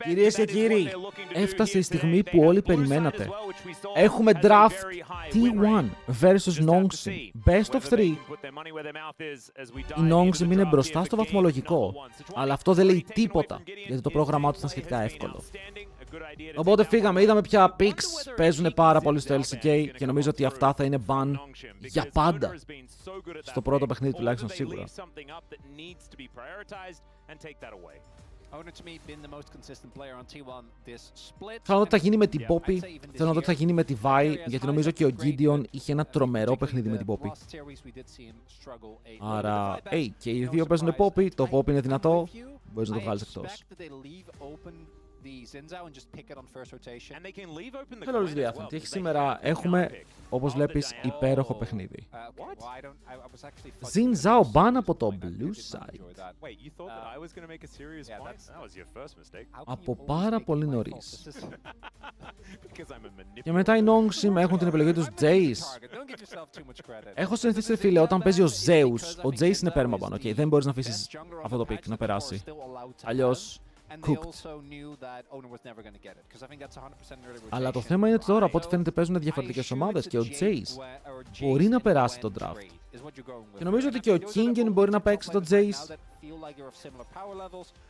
Κυρίες και κύριοι, έφτασε η στιγμή που όλοι περιμένατε. Έχουμε draft T1 vs Nongsim, best of 3. Η Nongsim είναι μπροστά στο βαθμολογικό, αλλά αυτό δεν λέει τίποτα, γιατί το πρόγραμμά του ήταν σχετικά εύκολο. Οπότε φύγαμε, είδαμε ποια picks παίζουν πάρα πολύ στο LCK και νομίζω ότι αυτά θα είναι ban για πάντα. Στο πρώτο παιχνίδι τουλάχιστον σίγουρα. Θέλω να δω τι θα γίνει με την Poppy, θέλω να δω τι θα γίνει με τη Vi, γιατί νομίζω και ο Gideon είχε ένα τρομερό παιχνίδι με την Poppy. Άρα, και οι δύο παίζουν Poppy, το Poppy είναι δυνατό, μπορείς να το βγάλεις εκτός. Hello, Λουσδιάθεν, τι έχει σήμερα? Έχουμε, όπως βλέπεις, υπέροχο παιχνίδι. Xin Zhao ban από το blue side. Από πάρα πολύ νωρίς. Και μετά οι Nongsim έχουν την επιλογή τους Jace. Έχω συνηθίσει, φίλε, όταν παίζει ο Zeus, ο Jace είναι permaban, okay? Δεν μπορείς να αφήσεις αυτό το pick να περάσει. Αλλιώς, αλλά το θέμα είναι ότι τώρα από ό,τι φαίνεται παίζουν διαφορετικές ομάδες και ο Jace μπορεί να περάσει το draft. Και νομίζω ότι και ο Kingen μπορεί να παίξει το Jace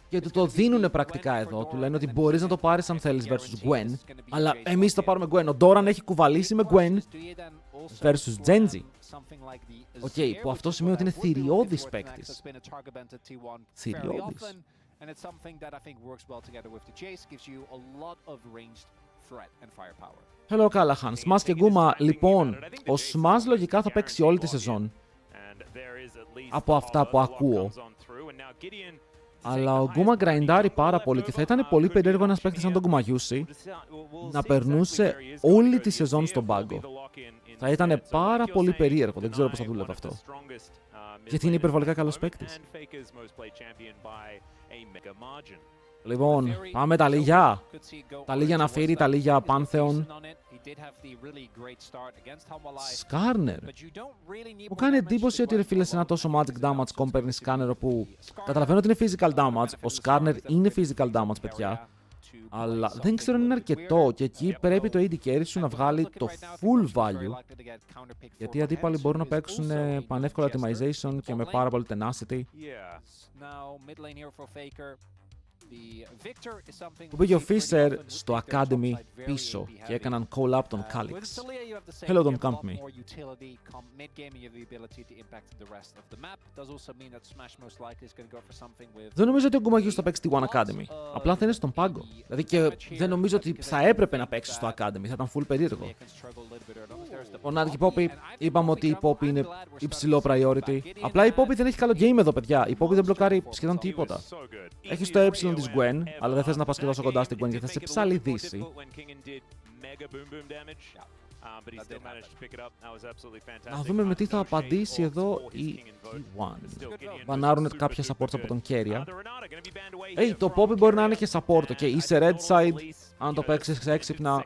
και του το δίνουνε πρακτικά εδώ. Του λένε ότι μπορείς να το πάρεις αν θέλεις versus Gwen, αλλά εμείς θα πάρουμε Gwen. Ο Doran έχει κουβαλήσει με Gwen versus Genji. Που αυτό σημαίνει ότι είναι θηριώδης παίκτης. Θηριώδης. And it's something that I think works well together with the Jace, gives you a lot of ranged threat and firepower. Hello, Callahan. Smash και Guma. Λοιπόν, ο Smash λογικά θα παίξει όλη τη σεζόν. Από αυτά που ακούω. Αλλά ο Guma γκραϊντάρει πάρα πολύ και θα ήταν πολύ περίεργο ένας παίκτης σαν τον Gumayusi να περνούσε όλη τη σεζόν στον πάγκο. Θα ήταν πάρα πολύ περίεργο, δεν ξέρω πώς θα δούλευε αυτό. Γιατί είναι υπερβολικά καλός παίκτης. Λοιπόν, πάμε τα Λίγια. Τα Λίγια να φύρει, τα Λίγια Πάνθεον. Σκάρνερ. Μου κάνει εντύπωση ότι, ρε φίλε, σε ένα τόσο magic damage comp παίρνει Σκάρνερ, όπου καταλαβαίνω ότι είναι physical damage. Ο Σκάρνερ είναι physical damage, παιδιά. Αλλά δεν ξέρω αν είναι αρκετό και εκεί πρέπει το AD carry σου να βγάλει το full value. Γιατί οι αντίπαλοι μπορούν να παίξουν πανεύκολα optimization και με πάρα πολύ tenacity. Που πήγε ο Fisher στο Academy πίσω και έκαναν call-up τον Calix. Hello, don't camp me. Δεν νομίζω ότι ο Gumayusi θα παίξει τη One Academy. Απλά θα είναι στον πάγκο. Δηλαδή και δεν νομίζω ότι θα έπρεπε να παίξει στο Academy. Θα ήταν full περίεργο. Ο Nat και η Poppy, είπαμε ότι η Poppy είναι υψηλό priority. Απλά η Poppy δεν έχει καλό game εδώ, παιδιά. Η Poppy δεν μπλοκάρει σχεδόν τίποτα. Έχει το έψιλον της Gwen, αλλά δεν θες να πας και τόσο κοντά στην Gwen γιατί θα σε ψαλιδίσει. Να δούμε με τι θα απαντήσει εδώ η T1. Μπανάρουν κάποια supports από τον Keria. Το Poppy μπορεί να είναι και support, είσαι red side. Αν το παίξεις έξυπνα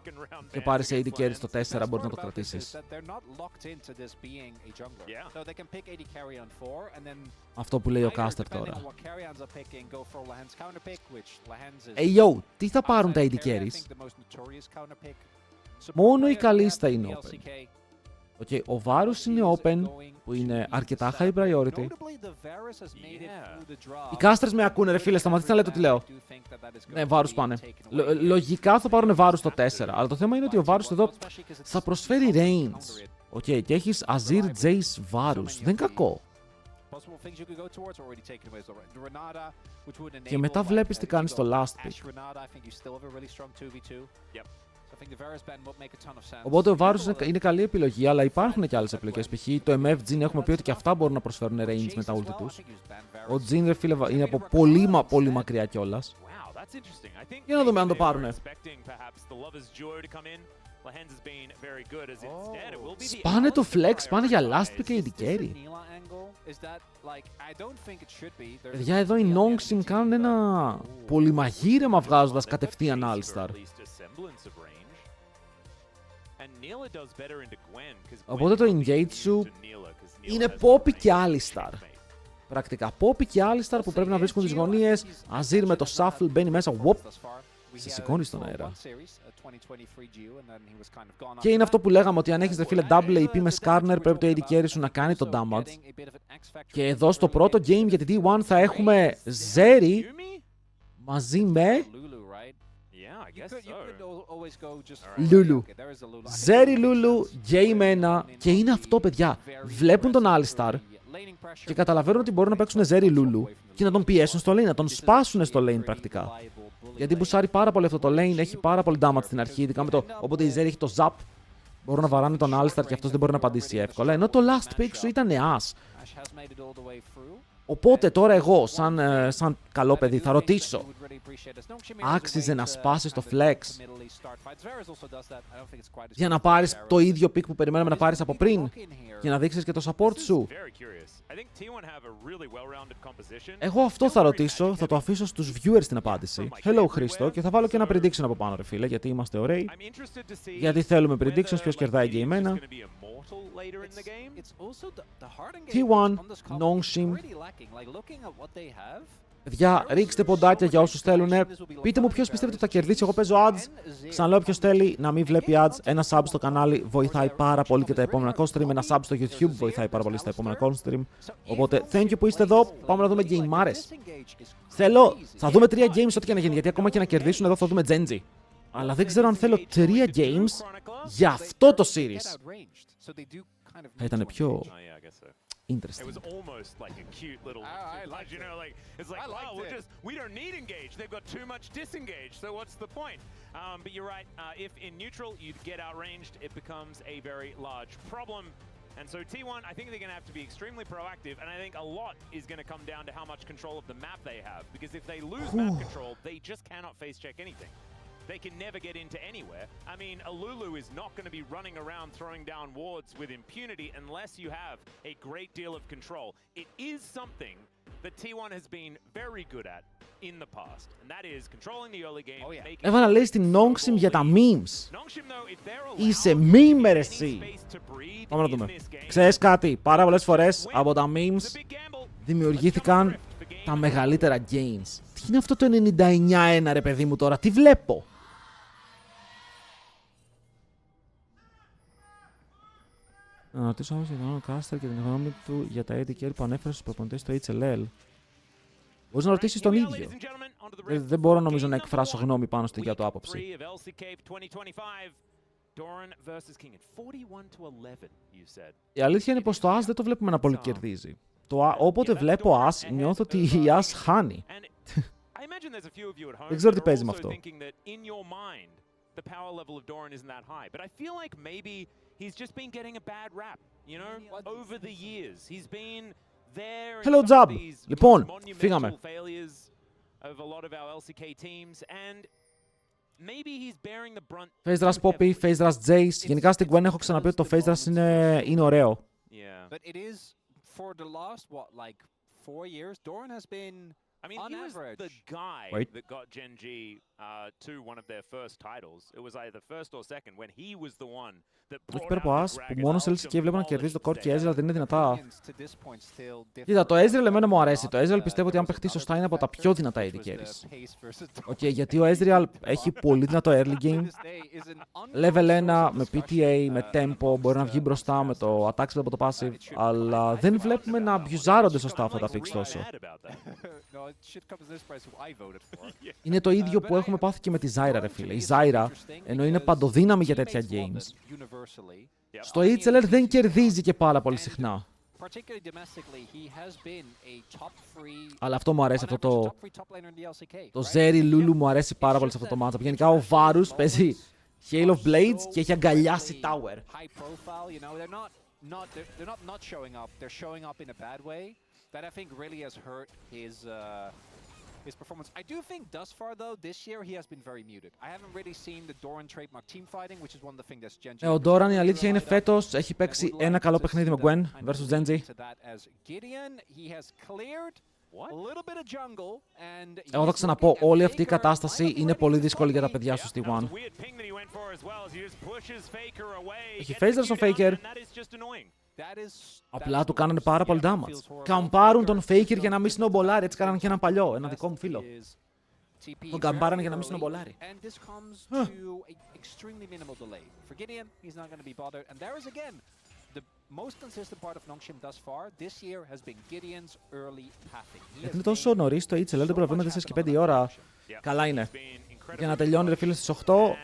και πάρεις AD carry στο 4, μπορείς να το κρατήσεις. Αυτό που λέει ο Caster τώρα. Τι θα πάρουν τα AD carries? Μόνο η Καλίστα είναι open. Ο Varus είναι open, που είναι αρκετά high priority. Οι casters με ακούνε, ρε φίλε, σταματήστε να λέτε ότι λέω. Ναι, Varus πάνε. Λογικά θα πάρουν Varus στο 4, αλλά το θέμα είναι ότι ο Varus εδώ θα προσφέρει range. Και έχεις Azir, Jace, Varus. Δεν είναι κακό. Και μετά βλέπεις τι κάνεις στο last pick. Οπότε ο Varus είναι καλή επιλογή, αλλά υπάρχουν και άλλες επιλογές. Π.χ. το MF Jhin έχουμε πει ότι και αυτά μπορούν να προσφέρουν range με τα ulti τους. Ο Jhin, ρε φίλε, είναι από πολύ μακριά κιόλας. Για να δούμε αν το πάρουνε. Σπάνε το flex, πάνε για last pick AD carry. Παιδιά, εδώ οι Nongsim κάνουν ένα πολυμαγείρεμα βγάζοντας κατευθείαν All-Star. Οπότε το engage σου είναι Poppy και Alistar. Πρακτικά. Poppy και Alistar που πρέπει να βρίσκουν τις γωνίες. Azir με το shuffle μπαίνει μέσα. Wop. Σε σηκώνει στον αέρα. Και είναι αυτό που λέγαμε, ότι αν έχεις, ρε φίλε, double AP με Skarner, πρέπει το AD carry σου να κάνει το damage. Και εδώ στο πρώτο game για την D1 θα έχουμε Zeri μαζί με Lulu. Zeri Lulu, game 1. Και είναι αυτό, παιδιά. Βλέπουν τον Alistar και καταλαβαίνουν ότι μπορούν να παίξουν Zeri Lulu και να τον πιέσουν στο lane, να τον σπάσουν στο lane πρακτικά. Γιατί μπουσάρει πάρα πολύ αυτό το lane, έχει πάρα πολύ damage στην αρχή, ειδικά με το. Όποτε η Zeri έχει το zap, μπορούν να βαράνε τον Alistar και αυτός δεν μπορεί να απαντήσει εύκολα. Ενώ το last pick σου ήταν ass. Οπότε τώρα εγώ, σαν καλό παιδί, θα ρωτήσω, άξιζε να σπάσεις το flex για να πάρεις το ίδιο pick που περιμέναμε να πάρεις από πριν, για να δείξεις και το support σου? Εγώ αυτό θα ρωτήσω, θα το αφήσω στους viewers την απάντηση. Hello Χρήστο, και θα βάλω και ένα prediction από πάνω, ρε φίλε, γιατί είμαστε ωραίοι. Γιατί θέλουμε predictions, ποιος κερδάει game 1. T1, Nongshim. Παιδιά, ρίξτε ποντάκια για όσους θέλουν. Πείτε μου ποιος πιστεύετε ότι θα κερδίσει. Εγώ παίζω ads. Ξαναλέω, ποιος θέλει να μην βλέπει ads. Ένα sub στο κανάλι βοηθάει πάρα πολύ και τα επόμενα co-stream. Ένα sub στο YouTube βοηθάει πάρα πολύ στα επόμενα co-stream. Οπότε, thank you που είστε εδώ. Πάμε να δούμε gameάρες. Θα δούμε 3 games ό,τι και να γίνει. Γιατί ακόμα και να κερδίσουν εδώ θα δούμε Genji. Αλλά δεν ξέρω αν θέλω 3 games για αυτό το series. Θα ήταν πιο interesting. It was almost like a cute little like, you know, like it's like, wow, we don't need engage. They've got too much disengage. So what's the point? But you're right. If in neutral you get outranged, it becomes a very large problem. And so T1, I think they're going to have to be extremely proactive, and I think a lot is going to come down to how much control of the map they have. Because if they lose map control, they just cannot face check anything. They can never get into anywhere. I mean, a Lulu is not going to be running around throwing down wards with impunity unless you have a great deal of control. It is something that T1 has been very good at in the past, and that is controlling the early game. Έβαλα, λέει, στην Nongshim για τα memes. Είσαι meme, ρε εσύ. Πάμε να δούμε. Ξέρεις κάτι, πάρα πολλές φορές από τα memes δημιουργήθηκαν τα μεγαλύτερα gains. Τι είναι αυτό το 99-1, ρε παιδί μου, τώρα, τι βλέπω? Να ρωτήσω όμως για τον Κάστερ και την γνώμη του για τα AD carry που ανέφερε στους προπονητές στο HLL. Μπορείς να ρωτήσεις τον ίδιο. Δεν μπορώ, νομίζω, να εκφράσω γνώμη πάνω στη για το άποψη. Η αλήθεια είναι πως το As δεν το βλέπουμε να πολύ κερδίζει. Όποτε βλέπω As, νιώθω ότι η As χάνει. Δεν ξέρω τι παίζει με αυτό. Hello Jab! Λοιπόν, φύγαμε. Phase Rush Poppy, Phase Rush Jace. Γενικά στην Gwen έχω ξαναπεί ότι το Phase Rush είναι ωραίο. For the last, what, like 4 years, Doran has been, I mean, he was the guy that got Gen G to one of their first titles. It was either first or second when he was the one that brought out the Dragon. Που μόνο σε LCK βλέπω να κερδίζει το Core και Ezreal δεν είναι δυνατά. Κοίτα, το Ezreal εμένα μου αρέσει. Το Ezreal πιστεύω ότι αν παιχτεί σωστά είναι από τα πιο δυνατά AD carries. Γιατί ο Ezreal έχει πολύ δυνατό early game. Level 1 με PTA, με tempo, μπορεί να βγει μπροστά με το attack speed από το passive, αλλά δεν βλέπουμε να αμπιουζάρονται σωστά αυτά τα picks τόσο. Είναι το ίδιο που έχουμε πάθει και με τη Zyra, ρε φίλε. Η Zyra, ενώ είναι παντοδύναμη για τέτοια games, στο HLR δεν κερδίζει και πάρα πολύ συχνά. Αλλά αυτό μου αρέσει, αυτό το Zeri Lulu μου αρέσει πάρα πολύ σε αυτό το matchup. Γενικά ο Varus παίζει Hail of Blades και έχει αγκαλιάσει Tower. That I think really has hurt his performance. I do think thus far though, this year he has been very muted. I haven't really seen the Doran trademark team fighting, which is one of the things that's Genji. Ο Doran, η αλήθεια είναι, φέτος έχει παίξει ένα καλό παιχνίδι με Gwen versus Genji. Εγώ θα ξαναπώ, όλη αυτή η κατάσταση είναι πολύ δύσκολη για τα παιδιά σου στη One. Έχει Phase Rush στο Faker. Απλά του κάνανε πάρα πολύ damage. Καμπάρουν τον Faker για να μην σνομπολάρει. Έτσι κάνανε και έναν παλιό, ένα δικό μου φίλο. Τον καμπάρανε για να μην σνομπολάρει. Γιατί είναι τόσο νωρίς το HLL, δεν προβαίνουμε 4 και 5 η ώρα. Καλά είναι. Για να τελειώνει, ρε φίλε, στις 8,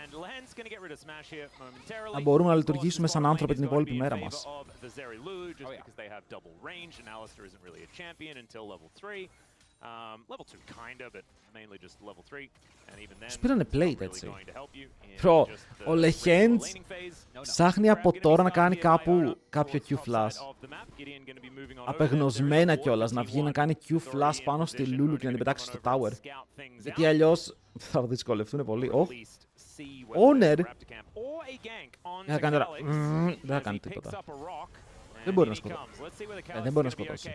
να μπορούμε να λειτουργήσουμε σαν άνθρωποι την υπόλοιπη μέρα μας. Τους πήρανε plate, έτσι. Ο Λεχέντς ψάχνει από τώρα να κάνει κάποιο Q-flash. Απεγνωσμένα κιόλας, να βγει να κάνει Q-flash πάνω στη Λούλου και να την πετάξει στο tower. Γιατί αλλιώς θα δυσκολευτούν πολύ. Owner. Δεν θα κάνει τώρα. Δεν θα κάνει τίποτα. Δεν μπορεί να σκοτώσει. Δεν μπορεί να σκοτώσει.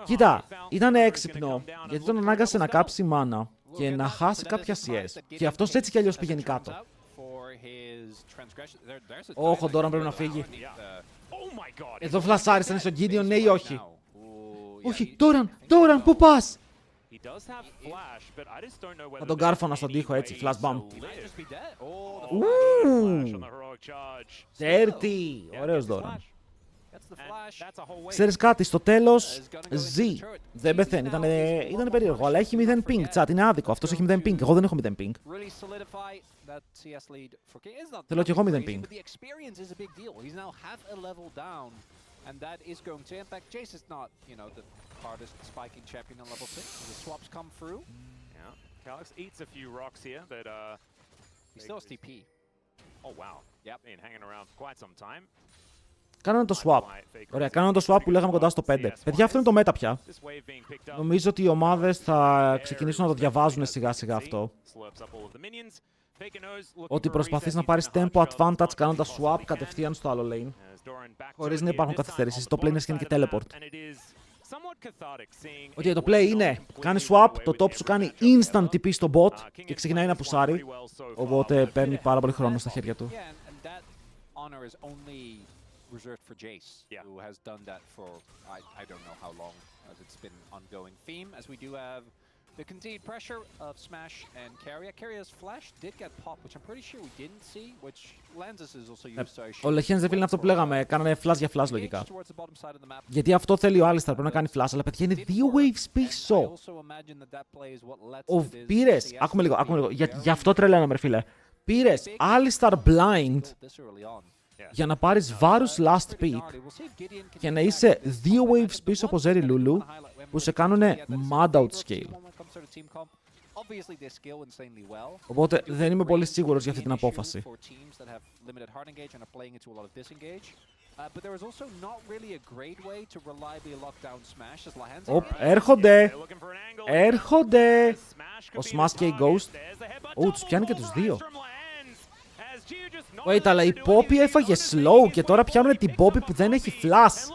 Κοίτα, ήταν έξυπνο, γιατί τον ανάγκασε να κάψει μάνα και να χάσει κάποια CS. Και αυτός έτσι κι αλλιώς πήγαινε κάτω. Ο Ντόραν πρέπει να φύγει. Εδώ φλασάρισαν στον Gideon, ναι ή όχι? Όχι, Ντόραν, πού πας? Θα τον κάρφωνα στον τοίχο έτσι, flash bomb. Dirty, ωραίος Ντόραν. Ξέρεις κάτι, στο τέλος, ζει. Δεν πεθαίνει, ήταν περίεργο, αλλά έχει 0 ping, chat, είναι άδικο. Αυτός έχει 0 ping, εγώ δεν έχω 0 ping. Θέλω κι εγώ 0 ping. And that is going to impact. Jace is not, the hardest spiking champion on level 6. The swaps come through. Yeah, Calix eats a few rocks here, but he still has TP. Oh wow. Yep, been hanging around for quite some time. Κάνανε το swap. Ωραία, κάνανε το swap που λέγαμε κοντά στο 5. Παιδιά, αυτό είναι το meta πια. Νομίζω ότι οι ομάδες θα ξεκινήσουν να το διαβάζουν σιγά σιγά αυτό. Ότι προσπαθείς να πάρεις tempo advantage κάνοντας swap κατευθείαν στο άλλο lane. Χωρίς να υπάρχουν καθυστερήσεις. Το play είναι και teleport. Ότι το play είναι, κάνει swap, το top σου κάνει instant TP στο bot και ξεκινάει να πουσάρει. Οπότε παίρνει πάρα πολύ χρόνο στα χέρια του. Reserved for Jace, who has done that for I don't know how long, as it's been ongoing theme. As we do have the continued pressure of Smash and Keria. Keria's flash did get popped, which I'm pretty sure we didn't see, which Lanzus is also used to. Ο Λεχένς δεν είναι αυτό που λέγαμε, κάνανε flash για flash λογικά. Γιατί αυτό θέλει ο Alistar, πρέπει να κάνει flash, αλλά παιδιά είναι 2 waves πίσω. Πήρες, άκουμε λίγο, γι' αυτό τρελαίνομαι ρε φίλε. Πήρες Alistar blind για να πάρεις βάρους last pick και να είσαι 2 waves πίσω από Zeri Lulu που σε κάνουνε mad out scale. Οπότε δεν είμαι πολύ σίγουρος για αυτή την απόφαση. Έρχονται! Ο Smash και η Ghost. Τους πιάνει και τους δύο. Wait, αλλά η Poppy έφαγε slow και τώρα πιάνουν την Poppy που δεν έχει flash.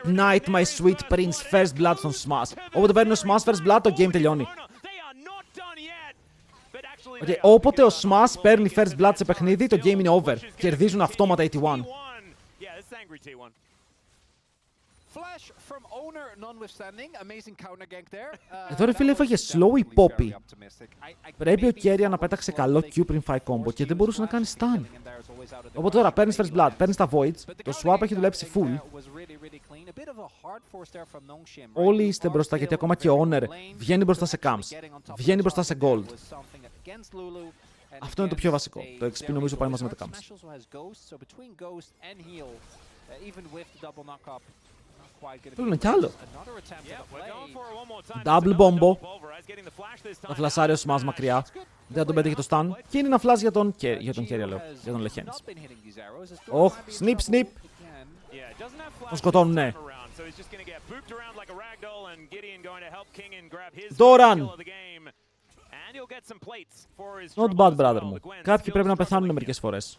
Night, my sweet prince, first blood στον Smash. Όποτε παίρνει ο Smash first blood, το game τελειώνει. Okay, όποτε ο Smash παίρνει first blood σε παιχνίδι, το game είναι over. Κερδίζουν αυτόματα 81. Εδώ ρε φίλε έφαγε slow η Poppy. Πρέπει ο Keria να πέταξε καλό Q πριν φάει combo και δεν μπορούσε να κάνει stun. Οπότε τώρα παίρνεις first blood, παίρνεις τα voids, το swap έχει δουλέψει full. Όλοι είστε μπροστά γιατί ακόμα και ο Honor βγαίνει μπροστά σε camps, βγαίνει μπροστά σε gold. Αυτό είναι το πιο βασικό. Το XP νομίζω πάει μαζί με τα camps. Θέλουμε κι άλλο. Double bombo. Θα φλασάρει ο Smash μακριά. Δεν θα τον πέτυχε το stun. Και είναι ένα flash για τον Keria, λέω. Για τον Λεχένς. Snip. Τον σκοτώνουν, ναι. Doran! Not bad, brother μου. Κάποιοι πρέπει να πεθάνουν μερικές φορές.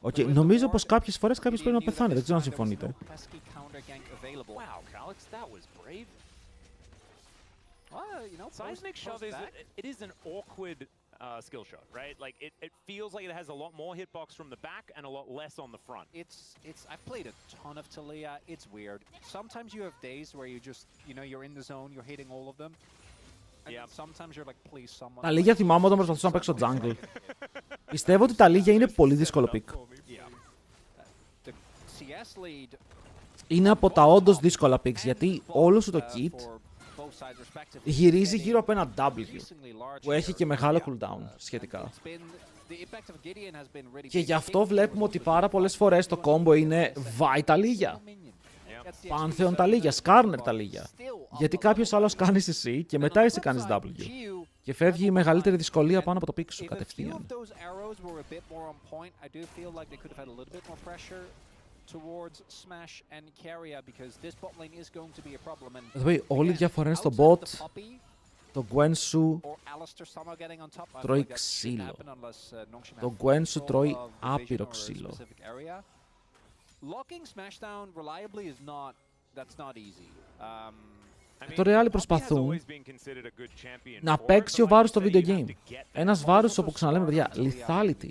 Okay, νομίζω πως κάποιες φορές κάποιος πρέπει να πεθάνει. Δεν ξέρω αν συμφωνείτε. skill shot, right? Like it feels like it has a lot more hitbox from the back and a lot less on the front. I've played a ton of Taliyah. It's weird. Sometimes you have days where you just, you're in the zone, you're hitting all of them. And sometimes you're like, please, someone. Taliyah θυμάμαι όταν προσπαθούσα να παίξω jungle. Πιστεύω ότι Taliyah είναι πολύ δύσκολο pick. Είναι από τα όντως δύσκολα picks, γιατί όλο σου το kit γυρίζει γύρω από ένα W που έχει και μεγάλο cooldown σχετικά. Και γι' αυτό βλέπουμε ότι πάρα πολλές φορές το combo είναι Vi Taliyah, Pantheon Taliyah, Skarner Taliyah. Γιατί κάποιος άλλος κάνει CC και μετά εσύ κάνεις W. Και φεύγει η μεγαλύτερη δυσκολία πάνω από το pick σου κατευθείαν. Όλη η διαφορά είναι στο bot. Το Gwen σου τρώει ξύλο. Το Gwen σου τρώει άπειρο ξύλο. Τώρα οι άλλοι προσπαθούν να παίξει ο βάρος στο video game. Ένας βάρος όπου ξαναλέμε, παιδιά, lethality.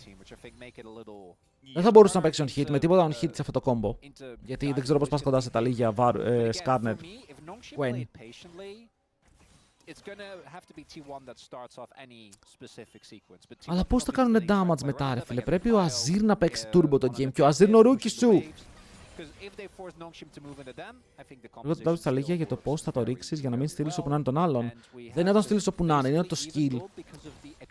Δεν θα μπορούσε να παίξει on hit με τίποτα on hit σε αυτό το combo. Γιατί δεν ξέρω πώς πας κοντά σε Taliyah, Skarner, Gwen. Αλλά πώς θα κάνουν damage μετά, ρε φίλε? Πρέπει ο Azir να παίξει turbo το game και ο Azir είναι ο rookie σου. Λίγο το double Taliyah για το πώς θα το ρίξεις για να μην στείλεις όπου να είναι τον άλλον. Δεν είναι τον στείλεις όπου να είναι το skill.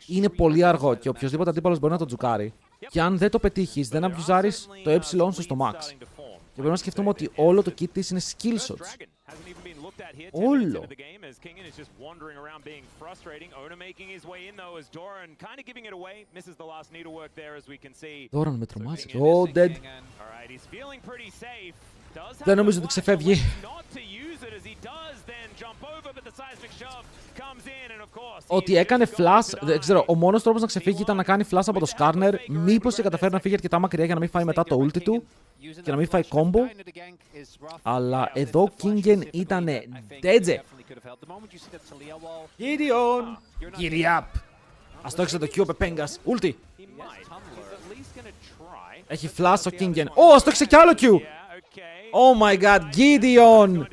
Είναι πολύ αργό και οποιοδήποτε αντίπαλος μπορεί να το τζουκάρει. Και αν δεν το πετύχεις, δεν αμπιουζάρεις το ε σου στο max. Και πρέπει να σκεφτούμε ότι όλο το kit της είναι skill shots. Όλο. Doran με τρομάζει. Oh, dead. Δεν νομίζω ότι ξεφεύγει. Ότι έκανε flash, δεν ξέρω, ο μόνος τρόπος να ξεφύγει ήταν να κάνει flash από το Skarner. Μήπως και καταφέρει να φύγει αρκετά μακριά για να μην φάει μετά το ulti του και να μην φάει combo. Αλλά εδώ ο Kingen ήτανε ντέτζε. Gideon! Giddy up! Ας το έξω το Q ο Πεπέγκας. Ulti! Έχει flash ο Kingen. Ω, ας το έξω κι άλλο Q! Oh my god, Gideon!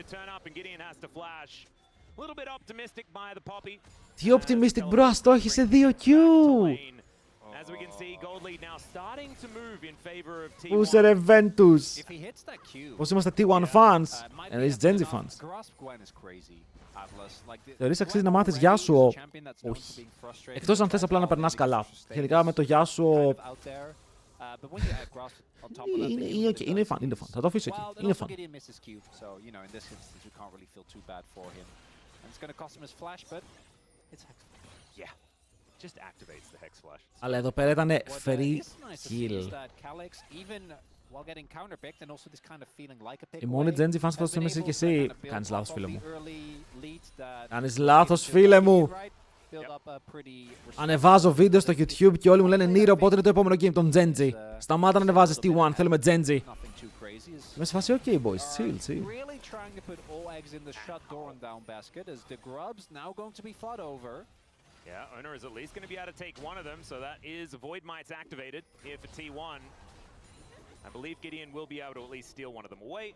Τι optimistic bro, ας το έχει σε 2Q! Πούς ρε Ventus! Πώς είμαστε T1 fans! Εμείς Genji fans. Θεωρείς αξίζει να μάθεις Yasuo? Όχι. Εκτός αν θες απλά να περνάς καλά. Γενικά με το Yasuo... Είναι fun, είναι fun. Θα το αφήσω εκεί. Είναι fun. Αλλά εδώ πέρα ήταν free kill. Η μόνη Genji fans θα το είσαι και εσύ. Κάνεις λάθος, φίλε μου. Κάνεις λάθος, φίλε μου. Ανεβάζω βίντεο στο YouTube και όλοι μου λένε Νίρο, πότε είναι το επόμενο game των Genji. Σταμάτα να ανεβάζεις T1, θέλουμε Genji. Είμαι σε φάση, ok boys, chill. Yeah, Owner is at least going to be able to take one of them, so that is Void Might's activated here for T1. I believe Gideon will be able to at least steal one of them away,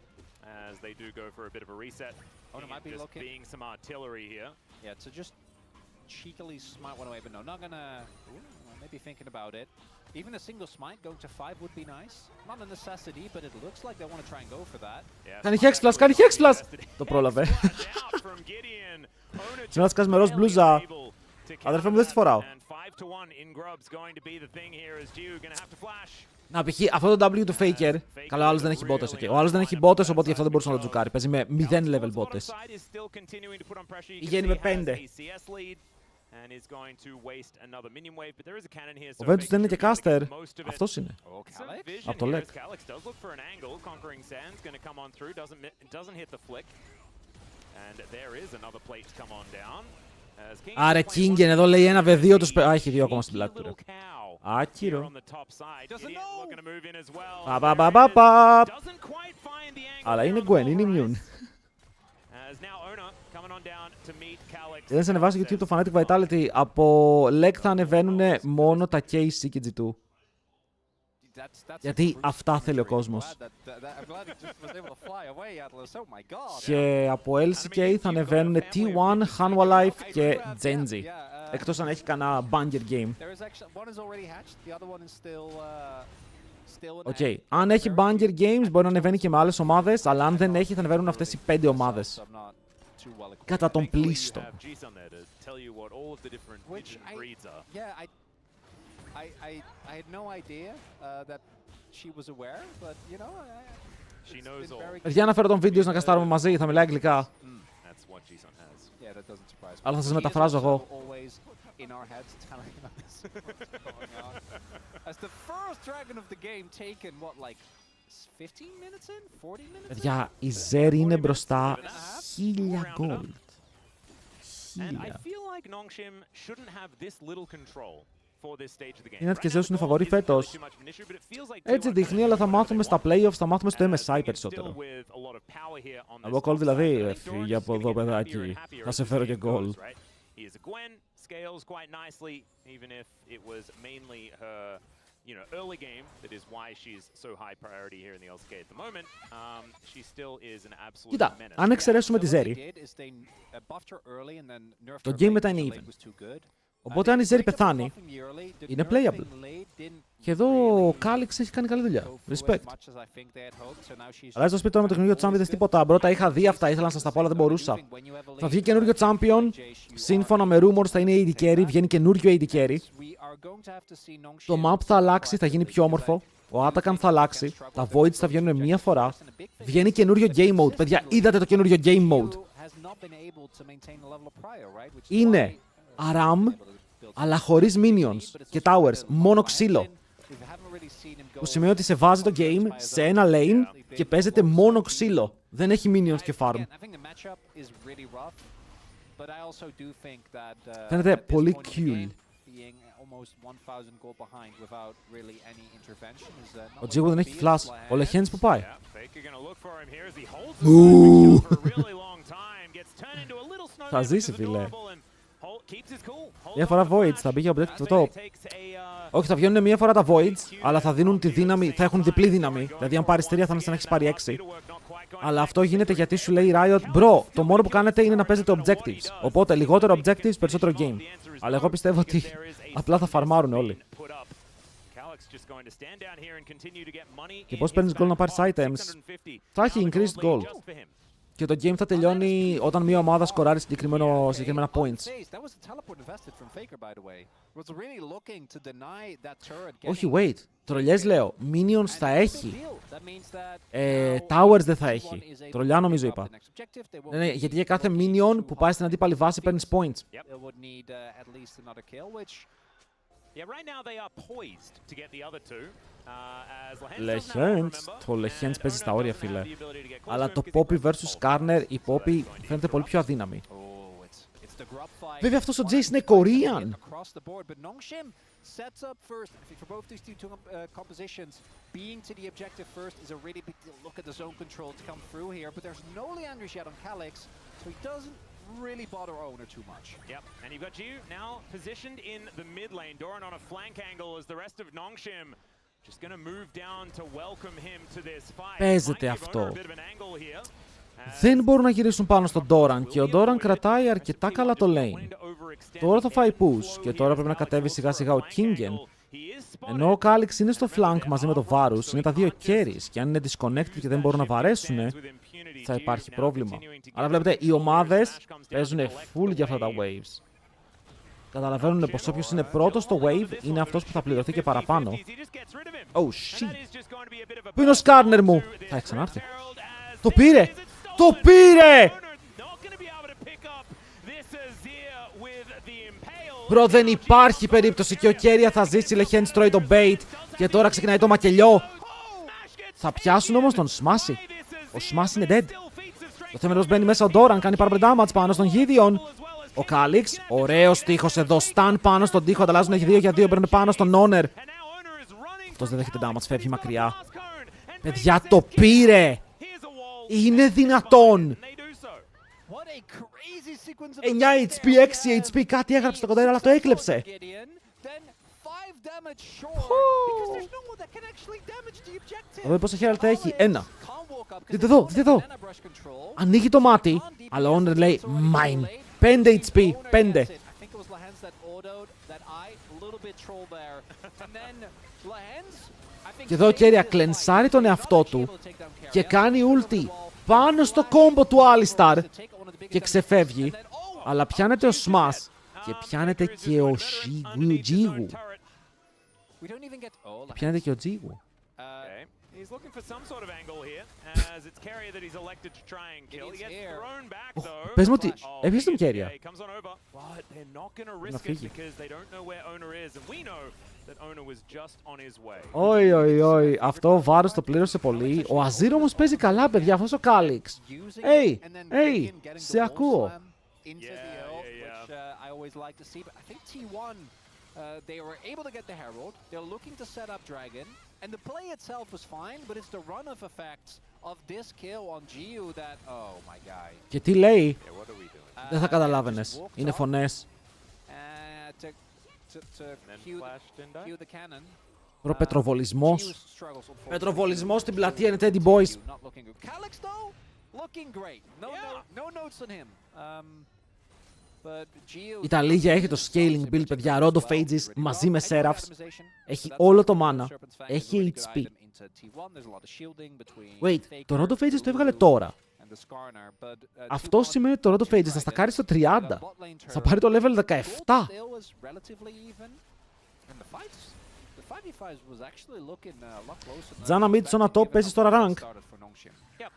as they do go for a bit of a reset. Owner might be just being some artillery here. Yeah, to just cheekily smite one away, but no, not gonna... maybe thinking about it. Even a single smite going to 5 would be nice. Not a necessity, but it looks like they want to try and go for that. Κάνει Hex Plus, κάνει Hex Plus! Το πρόλαβε. Σήμερα σκάς με ροζ μπλούζα. Αδερφέ μου, δεν στη φοράω. Να π.χ. αυτό το W του Faker. Καλά, ο άλλος δεν έχει μπότες. Ο άλλος δεν έχει μπότες, οπότε γι' αυτό δεν μπορούσε να το τζουκάρει. Παίζει με 0 level μπότες. Πηγαίνει με 5. Ο Ventus δεν είναι και caster. Αυτός είναι. Από το Lek. Άρα Kingen εδώ λέει ένα V2 τους... Α, έχει 2 ακόμα στην πλάτη του. Άκυρο. Αλλά είναι Gwen, είναι immune. Δεν σε ανεβάσει στο YouTube το Fnatic Vitality. Από leg θα ανεβαίνουν μόνο τα KC και G2. Γιατί αυτά θέλει ο κόσμος. Και από LCK θα ανεβαίνουν T1, Hanwha Life και Genji. Εκτός αν έχει κανένα banger game. Οκ. Αν έχει banger games μπορεί να ανεβαίνει και με άλλες ομάδες, αλλά αν δεν έχει θα ανεβαίνουν αυτές οι 5 ομάδες. Κατά τον πλήστο. I had no idea that she was aware, but you know, she knows all. Για να φέρω τον βίντεο να καστάρουμε μαζί, θα μιλάει αγγλικά. Αλλά θα σας μεταφράζω εγώ. Παιδιά, η Zeri είναι μπροστά 1000 gold. 1000. Είναι και Zeus είναι φαβορί φέτος. Έτσι δείχνει, αλλά θα μάθουμε στα playoffs, θα μάθουμε στο MSI περισσότερο. Από goal δηλαδή, φύγε από εδώ παιδάκι, θα σε φέρω και goal. Κοίτα, αν εξαιρέσουμε τη Zeri, το game μετά είναι even. Οπότε αν η Zeri πεθάνει, είναι playable. Και εδώ ο Calyx έχει κάνει καλή δουλειά. Respect. Αλλά στο σπίτι τώρα με το καινούργιο champion τίποτα. Πρώτα είχα δει αυτά, ήθελα να σας τα πω, αλλά δεν μπορούσα. Θα βγει καινούργιο champion. Σύμφωνα με rumors θα είναι AD carry. Βγαίνει καινούργιο AD carry. Το map θα αλλάξει, θα γίνει πιο όμορφο. Ο Atacam θα αλλάξει. Τα Voids θα βγαίνουν μία φορά. Βγαίνει καινούργιο game mode. Παιδιά, είδατε το καινούργιο game mode. Είναι Aram, αλλά χωρίς minions και towers, μόνο ξύλο. Που σημαίνει ότι σε βάζει το game σε ένα lane και παίζεται μόνο ξύλο. Δεν έχει minions και farm. Φαίνεται πολύ cool. Ο Jigo δεν έχει flash. Ο Lehens που πάει. Θα ζήσει, φίλε. Μια φορά Voids θα μπει για objective το top. Όχι, θα βγαίνουν μία φορά τα Voids, αλλά θα δίνουν τη δύναμη, θα έχουν διπλή δύναμη. Δηλαδή, αν πάρει 3, θα είναι σαν να έχει πάρει 6. Αλλά αυτό γίνεται γιατί σου λέει Riot, bro, το μόνο που κάνετε είναι να παίζετε objectives. Οπότε λιγότερο objectives, περισσότερο game. Αλλά εγώ πιστεύω ότι απλά θα φαρμάρουν όλοι. Και πώς παίρνεις gold να πάρεις items, θα έχει increased gold. Και το game θα τελειώνει όταν μια ομάδα σκοράρει συγκεκριμένα points. Όχι, wait. Τρολιές λέω. Minions θα έχει. Towers δεν θα έχει. Τρολιά νομίζω είπα. Ναι, γιατί για κάθε minion που πάει στην αντίπαλη βάση παίρνεις points. Lehens. Το Lehens παίζει στα όρια, φίλε. Αλλά το Poppy vs Skarner, η Poppy φαίνεται πολύ πιο αδύναμη. Βέβαια αυτός ο Jace είναι Korean. Sets up first for both these two compositions. Being to the objective first is a really big deal. Look at the zone control to come through here, but there's no Leanders yet on Calyx, so he doesn't really bother Owner too much. Yep, and you've got you now positioned in the mid lane. Doran on a flank angle as the rest of Nongshim just going to move down to welcome him to this fight. Παίζεται αυτό. Δεν μπορούν να γυρίσουν πάνω στον Doran και ο Doran κρατάει αρκετά καλά το lane. Τώρα θα φάει push και τώρα πρέπει να κατέβει σιγά σιγά ο Kingen. Ενώ ο Calyx είναι στο flank μαζί με το Varus, είναι τα δύο carries και αν είναι disconnected και δεν μπορούν να βαρέσουν, θα υπάρχει πρόβλημα. Αλλά βλέπετε, οι ομάδες παίζουν full για αυτά τα waves. Καταλαβαίνουν πως όποιος είναι πρώτος στο wave είναι αυτός που θα πληρωθεί και παραπάνω. Oh shit. Πού είναι ο Skarner μου? Θα ξανάρθει. Το πήρε! Το πήρε! Μπρο, δεν υπάρχει περίπτωση και ο Κέρια θα ζήσει. Lehens τρώει το bait και τώρα ξεκινάει το μακελιό. Θα πιάσουν όμως τον Smashy. Ο Smashy είναι dead. Το θέμα είναι πως μπαίνει μέσα ο Doran, κάνει πάρα πολύ damage πάνω στον Gideon. Ο Calyx, ωραίος τείχος εδώ, stun πάνω στον τείχο, ανταλλάζουν 2 για 2, παίρνουν πάνω στον Owner. Αυτός δεν δέχεται damage, φεύγει μακριά. Παιδιά, το πήρε! Είναι δυνατόν! 9 HP, 6 HP, κάτι έγραψε στο κοντέρ, αλλά το έκλεψε. Θα δούμε πόσα χέραλτα έχει. 1. Δείτε εδώ. Ανοίγει το μάτι, αλλά ο Owner λέει mine. 5 HP, 5. Και εδώ ο Κέρια κλενσάρει τον εαυτό του και κάνει ulti πάνω στο κόμπο του Alistar και ξεφεύγει. Αλλά πιάνεται ο Smash και πιάνεται και ο Τζίγου. Πιάνεται και ο Τζίγου. He's looking for some sort of angle here, as it's Carrier that he's elected to try and kill. He gets thrown back though. Πες μου ότι έπιασε τον Carrier. He comes on over, but they're not going to risk it because they don't know where Owner is, and we know that Owner was just on his way. Όχι, αυτό ο βάρος το πλήρωσε πολύ. Ο Azir όμως παίζει καλά, παιδιά, αυτός ο Calyx. Σε ακούω. They were able to get the Herald. They're looking to set up Dragon, and the play itself was fine, but it's the run-off effects of this kill on Giu that, oh my god. Και τι λέει, δεν θα καταλάβαινες. Είναι φωνές. Προπετροβολισμός. Πετροβολισμός στην πλατεία είναι Teddy Boys. Calyx though, looking great. No notes on him. Η Ταλίγια έχει το scaling build, παιδιά, Rod of Ages μαζί με Seraphs. Έχει όλο το mana. Έχει HP. Wait, το Rod of Ages το έβγαλε τώρα. Αυτό σημαίνει ότι το Rod of Ages θα στακάρει στο 30. Θα πάρει το level 17. Τζάνα mid, Zona top, παίζεις τώρα rank.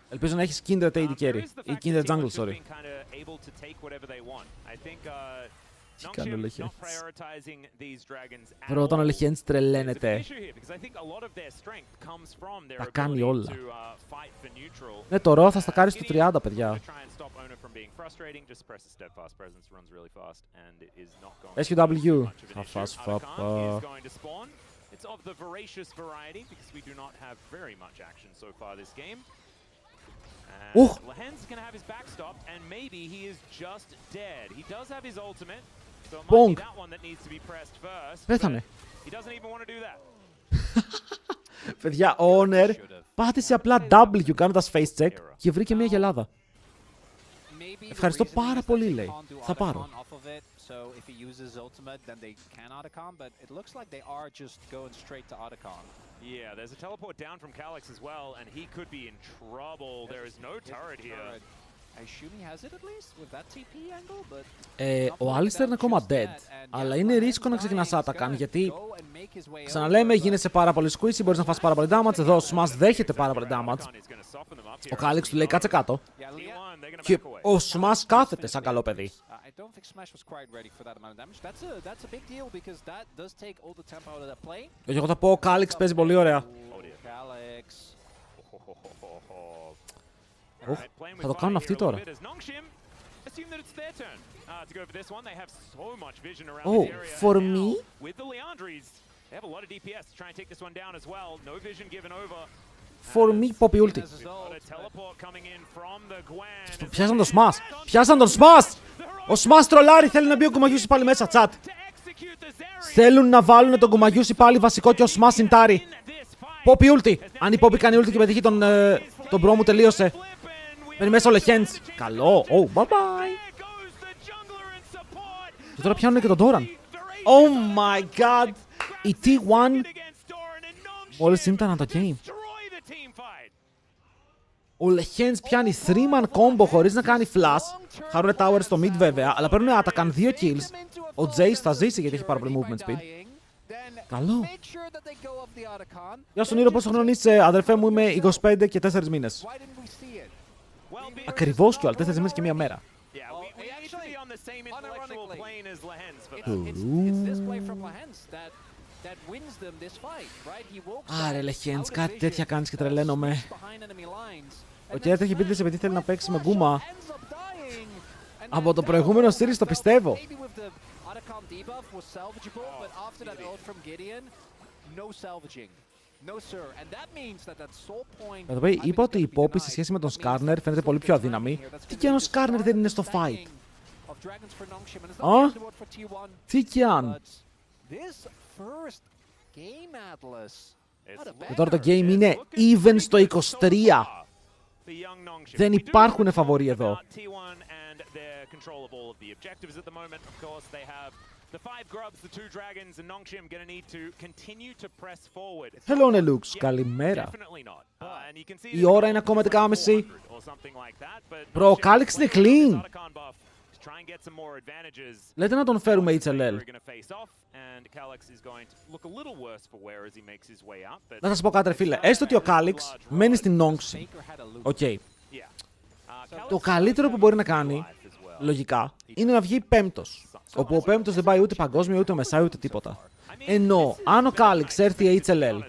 Ελπίζω να έχεις Kindred AD carry ή Kindred jungle, sorry. Τι κάνει ο Λεχένς. Βρω όταν ο Λεχένς τρελαίνεται. Τα κάνει όλα. Ναι, το ρο θα στακάρει στο 30, παιδιά. SQW. It's of the voracious variety because we do not have very much action so far this game. Lehen's going to have his backstop and maybe he is just dead. He does have his ultimate, so it might be that one that needs to be pressed first. Πέθανε. He doesn't even want to do that. Παιδιά, Owner πάτησε απλά W κάνοντας face check και βρήκε μια γελάδα. Ευχαριστώ πάρα πολύ, λέει. Θα πάρω. So if he uses ultimate, then they can Otacon, but it looks like they are just going straight to Otacon. Yeah, there's a teleport down from Calyx as well, and he could be in trouble. There is no turret here. I assume he has it at least with that TP angle, but... Ο Alistar είναι ακόμα dead, αλλά είναι ρίσκο να ξεκινάς Otacon, γιατί ξαναλέμε, γίνεσαι πάρα πολύ squishy, μπορείς να φας πάρα πολύ damage, εδώ ο Smash δέχεται πάρα πολύ damage. Ο Calyx του λέει κάτσε κάτω και ο Smash κάθεται σαν καλό παιδί. I don't think Smash was quite ready for that amount of damage. That's a big deal because that does take all the tempo out of that play. Και εγώ θα πω, ο Calyx παίζει πολύ ωραία. Calyx. Θα το κάνουν αυτοί τώρα. Oh, for me? For me, Poppy ulti. Πιάσαν τον Smash! Πιάσαν τον Smash! Ο Smash τρολάρει, θέλει να μπει ο Γκουμαγιούσι πάλι μέσα, chat. Θέλουν να βάλουν τον Γκουμαγιούσι πάλι βασικό και ο Smash συντάρει. Poppy ulti. Αν η Poppy κάνει ulti και πετύχει τον bro μου, τελείωσε. Μπαίνει μέσα ο Lehends. Καλό. Oh, bye bye. Και τώρα πιάνουν και τον Doran. Oh my god. Η T1 μόλις ήταν το game. Ο Lehends πιάνει 3-man combo χωρίς να κάνει flash. Χάρουνε tower στο mid βέβαια, αλλά παίρνουν Otacon 2 kills. Ο Jace θα ζήσει γιατί έχει πάρα πολύ movement speed. Καλό. Γεια σου Νίρο, πόσο χρόνο είσαι, αδερφέ μου, είμαι 25 και 4 μήνες. Ακριβώς κιόλα, 4 μήνες και 1 μέρα. Άρε Lehends, κάτι τέτοια κάνεις και τρελαίνομαι. Ο Κέρτ έχει πει επειδή θέλει να παίξει με Γκούμα. Από το προηγούμενο series το πιστεύω. By the way, είπα ότι η Poppy σε σχέση με τον Skarner φαίνεται πολύ πιο αδύναμη. Τι κι αν ο Skarner δεν είναι στο fight. Τι κι αν. Και τώρα το game είναι even στο 23. Δεν υπάρχουν φαβορί εδώ. Hello, Nelux. Καλημέρα. Η ώρα είναι ακόμα 11:30. Bro, ο Κάλιξ είναι clean. Λέτε να τον φέρουμε HLL. Να σας πω κάτι ρε φίλε. Έστω ότι ο Κάλιξ μένει στην Nongxin. Οκ. Το καλύτερο που μπορεί να κάνει, λογικά, είναι να βγει πέμπτος. Όπου ο πέμπτος δεν πάει ούτε παγκόσμιο, ούτε μεσάι, ούτε τίποτα. Ενώ, αν ο Κάλιξ έρθει HLL,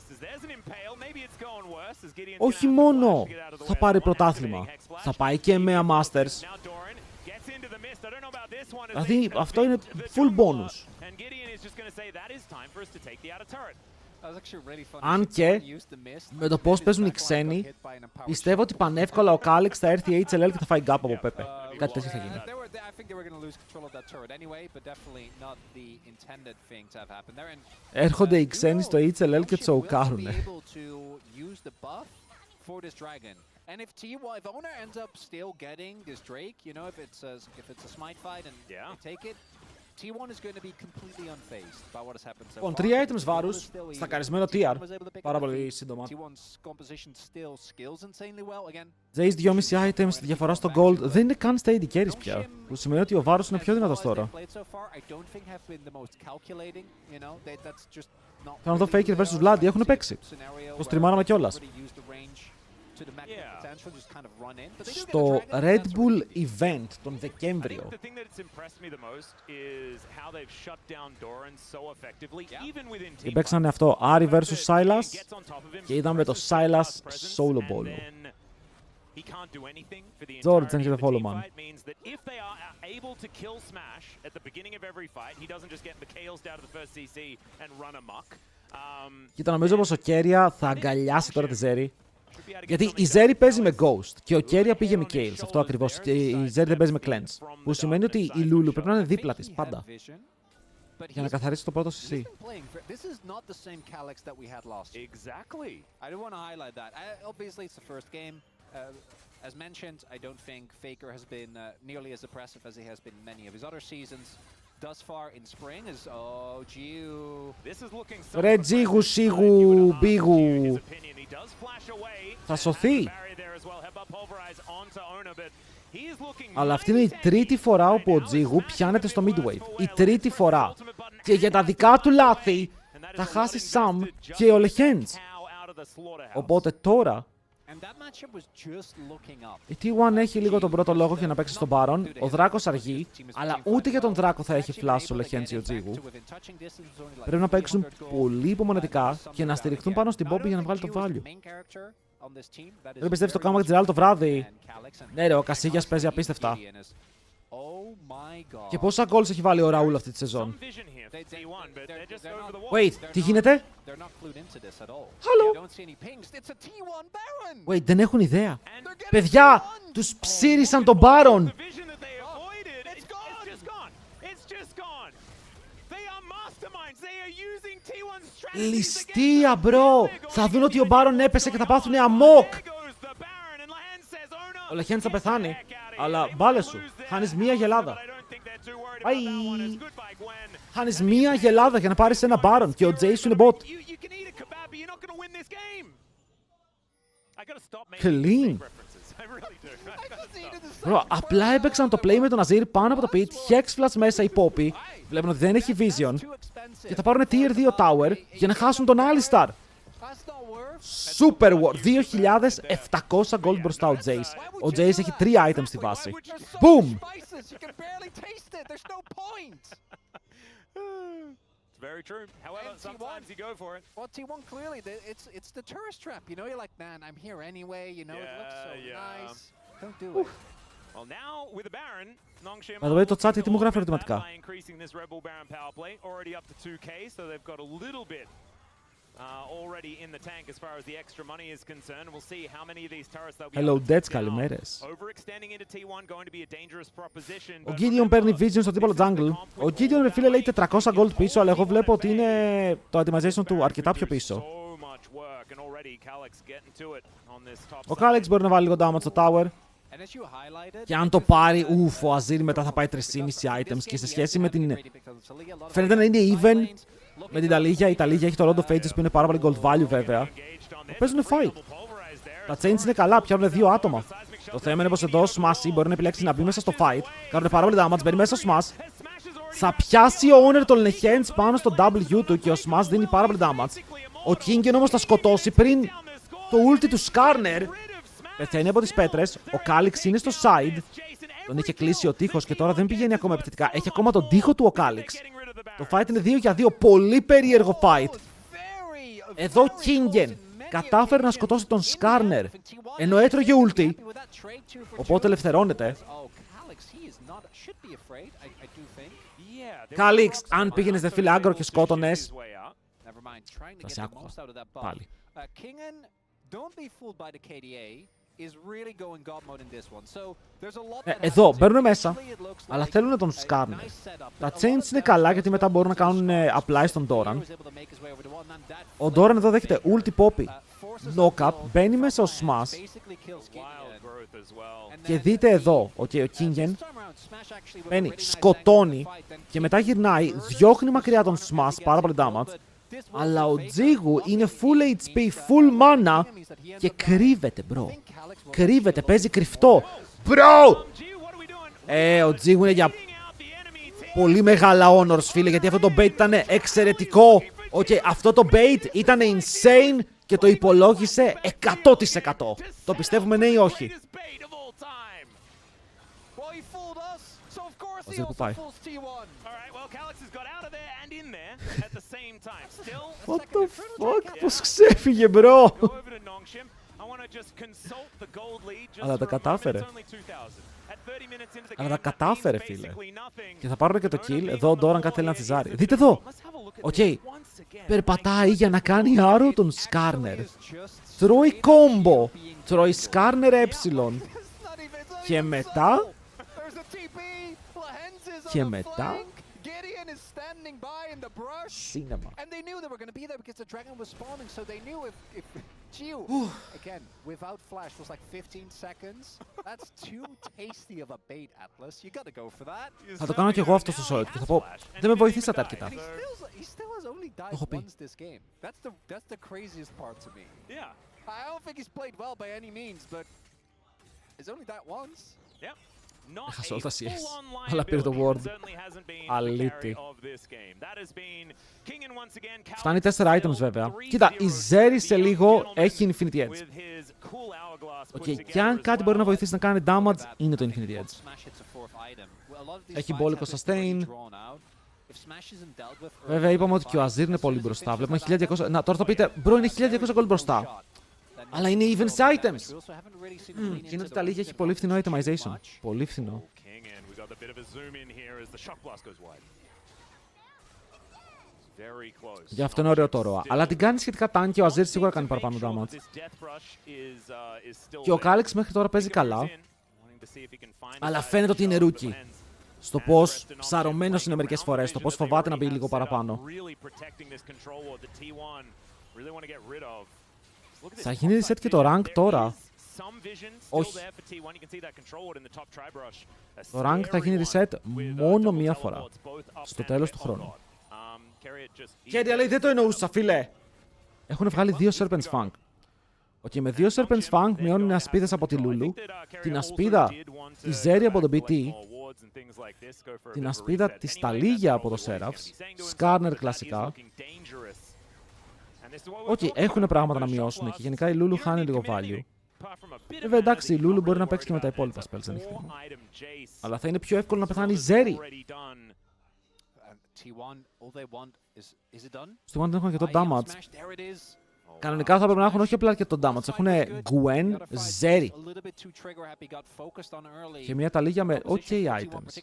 όχι μόνο θα πάρει πρωτάθλημα, θα πάει και με Masters. Δηλαδή, αυτό είναι full bonus. Αν και, με το πώς παίζουν οι ξένοι, πιστεύω ότι πανεύκολα ο Κάλιξ θα έρθει η HLL και θα φάει γκάπ από Πέπε. Κάτι τέτοιο θα γίνει. Έρχονται οι ξένοι στο HLL και τσοουκάρουνε. And if owner ends up still getting this Drake, you know, if it's a smite fight and they take it, T1 is going to be completely unfazed by what has happened so far. 3 items βάρους, στακαρισμένο TR. Πάρα πολύ σύντομα. Jace 2,5 items, διαφορά στο gold. Δεν είναι καν στα AD carries πια. Που σημαίνει ότι ο βάρος είναι πιο δυνατός τώρα. Θέλω να δω Faker vs Vlad, έχουν παίξει. Το στριμάραμε κιόλας. Στο Red Bull Event τον Δεκέμβριο και παίξανε αυτό Ari vs Sylas και είδαμε το Sylas solo ball. George, thank you for the follow, man. Κοίτα, νομίζω πως ο Keria θα αγκαλιάσει τώρα τη Zeri. Γιατί η Zeri παίζει με Ghost και ο Keria πήγε με Kayle. Αυτό ακριβώς. Και η Zeri δεν παίζει με Cleanse. Που σημαίνει ότι η Lulu πρέπει να είναι δίπλα της πάντα. Για να καθαρίσει το πρώτο CC. As mentioned, I don't think Faker has been nearly as oppressive as he has been many of his other seasons. Thus far in spring is Jiu. This is looking so. Ρε Jiu, Sigu, Bigu. Θα σωθεί. Αλλά αυτή είναι η τρίτη φορά όπου ο Jiu πιάνεται στο midwave. Η τρίτη φορά. Και για τα δικά του λάθη θα χάσει Sam και ο Lehends. Οπότε τώρα η T1 έχει λίγο τον πρώτο λόγο για να παίξει στον Baron. Ο Δράκος αργεί, αλλά ούτε για τον Δράκο θα έχει flash ο Lehends ή ο Jigu. Πρέπει να παίξουν πολύ υπομονετικά και να στηριχθούν πάνω στην Poppy για να βγάλει το value. Δεν πιστεύεις το κάμα Τζεράλ το βράδυ? Ναι ρε, ο Κασίγιας παίζει απίστευτα. Και πόσα goals έχει βάλει ο Ραούλ αυτή τη σεζόν? Wait, τι γίνεται? Hello. Wait, δεν έχουν ιδέα. Παιδιά, τους ψήρισαν τον Baron. Ληστεία, μπρο. Θα δουν ότι ο Baron έπεσε και θα πάθουνε αμόκ. Ο Lehends θα πεθάνει, αλλά μπάλε σου. Χάνεις μία γελάδα. Χάνεις μία γελάδα για να πάρεις ένα Baron και ο Jace σου είναι bot. Clean. Bro, απλά έπαιξαν το play με τον Azir πάνω από το pit, Hex flash μέσα η Poppy, βλέπουν ότι δεν έχει vision και θα πάρουν tier 2 tower για να χάσουν τον Alistar. Super War, 2.700 gold μπροστά ο Jace. Ο Jace έχει 3 items στη βάση. Boom! Very true. However, sometimes you go for it. Well, T1 clearly, it's the tourist trap. You know, you're like, man, I'm here anyway. You know, it looks so nice. Don't do it. Well, now with the Baron, Nongshim. By the way, το chat γιατί μου γράφει ερωτηματικά. Hello, Deads, καλημέρες. Ο Gideon παίρνει vision στο δίπολο jungle. Ο Gideon, ρε φίλε, λέει 400 gold πίσω, αλλά εγώ βλέπω ότι είναι το optimization του αρκετά πιο πίσω. Ο Calyx μπορεί να βάλει λίγο damage στο tower. Και αν το πάρει, ο Azir μετά θα πάει 3,5 items. Και σε σχέση με την... Φαίνεται να είναι even με την Ταλίγια. Η Ταλίγια έχει το Rod of Ages που είναι πάρα πολύ gold value βέβαια. Παίζουν fight. Τα chains είναι καλά, πιάνουν 2 άτομα. Το θέμα είναι πως εδώ ο Smash μπορεί να επιλέξει να μπει μέσα στο fight. Κάνουν πάρα πολύ damage, μπαίνει μέσα στο Smash. Θα πιάσει ο Owner το Lehends πάνω στο W του και ο Smash δίνει πάρα πολύ damage. Ο Kingen όμως θα σκοτώσει πριν το ulti του Skarner. Πεθαίνει από τις πέτρες. Ο Calyx είναι στο side. Τον είχε κλείσει ο τείχος και τώρα δεν πηγαίνει ακόμα επιθετικά. Έχει ακόμα τον τείχο του ο Calyx. Το fight είναι 2 για 2. Πολύ περίεργο fight. Εδώ ο Kingen κατάφερε να σκοτώσει τον Skarner ενώ έτρωγε ulti. Οπότε ελευθερώνεται. Calyx, αν πήγαινες δε φίλε άγκρο και σκότωνες, θα σε άκουγα πάλι. Εδώ μπαίνουν μέσα, αλλά θέλουν τον Skarner. Τα chains είναι καλά γιατί μετά μπορούν να κάνουν apply στον Doran. Ο Doran εδώ δέχεται ulti poppy, knock-up, μπαίνει μέσα ο Smash. Και δείτε εδώ, ο Kingen μπαίνει, σκοτώνει και μετά γυρνάει, διώχνει μακριά τον Smash, πάρα πολύ damage. Αλλά ο Τζίγου είναι full HP, full mana και κρύβεται, bro. Κρύβεται, παίζει κρυφτό. Bro! Ο Τζίγου είναι για πολύ μεγάλα honors, φίλε, γιατί αυτό το bait ήταν εξαιρετικό. Αυτό το bait ήταν insane και το υπολόγισε 100%. Το πιστεύουμε ναι ή όχι? Που πάει. What the fuck, πώς ξέφυγε, bro. Αλλά τα κατάφερε. Φίλε. Και θα πάρουν και το kill. Εδώ ο Doran κάτι θέλει να τσιζάρει. Δείτε εδώ. Περπατάει για να κάνει άρο τον Skarner. Τρώει combo. Τρώει Skarner ε. Και μετά... Cinema. And they knew they were going to be there because the dragon was spawning, so they knew if Gio, again, without flash, was like 15 seconds, that's too tasty of a bait, Atlas. You got to go for that. Θα το κάνω κι εγώ αυτό στο short και θα πω, δεν με βοηθήσατε αρκετά. He still has only died once this game. That's the craziest part to me. Yeah. I don't think he's played well by any means, but he's only died once. Yeah. Έχασε όλα τα CS, αλλά πήρε το ward. Αλήτη. Φτάνει 4 items βέβαια. Κοίτα, η Zeri σε λίγο έχει Infinity Edge. Και αν κάτι μπορεί να βοηθήσει να κάνει damage, είναι το Infinity Edge. Έχει μπόλικο sustain. Βέβαια είπαμε ότι και ο Azir είναι πολύ μπροστά. Βλέπουμε 1200... Να, τώρα θα πείτε, bro, είναι 1200 gold μπροστά. Αλλά είναι even σε items. Και είναι ότι τα λίγα έχει πολύ φθηνό itemization. Πολύ φθηνό. Γι' αυτό είναι ωραίο το ροa. Αλλά την κάνει σχετικά tanky, ο Azir σίγουρα κάνει παραπάνω damage. Και ο Calyx μέχρι τώρα παίζει καλά. Αλλά φαίνεται ότι είναι rookie. Στο πώς ψαρωμένος είναι μερικές φορές, στο πώς φοβάται να μπει λίγο παραπάνω. Θα γίνει reset και το rank τώρα. Όχι. Το rank θα γίνει reset μόνο μία φορά. Στο τέλος του χρόνου. Κέρια λέει δεν το εννοούσα, φίλε. Έχουν βγάλει 2 Serpent's Fang. Με 2 Serpent's Fang μειώνουν ασπίδες από τη Λούλου, την ασπίδα τη Zeri από τον BT, την ασπίδα τη Ταλίγια από το Seraphs, Skarner κλασικά. Έχουν πράγματα να μειώσουν και γενικά η Λούλου χάνει λίγο value. Βέβαια εντάξει, η Λούλου μπορεί να παίξει και με τα υπόλοιπα spells, δεν έχει θέμα. Αλλά θα είναι πιο εύκολο να πεθάνει η Zeri. Στο T1 δεν έχουν και το damage. Κανονικά θα πρέπει να έχουν όχι απλά και το damage. Έχουν Gwen, Zeri και μια Ταλίγια με OK items.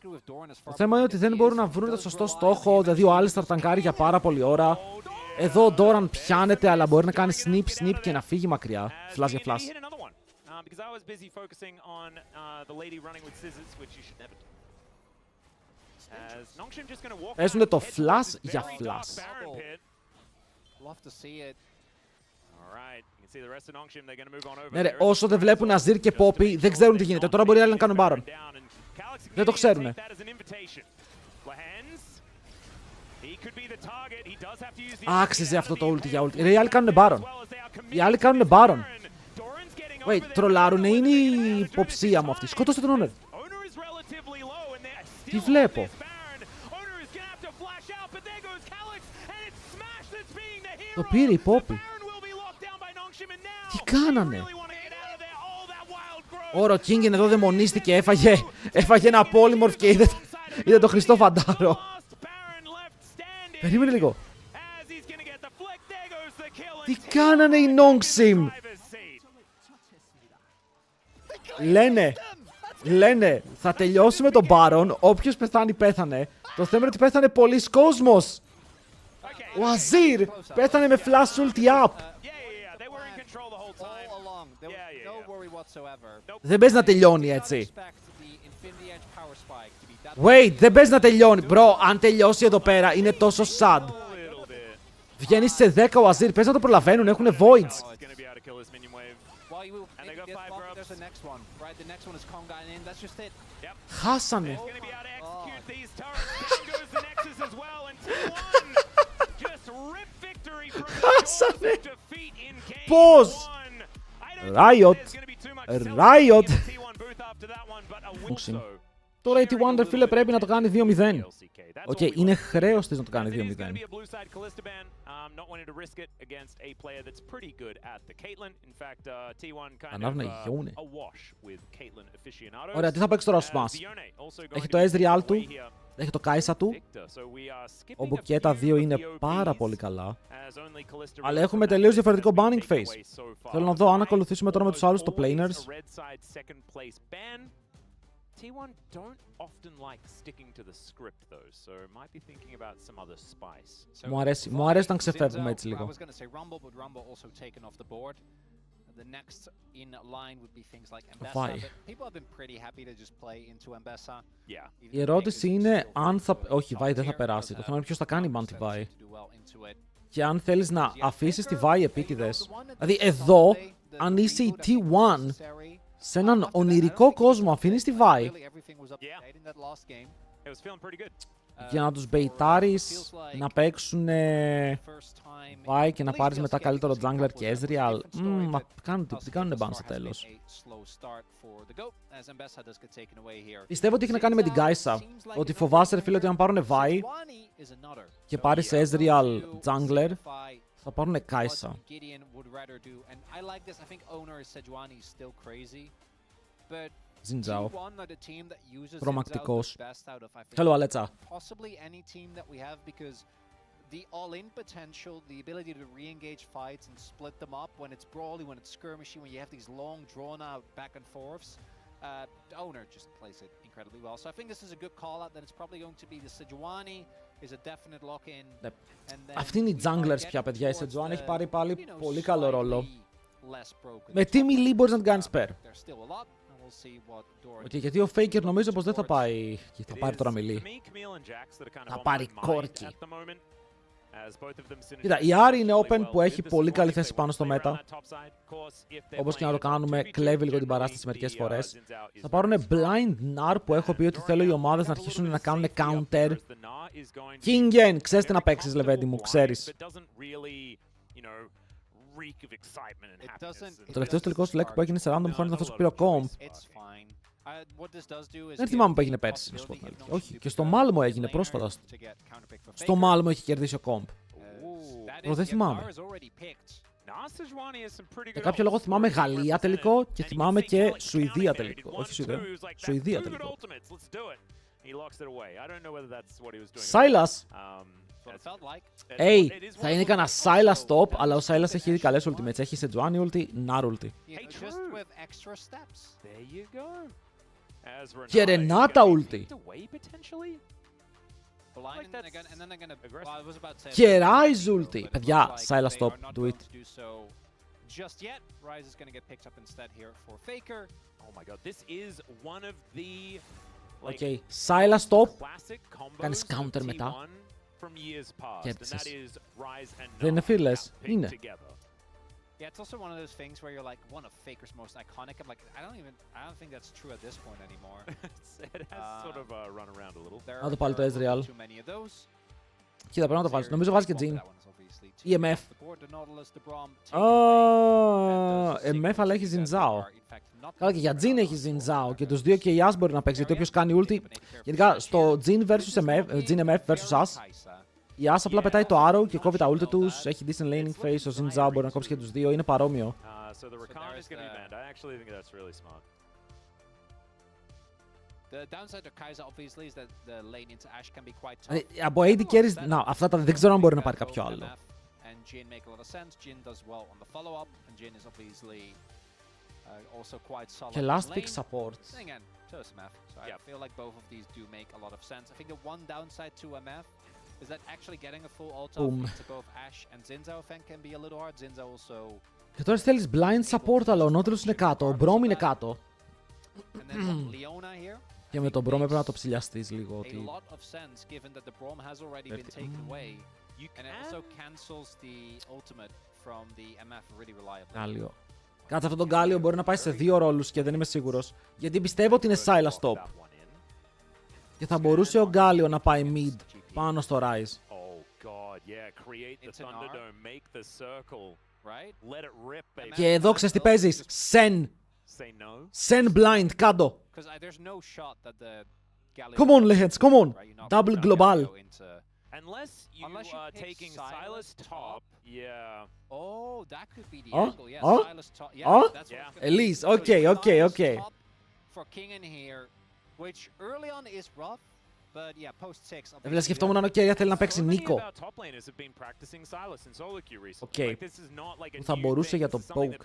Το θέμα είναι ότι δεν μπορούν να βρουν το σωστό στόχο. Δηλαδή ο Alistar ταγκάρει για πάρα πολλή ώρα. Εδώ ο Doran πιάνεται, αλλά μπορεί να κάνει snip και να φύγει μακριά. Flash για flash. Παίζουνε το flash για flash. Ναι ρε, όσο δεν βλέπουν Azir και Poppy, δεν ξέρουν τι γίνεται. Τώρα μπορεί οι άλλοι να κάνουν Baron. Δεν το ξέρουνε. Άξιζε αυτό το ulti για ulti. Ρε, οι άλλοι κάνουνε Baron. Οι άλλοι κάνουνε Baron. Wait, τρολάρουνε, είναι η υποψία μου αυτή. Σκότωσε τον Owner. Τι βλέπω. Το πήρε η Poppy. Τι κάνανε. Ο Ροκίνγκεν εδώ δαιμονίστηκε, έφαγε ένα polymorph και είδε το Χριστό Φαντάρο. Περίμενε λίγο. Τι κάνανε οι Nongsim. Λένε, θα τελειώσουμε τον Baron, όποιος πεθάνει πέθανε. Το θέμα είναι ότι πέθανε πολλοί κόσμος. Ο Azir πέθανε με flash ulti up. Δεν παίζει να τελειώνει έτσι. Wait, δεν παίζει να τελειώνει. Bro, αν τελειώσει εδώ πέρα είναι τόσο sad. Βγαίνει σε 10 ο Azir, παίζει να το προλαβαίνουν, έχουν voids. Χάσανε. Χάσανε. Πώς. Riot. Τώρα η T1 ρε φίλε πρέπει να το κάνει 2-0. Οκ, είναι χρέος της να το κάνει 2-0. Ανάβουνε γιούνε. Ωραία, τι θα παίξει τώρα ο Smash. Έχει το Ezreal του, έχει το Kai'Sa του. Ο Μπουκέτα 2 είναι πάρα πολύ καλά. Αλλά έχουμε τελείως διαφορετικό banning phase. Θέλω να δω αν ακολουθήσουμε τώρα με τους άλλους το Planers. T1 don't often like sticking to the script though, so might be thinking about some other spice. Μου αρέσει όταν ξεφεύγουμε έτσι λίγο. The next in line would be things like Mbessa, but people have been pretty happy to just play into Mbessa. Yeah. Η ερώτηση είναι αν θα... Όχι, Vi δεν θα περάσει. Το θέμα είναι ποιος θα κάνει ban τη Vi. Και αν θέλεις να αφήσεις τη Vi επίτηδες. Δηλαδή εδώ, αν είσαι η T1, σε έναν ονειρικό κόσμο αφήνεις τη Vi για να τους μπεϊτάρεις να παίξουν Vi και να πάρεις μετά καλύτερο jungler και Ezreal. Τι κάνουνε ban στο τέλος. Πιστεύω ότι έχει να κάνει με την Kai'Sa. Ότι φοβάσαι ρε φίλε ότι αν πάρουνε Vi και πάρεις Ezreal jungler θα πάρουνε Kai'Sa. Ζιντζάο. Τρομακτικός. Hello, Αλέτσα. The all-in potential, the ability to re-engage fights and split them up when it's brawly, when it's skirmishing, when you have these long, drawn-out back and forths. The owner just plays it incredibly well. So I think this is a good call-out that it's probably going to be the Sejuani is a definite lock-in. Αυτή είναι η junglers πια, παιδιά. Η Sejuani έχει πάρει πάλι πολύ καλό ρόλο. Με τι μιλή μπορείς να την κάνεις pair. Okay, γιατί ο Faker νομίζω πως δεν θα πάει και θα πάρει τώρα μιλή. Θα πάρει κόρκι. Κοίτα, η Άρη είναι open που έχει πολύ καλή θέση πάνω στο meta. Όπως και να το κάνουμε, κλέβει λίγο την παράσταση μερικές φορές. Θα πάρουν blind nar που έχω πει ότι θέλω οι ομάδες να αρχίσουν να κάνουν counter. Kingen, ξέρεις τι να παίξεις Λεβέντη μου, ξέρεις. Ο τελευταίος τελικός του Lek που έγινε σε random χώρο είναι αυτός που πήρε ο Comp. Δεν θυμάμαι που έγινε πέρσι, να σου πω την αλήθεια. Όχι, και στο Malmo έγινε πρόσφατα. Στο Malmo έχει κερδίσει ο Comp. Δεν θυμάμαι. Για κάποιο λόγο θυμάμαι Γαλλία τελικό και θυμάμαι και Σουηδία τελικό. Όχι Σουηδία, Σουηδία τελικό. Σάιλας! Θα είναι κανένα Σάιλας top, αλλά ο Σάιλας έχει ήδη καλές ultimates. Έχει Sejuani ulti, Nar ulti. Και Renata ulti. Blind and then they're gonna. Well, I was about to say. Και Rise ulti. Παιδιά, Sylas stop, do it. Just yet, Rise is gonna get picked up instead here for Faker. Oh my god, this is one of the Okay, Sylas stop. classic Κάνεις combos counter of μετά. T1 from years past, and Κέρδισες. that is Rise and Δεν είναι Na'Vi fearless. picked Είναι. together. Yeah, it's also one of those things where you're like one of Faker's most iconic. I'm like, I don't think that's true at this point anymore. It has sort of run around a little. Να το πάλι το Ezreal. Too many of those. Κοίτα, πρέπει να το βάλεις. Νομίζω βάζει και Jhin. EMF. MF αλλά έχει Zinzao. Καλά, και για Jhin έχει Zinzao. Και τους δύο και η As μπορεί να παίξει. Γιατί όποιος κάνει ulti. Γενικά στο Jhin MF versus As. Η As απλά πετάει το arrow και κόβει τα ulti τους. Έχει decent laning face. Ο Zinzao μπορεί να κόψει και τους δύο. Είναι παρόμοιο. So the Rakan is going to be banned. I actually think that's really smart. The downside to Kai'Sa obviously is that the lane into Ashe can be quite tough. Από AD carries, να, αυτά τα δεν ξέρω αν μπορεί να πάρει κάποιο άλλο. And Jhin make a lot of sense. Jhin does well on the follow-up, and Jhin is obviously also quite solid. Και last pick support. Again, to MF. So I feel like both of these do make a lot of sense. I think the one downside to MF is that actually getting a full ult to both Ashe and Zinzao can be a little hard. Zinzao also. Και τώρα θέλεις blind support, αλλά ο Nautilus είναι κάτω, ο Braum είναι κάτω. And then Leona here. Και με τον Braum έπρεπε να το ψηλιαστείς λίγο. A lot of sense given that the Braum has already been taken away. And it also cancels the ultimate from the MF really reliably. Γκάλιο. Κάτσε, αυτόν τον Γκάλιο μπορεί να πάει σε δύο ρόλους και δεν είμαι σίγουρος. Γιατί πιστεύω ότι είναι Sylas top. Και θα μπορούσε ο Γκάλιο να πάει mid πάνω στο Rise. Και εδώ ξέρεις τι παίζεις. Sen blind κάτω. Come on, Lehens, come on. Double global. Unless you are taking Sylas top, yeah. Oh, that could be the angle. Yeah, Sylas top. Yeah, that's what. Elise, okay. For King in here, which early on is rough, but yeah, post 6. Βέβαια σκεφτόμουν αν ο Keria θέλει να παίξει Νίκο. Okay. Που θα μπορούσε για το poke.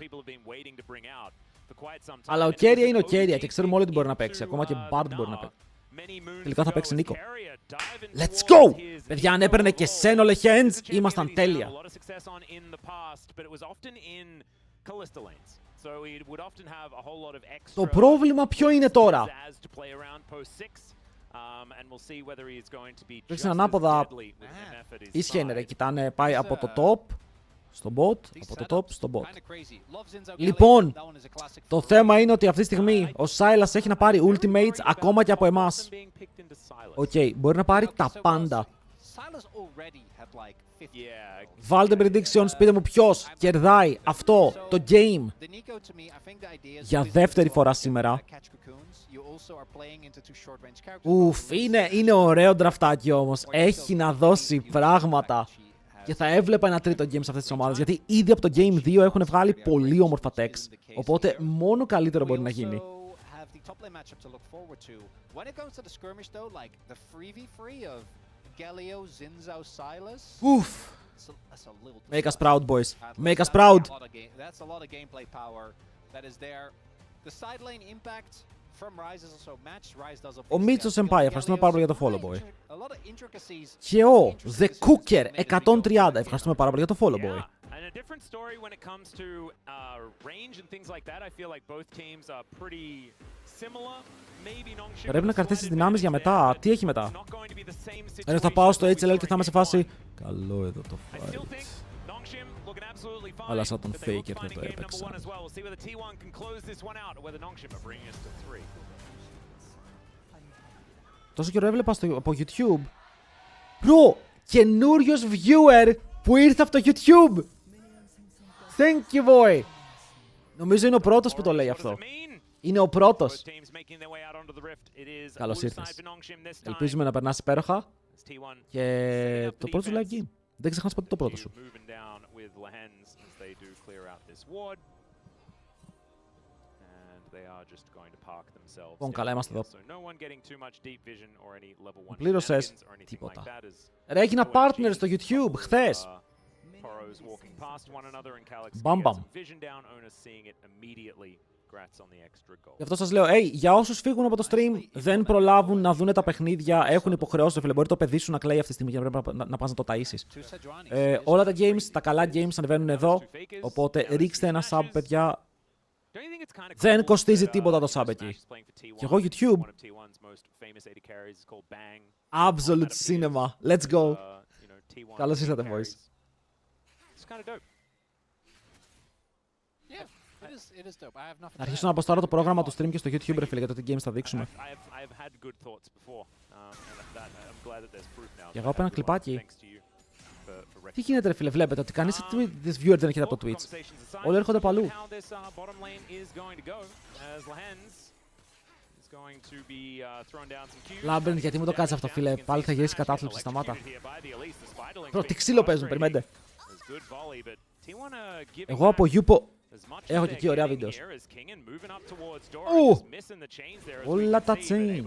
Αλλά ο Keria είναι ο Keria και ξέρουμε όλοι ότι μπορεί να παίξει. Ακόμα και Bard μπορεί να παίξει. Τελικά θα παίξει Νίκο. Let's go! Παιδιά, αν έπαιρνε και Sen ο Lehens, ήμασταν τέλεια. Το πρόβλημα ποιο είναι τώρα? Ρίξαν ανάποδα. Ίσια είναι ρε, κοιτάνε, πάει από το top στο bot, από το top στο bot. Λοιπόν, το θέμα είναι ότι αυτή τη στιγμή ο Sylas έχει να πάρει ultimates ακόμα και από εμάς. Οκ, μπορεί να πάρει τα πάντα. Βάλτε predictions, πείτε μου ποιος κερδάει αυτό το game για δεύτερη φορά σήμερα. Ουφ, είναι ωραίο ντραφτάκι όμως. Έχει να δώσει πράγματα. Και θα έβλεπα ένα τρίτο game σε αυτές τις ομάδες, γιατί ήδη από το Game 2 έχουν βγάλει πολύ όμορφα techs. Οπότε μόνο καλύτερο μπορεί να γίνει. Ουφ. Make us proud, boys. Make us proud. Ο Μίτσο Senpai, ευχαριστούμε πάρα πολύ για το follow, boy. Και ο The Cooker 130, ευχαριστούμε πάρα πολύ για το follow, boy. Πρέπει να κρατήσεις τις δυνάμεις για μετά. Τι έχει μετά? Θα πάω στο HLL και θα είμαι σε φάση. Καλό εδώ το fight. Αλλά σαν τον Faker δεν το έπαιξα. Τόσο καιρό έβλεπα από YouTube. Bro, καινούριος viewer που ήρθε από το YouTube. Thank you, boy. Νομίζω είναι ο πρώτος που το λέει αυτό. Είναι ο πρώτος. Καλώς ήρθες. Ελπίζουμε να περνάς υπέροχα. Και το πρώτο σου like game. Δεν ξεχνάς ποτέ το πρώτο σου. Λοιπόν, καλά είμαστε εδώ. Πλήρωσες τίποτα. Ρε, έγινα partner στο YouTube χθες. Μπαμ μπαμ. Γι' αυτό σας λέω, για όσους φύγουν από το stream, δεν προλάβουν να δουν τα παιχνίδια, έχουν υποχρεώσεις, φίλε. Μπορεί το παιδί σου να κλαίει αυτή τη στιγμή και πρέπει να πας να το ταΐσεις. Όλα τα games, τα καλά games ανεβαίνουν εδώ. Οπότε ρίξτε ένα sub, παιδιά. Δεν κοστίζει τίποτα το sub εκεί. Και εγώ YouTube. Absolute cinema. Let's go. Καλώς ήρθατε, boys. Να αρχίσω να αποστάρω το πρόγραμμα του stream και στο YouTube, ρε φίλε, για το τι games θα δείξουμε. Και εγώ από ένα κλιπάκι. Τι γίνεται, ρε φίλε, βλέπετε ότι κανείς viewer δεν έχει από το Twitch. Όλοι έρχονται από αλλού. Labyrinth, γιατί μου το κάνεις αυτό, φίλε. Πάλι θα γυρίσει κατάθλιψη, σταμάτα. Τι ξύλο παίζουν, περιμένετε. Εγώ από Yupo έχω και εκεί ωραία βίντεο. Όλα τα chains.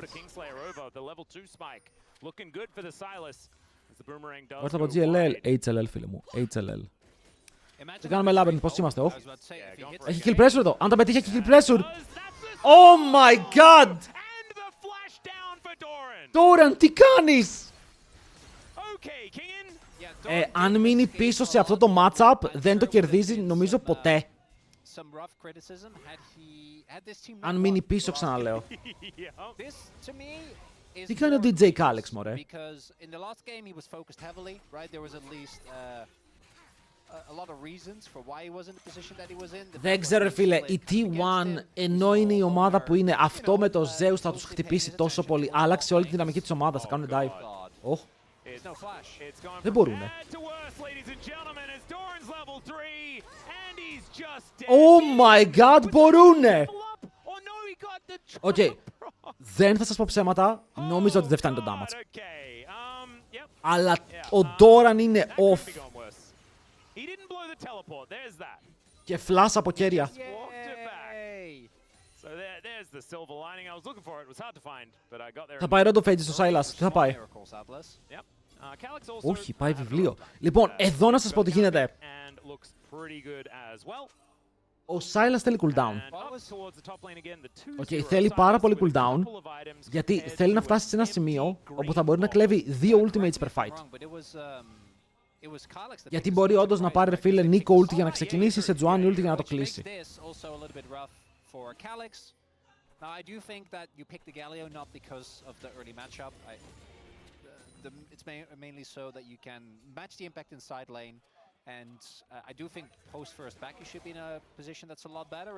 Όρθα από GLL, HLL, φίλε μου. HLL. Δεν κάνουμε Labyrinth, πώς είμαστε, Έχει kill pressure εδώ. Αν τα πετύχει, έχει kill pressure. Oh my god! Doran, τι κάνεις? Αν μείνει πίσω σε αυτό το matchup, δεν το κερδίζει νομίζω ποτέ. Αν μείνει πίσω, ξαναλέω. Τι κάνει ο DJ Kalex, μωρέ? Δεν ξέρω, φίλε, η T1, ενώ είναι η ομάδα που είναι, αυτό με το Zeus θα τους χτυπήσει τόσο πολύ. Άλλαξε όλη τη δυναμική της ομάδας, θα κάνουν dive. Δεν μπορούνε. Oh my god, μπορούνε! Οκ, δεν θα σας πω ψέματα, νόμιζα ότι δεν φτάνει το damage. Αλλά ο Doran είναι off. Και flash από κέρια. Θα πάει Road of Ages στο Silas. Τι θα πάει? Όχι, πάει βιβλίο. Λοιπόν, εδώ να σας πω τι γίνεται. Ο Silas θέλει cooldown. Θέλει πάρα πολύ cooldown, γιατί θέλει να φτάσει σε ένα σημείο όπου θα μπορεί να κλέβει 2 ultimates per fight. Γιατί μπορεί όντως να πάρει, φίλε, Nico ulti για να ξεκινήσει, σε Juan ulti για να το κλείσει. Now, I do think that you pick the Galio not because of the early matchup. It's mainly so that you can match the impact in side lane, and I do think post first back you should be in a position that's a lot better.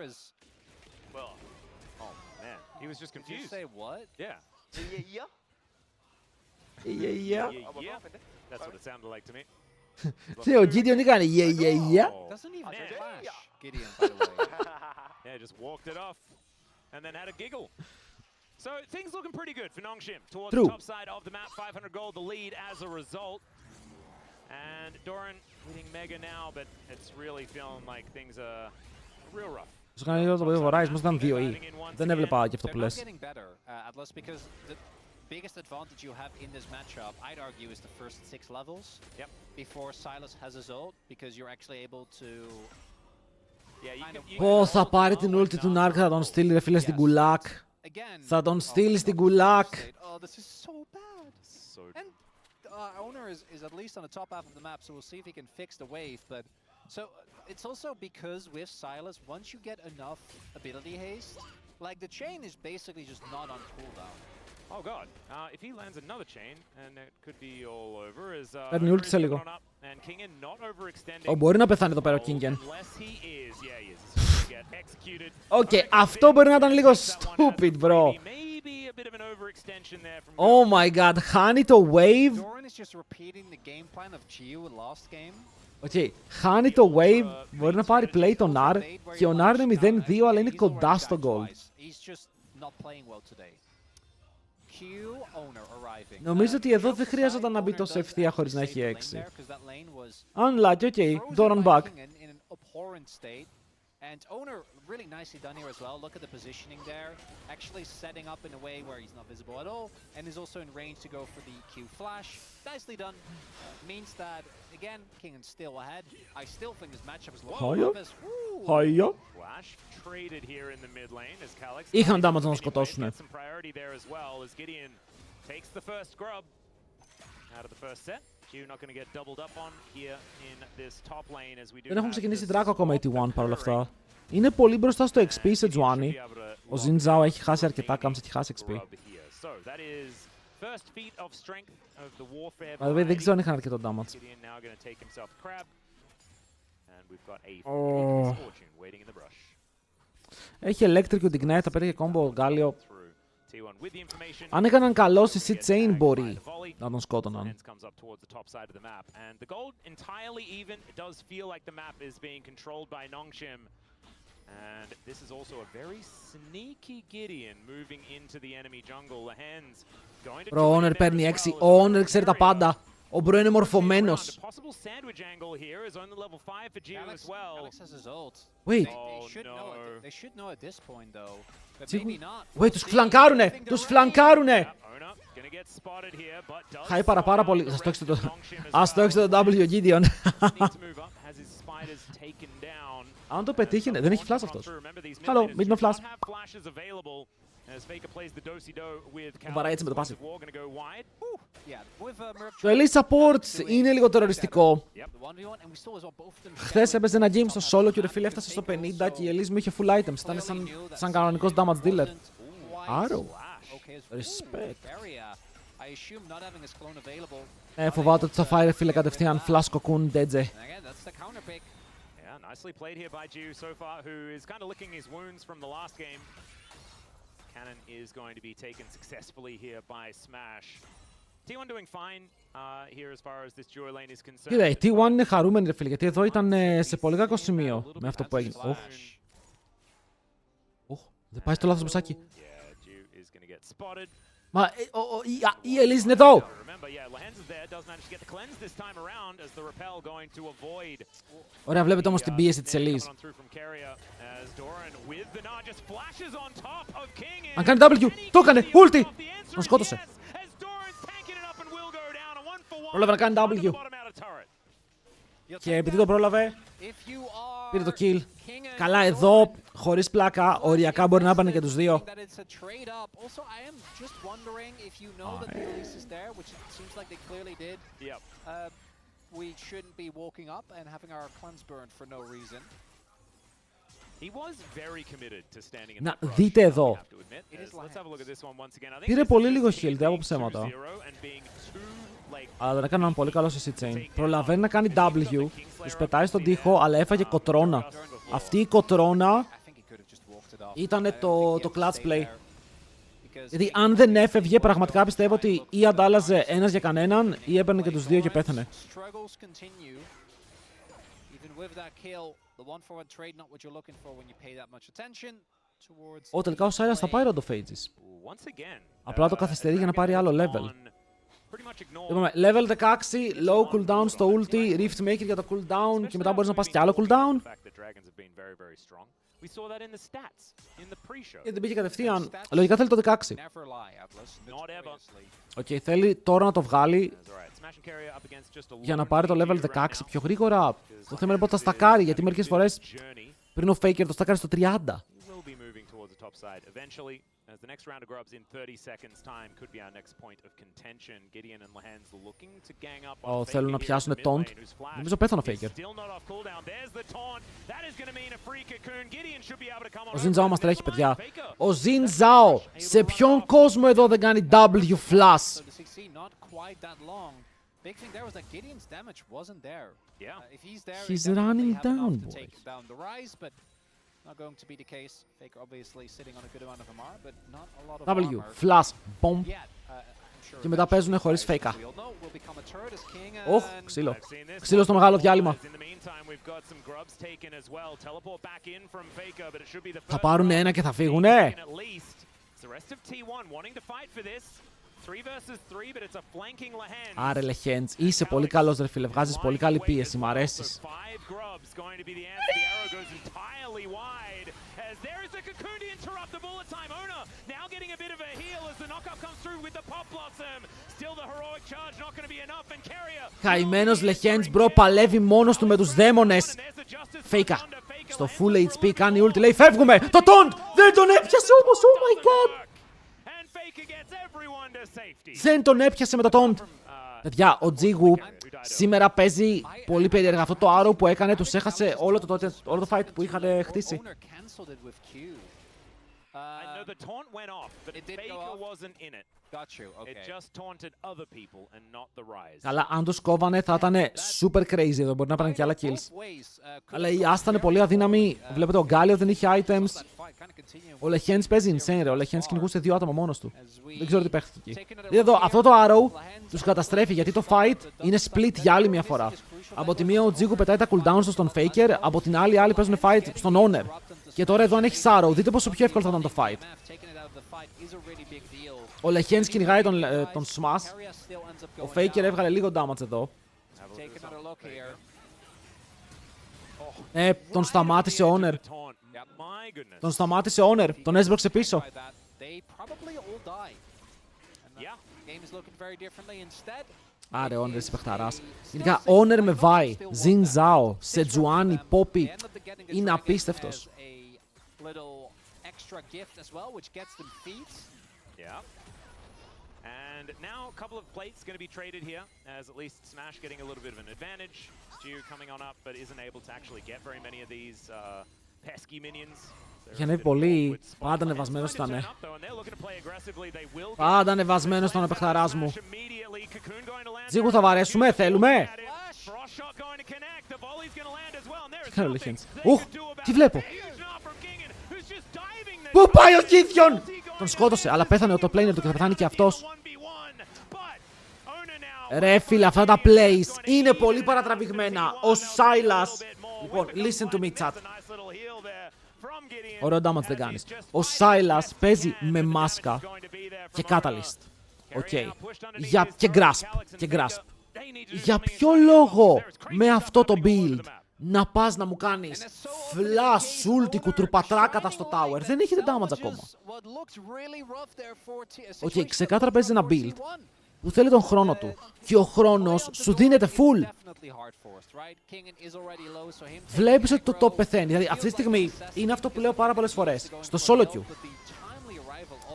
Well, oh man, he was just confused. Did you say what? Yeah. Yeah. That's what it sounded like to me. See, Gideon, you got it. Yeah. Doesn't even flash, Gideon, by the way. Yeah, just walked it off. And then had a giggle. So things looking pretty good for Nongshim towards the top side of the map. 500 gold, the lead as a result. And Doran hitting Mega now, but it's really feeling like things are real rough. Σου κάνει λίγο το παιδί Horizon, μας ήταν 2E. Δεν έβλεπα και αυτό που λες. Biggest advantage you have in this matchup, I'd argue, is the first 6 levels. Yep. Before Silas has his ult, because you're actually able to. Πώς θα πάρει την ulti του Narc, θα τον στείλει, ρε φίλε, στην Kulak. Θα τον στείλει στην Kulak. Owner is at least on the top half of the map, so we'll see if he can fix the wave. But so it's also because with Silas, once you get enough ability haste, like the chain is basically just not on cooldown. Oh god, if he lands another chain, and it could be all over, παίρνει ulti σε λίγο. Μπορεί να πεθάνει εδώ πέρα ο Kingen. Οκ, αυτό μπορεί να ήταν λίγο stupid, bro. Oh my god, χάνει το wave. Χάνει το wave, μπορεί να πάρει play τον R και ο R είναι 0-2, αλλά είναι κοντά στο gold. Νομίζω ότι εδώ δεν χρειάζονταν να μπει τόσο ευθεία χωρίς να έχει 6. Unlucky, ok. Doran back. And Owner really nicely done here as well. Look at the positioning there. Actually setting up in a way where he's not visible at all, and is also in range to go for the Q flash. Nicely done. Means that, again, King is still ahead. I still think this matchup is Χάια. Flash traded here in the mid lane as Calix. Είχαν damage να τον σκοτώσουνε. Some priority there as well as Gideon takes the first grub out of the first set. Q not going to get doubled up on here in this top lane as we do. Δεν έχουν ξεκινήσει δράκο ακόμα 81 παρόλα αυτά. Είναι πολύ μπροστά στο XP σε Τζουάνι. Ο Ζιν Ζάο έχει χάσει αρκετά, Κάμς έχει χάσει XP. Δηλαδή δεν ξέρω αν είχαν αρκετό damage. Έχει electric και ignite, θα πέτυχε combo ο Γκάλιο. Αν έκαναν καλό στη seed chain μπορεί να τον σκότωναν. And this is also a very sneaky Gideon moving into the enemy jungle. The Hens going to Ο Owner παίρνει 6. Ο Owner ξέρει τα πάντα. Ο Μπρο είναι μορφωμένος. Wait. Wait, τους φλανκάρουνε! Τους φλανκάρουνε! Χάει πάρα πολύ. Ας το έξω το W, Gideon. Αν το πετύχει, δεν έχει flash αυτός. Hello, mid no flash. Βαράει έτσι με το passive. Το elite support είναι λίγο τεροριστικό. Χθες έπαιζε ένα game στο solo και ο Refil έφτασε στο 50 και η Elise μου είχε full items. Ήταν σαν κανονικός damage dealer. Arrow. Respect. Φοβάται ότι θα φάει Refil κατευθείαν flash cocoon Deje. Nicely played here by Jiu so far, who is kind of licking his wounds from the last game. Cannon is going to be taken successfully here by Smash. T1 doing fine here as far as this Joy lane is concerned. Κοίτα, η T1 είναι χαρούμενη ρε φίλε, γιατί εδώ ήταν σε πολύ κακό σημείο με αυτό που έγινε. Δεν πάει στο λάθος μπουσάκι. Μα η Elise είναι εδώ! Ωραία, βλέπετε όμως την πίεση της Elise. Αν κάνει W, το έκανε, ulti! Τον σκότωσε. Πρόλαβε να κάνει W. Και επειδή το πρόλαβε, πήρε το kill. Καλά εδώ, χωρίς πλάκα, οριακά μπορεί να πάνε και τους δύο. Να δείτε εδώ. Πήρε πολύ λίγο shield, δεν από ψέματα. Αλλά δεν έκανε έναν πολύ καλό σε C-Chain. Προλαβαίνει να κάνει W, τους πετάει στον τοίχο, αλλά έφαγε κοτρώνα. Αυτή η κοτρώνα ήταν το clutch play. Γιατί αν δεν έφευγε, πραγματικά πιστεύω ότι ή αντάλλαζε ένας για κανέναν ή έπαιρνε και τους δύο και πέθανε. Τελικά ο Silas θα πάρει Rodophages. Απλά το καθυστερεί για να πάρει άλλο level. Είπαμε, level 16, low cooldown στο ulti, Rift Maker για το cooldown και μετά μπορείς να πας κι άλλο cooldown. Γιατί δεν πήγε κατευθείαν. Λογικά θέλει το 16. Οκ, θέλει τώρα να το βγάλει για να πάρει το level 16 πιο γρήγορα. Το θέμα είναι πότε θα στακάρει, γιατί μερικές φορές πριν ο Faker το στακάρει στο 30. As the next round of grubs in 30 seconds time could be our next point of contention. Gideon and Lahens looking to gang up on Faker. Θέλουν να πιάσουν taunt. Νομίζω πέθανε ο Faker. Ο Ζιν Ζάο μας τρέχει, παιδιά. Ο Ζιν Ζάο, σε ποιον κόσμο εδώ δεν κάνει W flash? He's running down, boys. Not going to be the case. Faker obviously sitting on a good amount of MR, but not a lot of W, flash, bomb. Και μετά παίζουν χωρίς Faker. Οχ, ξύλο. Ξύλο στο μεγάλο διάλειμμα. Θα πάρουν ένα και θα φύγουνε. Άρε Λεχέντς, είσαι πολύ καλός ρε φίλε, βγάζεις πολύ καλή πίεση, μ' αρέσεις. Καημένος Λεχέντς, μπρο, παλεύει μόνος του με τους δαίμονες. Φέικα. Στο full HP κάνει ulti, λέει φεύγουμε. Το taunt! Δεν τον έπιασε όμως, oh my god! Δεν τον έπιασε με το taunt. Παιδιά, ο Τζίγου σήμερα παίζει πολύ περίεργα. Αυτό το arrow που έκανε τους έχασε όλο το fight που είχαν χτίσει. The taunt went off, but Faker wasn't in it. Got you, okay. It just taunted other people and not the Rise. Καλά, αν τους κόβανε θα ήταν super crazy εδώ, μπορεί να πάνε και άλλα kills. Αλλά η Άστα είναι πολύ αδύναμη. Βλέπετε, ο Γκάλιο δεν είχε items. Ο Λεχέντς παίζει insane, ρε. Ο Λεχέντς κυνηγούσε 2 άτομα μόνος του. Δεν ξέρω τι παίχτηκε εκεί. Δείτε εδώ, αυτό το arrow τους καταστρέφει γιατί το fight είναι split για άλλη μια φορά. Από τη μία ο Τζίγου πετάει τα cooldowns του στον Faker, από την άλλη άλλοι παίζουν fight στον Owner. Και τώρα εδώ αν έχει arrow, δείτε πόσο πιο εύκολο θα ήταν το fight. Ο Λεχέντς κυνηγάει τον Smash. Ο Faker έβγαλε λίγο damage εδώ. Τον σταμάτησε ο Owner. Τον σταμάτησε ο Owner. Τον έσπρωξε πίσω. Άρε, Owner είσαι παιχταράς. Γενικά, Owner με βάει. Ζιν Ζάο, Σετζουάνι, Πόπι. Είναι απίστευτος. And now a couple of plates going to be traded here, as at least Smash getting a little bit of an advantage. Stu coming on up, but isn't able to actually get very many of these pesky minions. Είχε ανέβει πολύ. Πάντα ανεβασμένος ήταν. Πάντα ανεβασμένος ήταν ο παιχταράς μου. Τζίγου θα βαρέσουμε, θέλουμε. Τι κάνει ο Λεχέντς. Ουχ, τι βλέπω. Πού πάει ο Κίθιον. Τον σκότωσε, αλλά πέθανε ο top laner του και θα πεθάνει και αυτός. Ρε φίλε, αυτά τα plays είναι πολύ παρατραβηγμένα. Ο Σάιλας. Λοιπόν, listen to me chat. Ωραίο damage δεν κάνεις. Ο Σάιλας παίζει με μάσκα και catalyst. Οκ. Και grasp. Για ποιο λόγο με αυτό το build να πας να μου κάνεις flash ulti κουτρουπατράκατα στο tower. Δεν έχετε damage ακόμα. Οκ, ξεκάθαρα παίζει ένα build που θέλει τον χρόνο του. Και ο χρόνος σου δίνεται full. Βλέπεις ότι το top πεθαίνει. Δηλαδή αυτή τη στιγμή είναι αυτό που λέω πάρα πολλές φορές. Στο solo queue.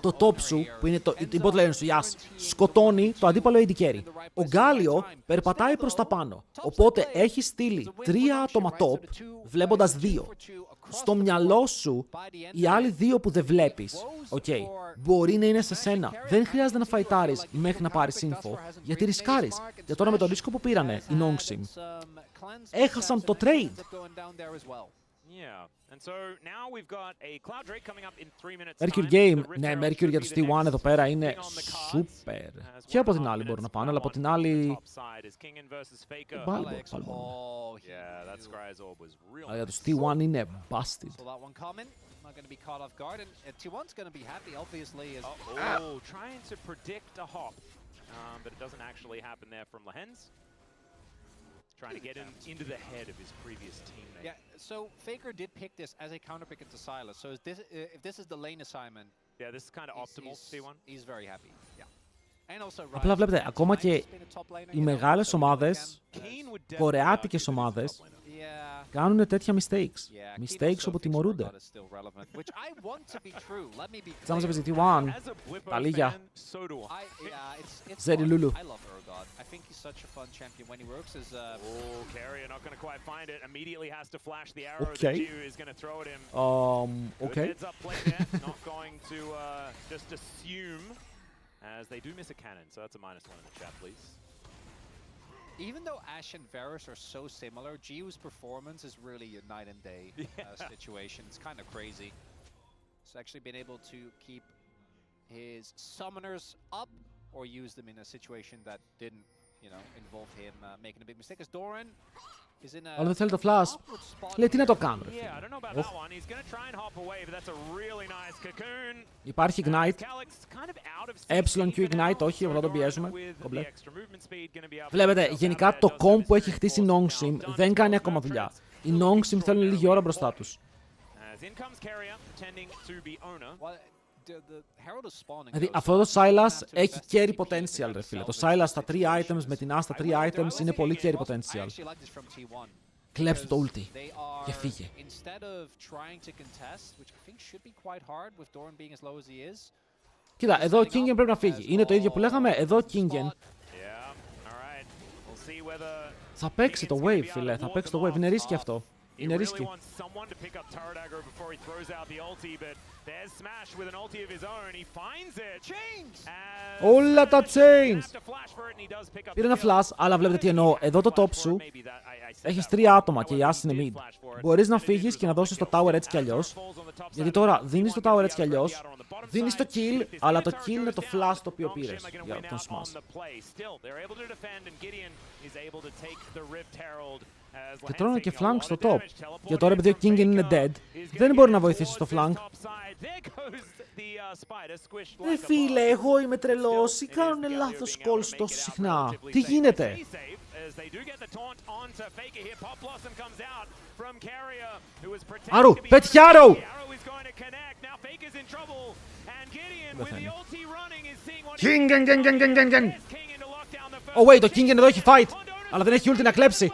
Το top σου, που είναι η bot lane σου, Yas, σκοτώνει το αντίπαλο AD carry. Ο Γκάλιο περπατάει προς τα πάνω. Οπότε έχει στείλει 3 άτομα top, βλέποντας 2. Στο μυαλό σου, οι άλλοι 2 που δεν βλέπεις, μπορεί να είναι σε σένα. Δεν χρειάζεται να φαϊτάρεις μέχρι να πάρεις info, γιατί ρισκάρεις. Και τώρα με το ρίσκο που πήρανε οι Nongsim, έχασαν το trade. Mercury Game, ναι, Mercury για το T1 εδώ πέρα είναι super. Και από την άλλη μπορούν να πάνε, αλλά από την άλλη... Πάλι αλλά για το T1 είναι busted. Trying to get into the head of his previous teammate. Yeah, so Faker did pick this as a counter pick into Silas. So if this is the lane assignment, yeah, this is kind of optimal. He's very happy. Yeah. And also, απλά βλέπετε, ακόμα και οι μεγάλες ομάδες, κορεάτικες ομάδες, κάνουν τέτοια mistakes. Mistakes όπου τιμωρούνται. Τσάμος έπαιζε T1. Παλίγια. Ζέρι Λούλου. As they do miss a cannon, so that's a -1 in the chat, please. Even though Ashe and Varus are so similar, Giu's performance is really a night and day situation. It's kind of crazy. He's actually been able to keep his summoners up or use them in a situation that didn't involve him making a big mistake. As Doran is in a Αλλά δεν θέλει το flash. Λέει τι να το κάνω, ρε φίλε. Υπάρχει ignite. Q ignite, όχι, εδώ τον πιέζουμε. Κομπλέ. Βλέπετε, γενικά το comp που έχει χτίσει η Nongsim δεν κάνει ακόμα δουλειά. Οι Nongsim θέλουν λίγη ώρα μπροστά τους. Δηλαδή αυτό το Sylas έχει carry potential, ρε φίλε. Το Sylas στα 3 items με την A στα 3 items είναι πολύ carry potential. Κλέψτε το ulti και φύγε. Κοίτα, εδώ ο Kingen πρέπει να φύγει. Είναι το ίδιο που λέγαμε, εδώ ο Kingen θα παίξει το wave, φίλε. Θα παίξει το wave, είναι ρίσκι αυτό. Είναι ρίσκι. Όλα τα chains! Πήρε ένα flash, αλλά βλέπετε τι εννοώ. Εδώ το top σου έχεις 3 άτομα και η Ashe είναι mid. Μπορείς να φύγεις και να δώσεις το tower έτσι κι αλλιώς. Γιατί τώρα δίνεις το tower έτσι κι αλλιώς. Δίνεις το kill, αλλά το kill είναι το flash το οποίο πήρες για τον smash. Και τρώνε και flank στο top. Και τώρα επειδή ο Kingen είναι dead, δεν μπορεί να βοηθήσει στο flank. Φίλε, εγώ είμαι τρελός ή κάνουνε λάθος calls τόσο συχνά. Τι γίνεται? Άρου, πέτυχε Άρου! Kingen. Oh wait, το Kingen εδώ έχει fight, αλλά δεν έχει ulti να κλέψει.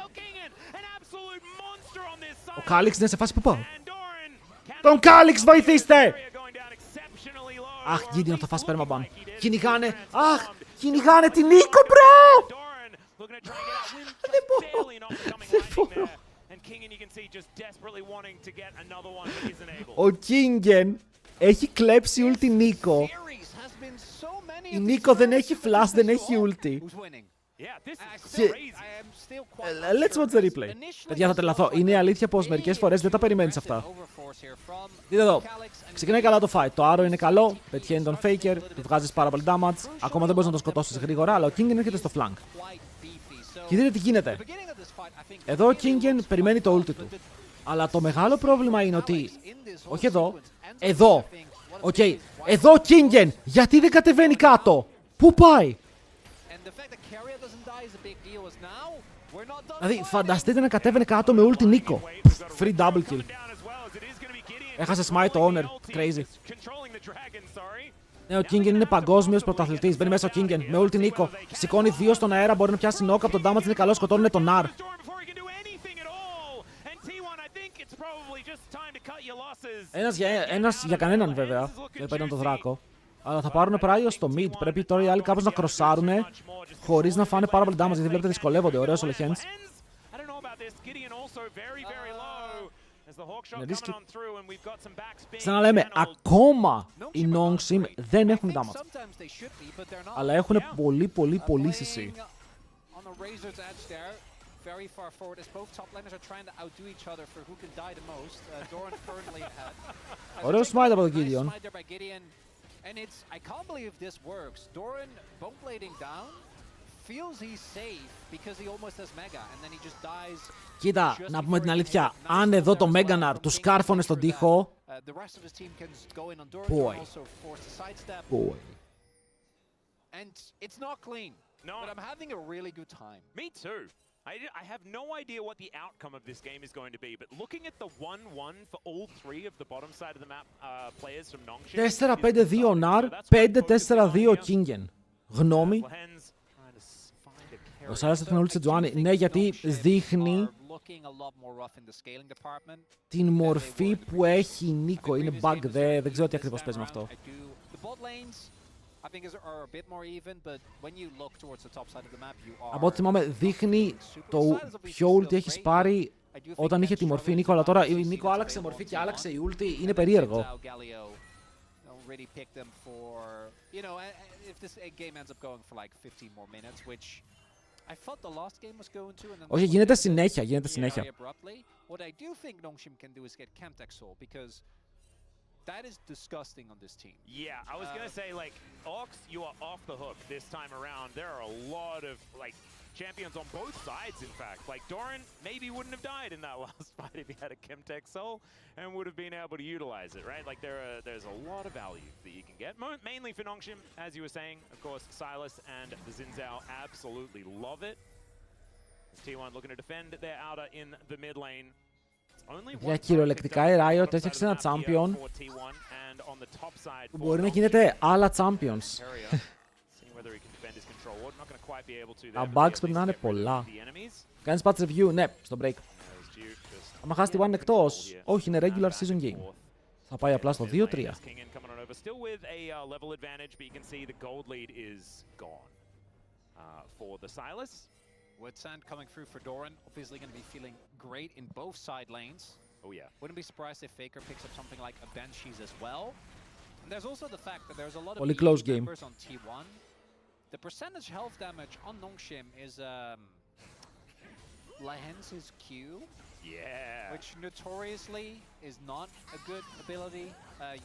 Ο Κάλιξ είναι σε φάση που πάω. Τον Κάλιξ βοηθήστε! Αχ, Gideon θα φας πέρμα ban. Κυνηγάνε, αχ, κυνηγάνε την Νίκο, μπρο! Δεν μπορώ. Ο Kingen έχει κλέψει ulti Νίκο. Η Νίκο δεν έχει flash, δεν έχει ulti. Let's watch the replay. Παιδιά, θα τρελαθώ. Είναι αλήθεια πως μερικές φορές δεν τα περιμένεις αυτά. Δείτε εδώ. Ξεκινάει καλά το fight. Το Arrow είναι καλό. Πετυχαίνει τον Faker. Του βγάζεις πάρα πολύ damage. Ακόμα δεν μπορείς να τον σκοτώσεις γρήγορα, αλλά ο Kingen έρχεται στο flank. Και δείτε τι γίνεται. Εδώ ο Kingen περιμένει το ulti του. Αλλά το μεγάλο πρόβλημα είναι ότι. Όχι εδώ. Εδώ. Οκ. Εδώ ο Kingen. Γιατί δεν κατεβαίνει κάτω? Πού πάει? Δηλαδή, φανταστείτε να κατέβαινε κάτω με ulti Νίκο. Free double kill. Έχασε smite το owner. Crazy. Ναι, ο Kingen είναι παγκόσμιος πρωταθλητής. Μπαίνει μέσα ο Kingen με ulti Νίκο. Σηκώνει 2 στον αέρα, μπορεί να πιάσει knock από τον damage. Είναι καλό, σκοτώνουν τον R. Ένας για κανέναν βέβαια. Δεν παίρνουν τον Δράκο. Αλλά θα πάρουν πράγιο στο mid. Πρέπει τώρα οι άλλοι κάπως να κροσάρουνε χωρίς να φάνε πάρα πολύ damage. Γιατί βλέπετε δυσκολεύονται. Ωραίος ο Lehens. Σαν να λέμε, ακόμα οι Nongsim δεν έχουν damage. Αλλά έχουν πολύ CC. Ωραίο smite από τον Gideon. And it's, I can't believe this works. Doran bone blading down, feels he's safe because he almost has mega and then he just dies. Κοίτα, να πούμε την αλήθεια. Αν εδώ το Meganar του σκάρφωνε στον τοίχο. Boy. And it's not clean. No, but I'm having a really good time. Me too. I have no idea what the outcome of this game is going to be, but looking at the 1-1 for all three of the bottom side of the map players from Nongshim. 4-5-2 Nar, 5-4-2 Kingen. Γνώμη. Ο Σάρας θα την ούλτησε Τζοάνι. Ναι, γιατί δείχνει την μορφή που έχει η Νίκο. Είναι bug, δεν ξέρω τι ακριβώς παίζει με αυτό. Από ό,τι θυμάμαι, δείχνει το ποιο ulti έχεις πάρει όταν είχε τη μορφή Νίκο, αλλά τώρα η Νίκο άλλαξε μορφή και άλλαξε η ulti. Είναι περίεργο. Όχι, γίνεται συνέχεια, That is disgusting on this team. Yeah, I was gonna say, like, Ox, you are off the hook this time around. There are a lot of, like, champions on both sides, in fact. Like, Doran maybe wouldn't have died in that last fight if he had a Chemtech Soul and would have been able to utilize it, right? Like, there's a lot of value that you can get. Mainly for Nongshim, as you were saying. Of course, Silas and the Xin Zhao absolutely love it. T1 looking to defend their outer in the mid lane. Για κυριολεκτικά η Riot έφτιαξε ένα champion που μπορεί να γίνεται άλλα champions. Τα bugs πρέπει να είναι πολλά. Κάνεις patch review, ναι, στο break. Άμα χάσει τη one εκτός, όχι, είναι regular season game. Θα πάει απλά στο 2-3. With Sand coming through for Doran, obviously going to be feeling great in both side lanes. Oh yeah. Wouldn't be surprised if Faker picks up something like a Banshees as well. And there's also the fact that there's a lot of close game members on T1. The percentage health damage on Nongshim is Lahenz's Q. Yeah. Which notoriously is not a good ability.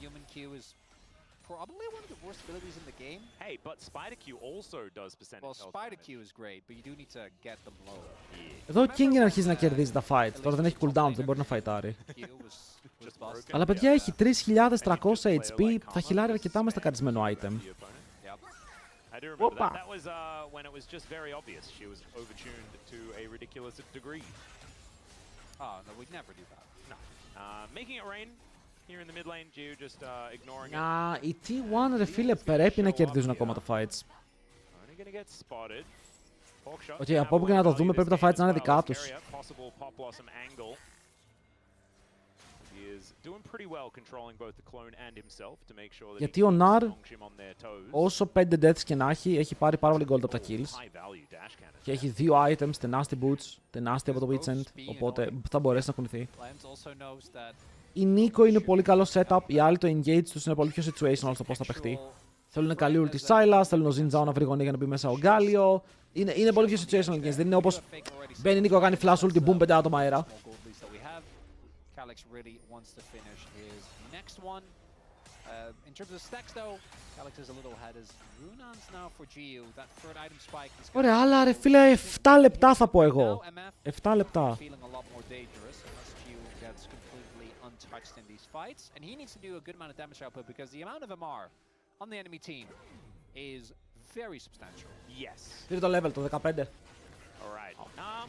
Human Q is probably one of the worst abilities in the game. Hey, but Spider Q also does percentage well, health Spider damage. Q is great, but you do need to get them low. Εδώ ο King αρχίζει να κερδίζει τα fight. Τώρα δεν έχει cooldown, δεν μπορεί να φαϊτάρει. Αλλά παιδιά έχει 3.300 HP, θα χιλάρει αρκετά με στακαρισμένο item. I do remember that. That was when it was just very obvious. She was overtuned to a ridiculous degree. Oh, no, we'd never do that. No. Making it rain here in the mid lane, Gio just ignoring it. Οι T1 ρε φίλε πρέπει να κερδίζουν ακόμα τα fights. Οκ, από όπου και να το δούμε πρέπει τα fights να είναι δικά τους. Γιατί ο Nar, όσο 5 deaths και να έχει πάρει πάρα πολύ gold από τα kills. Και έχει 2 items, Tenacity Boots, Tenacity από το Witchend, οπότε θα μπορέσει να κουνηθεί. Η Nico είναι πολύ καλό setup, οι άλλοι το engage τους είναι πολύ πιο situational στο πώς θα παιχτεί. Θέλουν καλή ulti Silas, θέλουν ο Xin Zhao να βρει γωνία για να μπει μέσα ο Γκάλιο. Είναι πολύ πιο situational games, δεν είναι όπως μπαίνει η Nico, κάνει flash ulti, boom, 5 άτομα αέρα. In terms of stacks though, Alex is a little ahead as Runans now for GU. That third item spike is ωραία, αλλά ρε φίλε, 7 λεπτά θα πω εγώ. 7 λεπτά. feeling a lot more dangerous unless GU gets completely untouched in these fights. And he needs to do a good amount of damage output because the amount of MR on the enemy team is very substantial. Yes. Πήρε το level το 15. Alright.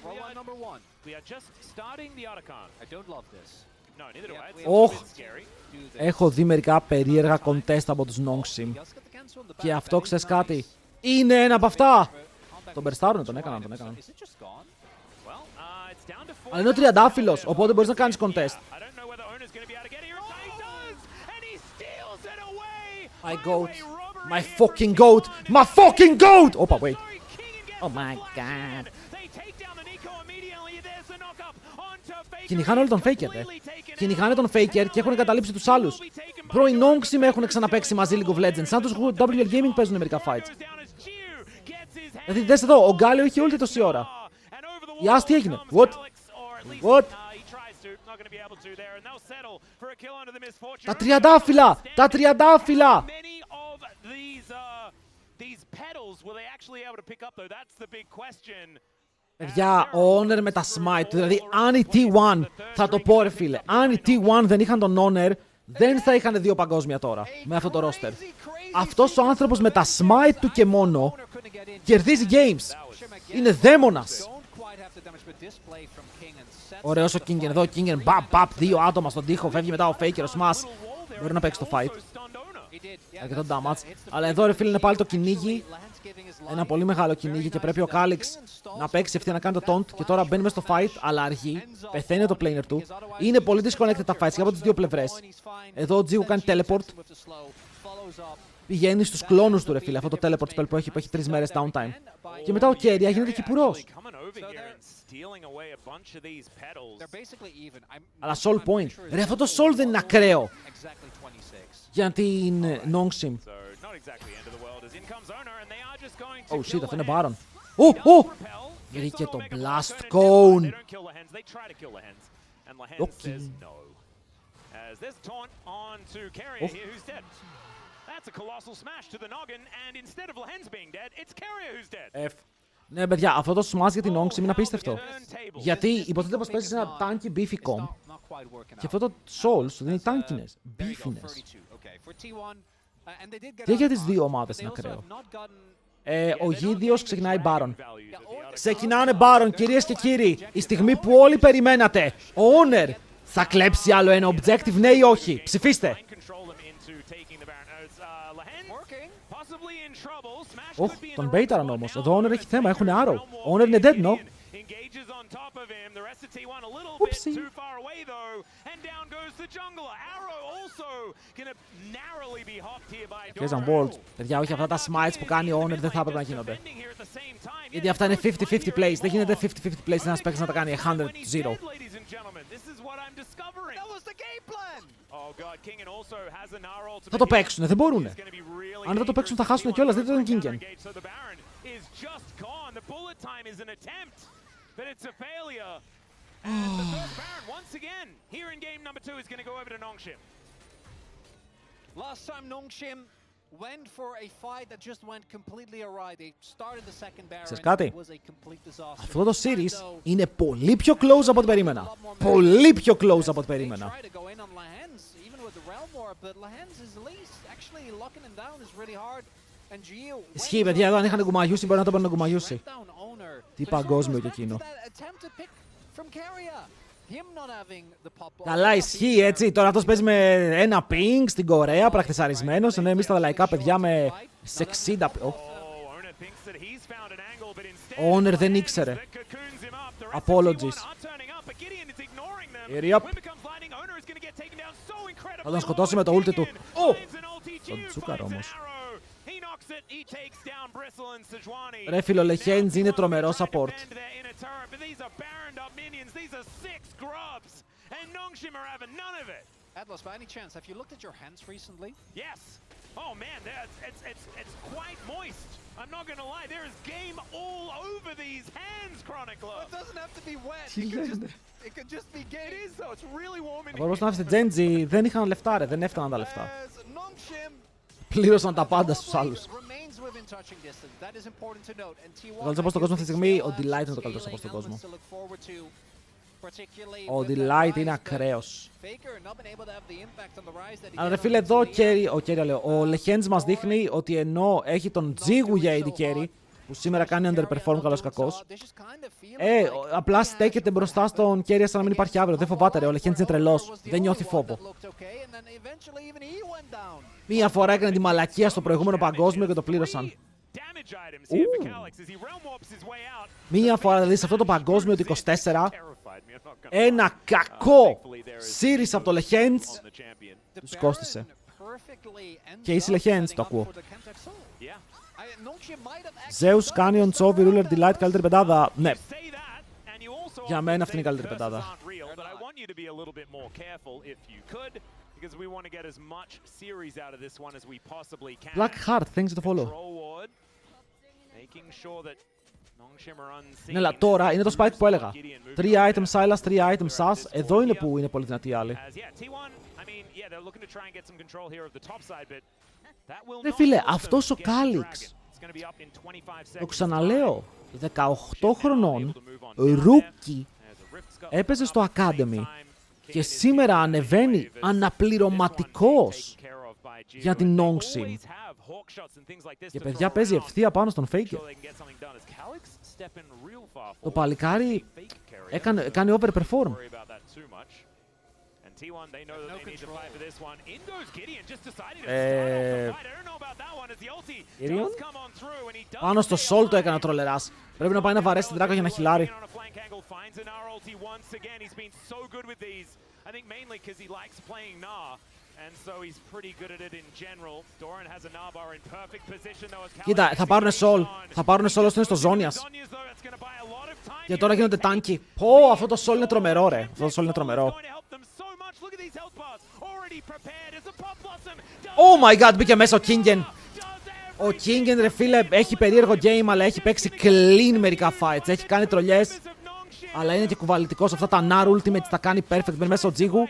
Roll number 1. We are just starting the Otacon. I don't love this. No, neither do I. It's Oh. a bit scary. Έχω δει μερικά περίεργα contest από τους Nongshim. Και αυτό ξέρεις κάτι. Είναι ένα από αυτά! Τον περστάρουνε, τον έκαναν. Αλλά είναι ο τριαντάφυλλος, οπότε μπορείς να κάνεις contest. My goat. My fucking goat. My fucking goat! Όπα, wait. Oh my god. Κυνηγάνε όλοι τον Faker, Κυνηγάνε τον Faker και έχουν εγκαταλείψει τους άλλους. Bro, οι Nongshim έχουν ξαναπαίξει μαζί League of Legends. Σαν τους WL Gaming παίζουν μερικά fights. Δηλαδή, δες εδώ, ο Γκάλιο είχε ulti τόση ώρα. Η Ast τι έγινε. What? Τα τριαντάφυλλα! Τα τριαντάφυλλα! Παιδιά, ο Honor με τα smite του, δηλαδή αν οι T1, θα το πω ρε φίλε, αν οι T1 δεν είχαν τον Honor, δεν θα είχαν 2 παγκόσμια τώρα, με αυτό το roster. Αυτός ο άνθρωπος με τα smite του και μόνο, κερδίζει games. Είναι δαίμονας. Ωραίος ο Kingen εδώ, Kingen, μπαπ, 2 άτομα στον τοίχο, φεύγει μετά ο Faker, ο Smash. Μπορεί να παίξει το fight. Αρκετό damage. Αλλά εδώ ρε φίλε είναι πάλι το κυνήγι. Ένα πολύ μεγάλο κυνήγι και πρέπει ο Κάλιξ να παίξει ευθεία να κάνει το taunt. Και τώρα μπαίνει μέσα στο fight, αλλά αργεί. Πεθαίνει το planer του. Είναι πολύ disconnected τα fights και από τις δύο πλευρές. Εδώ ο Τζίγου κάνει teleport. Πηγαίνει στους κλόνους του ρε φίλε, αυτό το teleport spell που έχει 3 μέρες downtime. Και μετά ο Keria γίνεται κυπουρός. Αλλά soul point. Ρε αυτό το soul δεν είναι ακραίο. Για την Nongshim. Oh shit, αυτό είναι Baron. Βρήκε το Blast Cone. As this taunt on to Carrier here, who's dead. That's a colossal smash to the noggin, and instead of Lehens being dead, it's Carrier who's dead. Ναι, παιδιά, αυτό το smash για την Nonksim είναι απίστευτο. Γιατί υποτίθεται πως παίζεις ένα tanky beefy comp και αυτό το Soul σου δίνει tankiness, beefiness. Και για τις δύο ομάδες είναι ακραίο. Ο Γίδιος ξεκινάει Baron. Ξεκινάνε Baron, κυρίες και κύριοι. Η στιγμή που όλοι περιμένατε. Ο Owner θα κλέψει άλλο ένα objective, ναι ή όχι. Ψηφίστε. Τον baitaran όμως. Εδώ ο Owner έχει θέμα, έχουν arrow. Ο Owner είναι dead, no? Oopsie. Παίζαν Worlds. Παιδιά, όχι, αυτά τα smites που κάνει ο Owner δεν θα έπρεπε να γίνονται. Γιατί αυτά είναι 50-50 plays. Δεν γίνεται 50-50 plays ένας παίκτης να τα κάνει 100-0. Θα το παίξουνε, δεν μπορούνε. Αν δεν το παίξουν θα χάσουνε κιόλας, δεν τον Kingen. And the first Baron, once again, here in game number 2, is going to go over to Nongshim. Last time Nongshim went for a fight that just went completely awry. They started the second Baron. It was a complete disaster. Αυτό το series είναι πολύ πιο close από ό,τι περίμενα. Πολύ πιο close από ό,τι περίμενα. Ισχύει, παιδιά, εδώ αν είχαν κουμαγιούσει μπορεί να το παίρνουν κουμαγιούσει. Τι παγκόσμιο και εκείνο. Καλά, ισχύει έτσι. Τώρα αυτός παίζει με ένα ping στην Κορέα, πρακτισαρισμένος, ενώ εμείς τα λαϊκά παιδιά με 60. Ο Owner δεν ήξερε. Apologies. Yep. Θα τον σκοτώσει με το ulti του. Τον τσούκαρ όμως. Ρε φίλο, Lehens είναι τρομερό support. Atlas, by any chance, have you looked at your hands recently? Yes. Oh man, it's quite moist. I'm not gonna lie, there is game all over these hands, Chronicler. It doesn't have to be wet. It could just be game. It is though. It's really warm in here. Μπορείς να αφήσεις Genji, δεν είχαν λεφτά ρε, δεν έφταναν τα λεφτά. Πλήρωσαν τα πάντα στους άλλους. Ο καλύτερος στον κόσμο αυτή τη στιγμή, ο Delight είναι το καλύτερος στον κόσμο. Ο Delight είναι ακραίος. Αλλά ρε φίλε, εδώ ο Lehens μας δείχνει ότι ενώ έχει τον Τζίγου για AD carry, που σήμερα κάνει underperform καλώς κακός, απλά στέκεται μπροστά στον carry σαν να μην υπάρχει αύριο. Δεν φοβάται ρε, ο Lehens είναι τρελός. Δεν νιώθει φόβο. Μία φορά έκανε τη μαλακία στο προηγούμενο παγκόσμιο και το πλήρωσαν. Μία φορά δηλαδή σε αυτό το παγκόσμιο του 24, ένα κακό series από το Lehens τους κόστισε. Και είσαι Lehens, το ακούω. Zeus, Canyon, Chovy, Ruler, Delight, καλύτερη πεντάδα. Ναι. Για μένα αυτή είναι η καλύτερη πεντάδα. Black Heart, thanks for the follow. Ναι, αλλά τώρα είναι το spike που έλεγα. 3 item Sylas, 3 item Sass. Εδώ είναι που είναι πολύ δυνατοί οι άλλοι. Ρε φίλε, αυτός ο Κάλιξ, το ξαναλέω, 18 χρονών, rookie, έπαιζε στο Academy και σήμερα ανεβαίνει αναπληρωματικός για την Nongsim. Και παιδιά παίζει ευθεία πάνω στον Faker. Το παλικάρι κάνει overperform. Gideon? Πάνω στο Soul το έκανα τρολεράς. Πρέπει να πάει να βαρέσει την δράκα για να χιλάρει. Κοίτα, θα πάρουνε Soul. Θα πάρουνε Soul όσο είναι στο Ζώνιας. Και τώρα γίνονται tanky. Πω, αυτό το Soul είναι τρομερό ρε. Αυτό το Soul είναι τρομερό. Oh my god, μπήκε μέσα ο Kingen. Ο Kingen ρε φίλε έχει περίεργο game, αλλά έχει παίξει clean μερικά fights. Έχει κάνει τρολιές, αλλά είναι και κουβαλητικός. Αυτά τα Nar Ultimates τα κάνει perfect. Μπαίνει μέσα ο Τζίγου.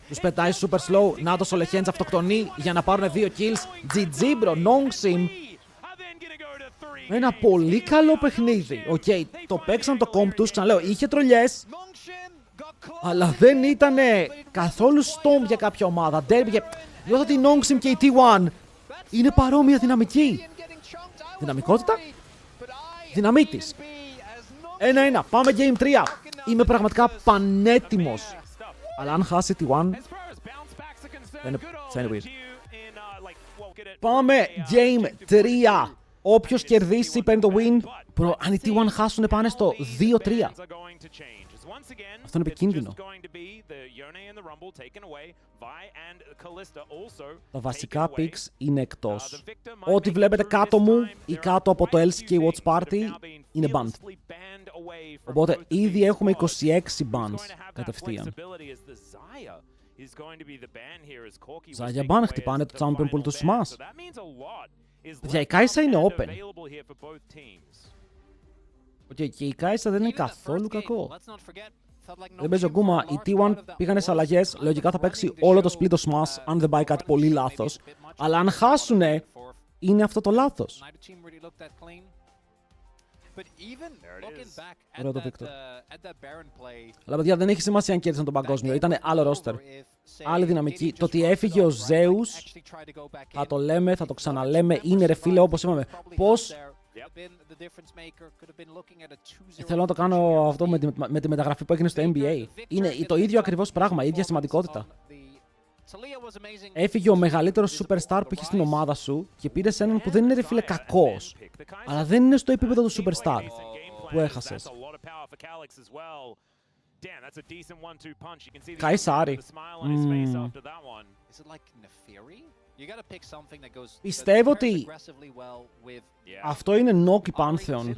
Τους πετάει super slow. Νάτος ο Lehends αυτοκτονεί για να πάρουν 2 kills. GG bro, Nongsim. Ένα πολύ καλό παιχνίδι. Οκ, το παίξαν το comp τους, ξαναλέω, είχε τρολιές. Αλλά δεν ήταν καθόλου storm για κάποια ομάδα. Derby. Νιώθω ότι η Nongsim και η T1 είναι παρόμοια δυναμική. Δυναμικότητα. Δυναμίτης. 1-1. Πάμε game 3. Είμαι πραγματικά πανέτοιμος. Αλλά αν χάσει T1... θα είναι weird. Πάμε game 3. Όποιος κερδίσει παίρνει το win. Αν οι T1 χάσουν πάνε στο 2-3. Αυτό είναι επικίνδυνο. Τα βασικά picks είναι εκτός. Ό,τι βλέπετε κάτω μου ή κάτω από το LCK Watch Party είναι banned. Οπότε ήδη έχουμε 26 bans κατευθείαν. Ζάγια ban χτυπάνε το champion pool του Smash. Παιδιά, η Kai'Sa είναι open. Okay, και η Kai'Sa δεν είναι καθόλου κακό. Δεν παίζει ο Ακομα. Οι T1 πήγανε σε αλλαγές. Λογικά θα παίξει όλο το split το Smash αν δεν πάει κάτι πολύ λάθος. Αλλά αν χάσουνε, είναι αυτό το λάθος. Ωραίο το Victor. Αλλά παιδιά, δεν έχει σημασία αν κέρδισαν τον παγκόσμιο. Ήταν άλλο roster. Άλλη δυναμική. Το ότι έφυγε ο Zeus, θα το λέμε, θα το ξαναλέμε. Είναι ρε φίλε, όπως είπαμε. Πώς... Θέλω να το κάνω αυτό με τη μεταγραφή που έγινε στο NBA. Είναι το ίδιο ακριβώς πράγμα, η ίδια σημαντικότητα. Έφυγε ο μεγαλύτερος superstar που είχε στην ομάδα σου και πήρε σε έναν που δεν είναι ρε φίλε κακός, αλλά δεν είναι στο επίπεδο του superstar που έχασες. Kai'Sa. Πιστεύω ότι αυτό είναι Noki Pantheon.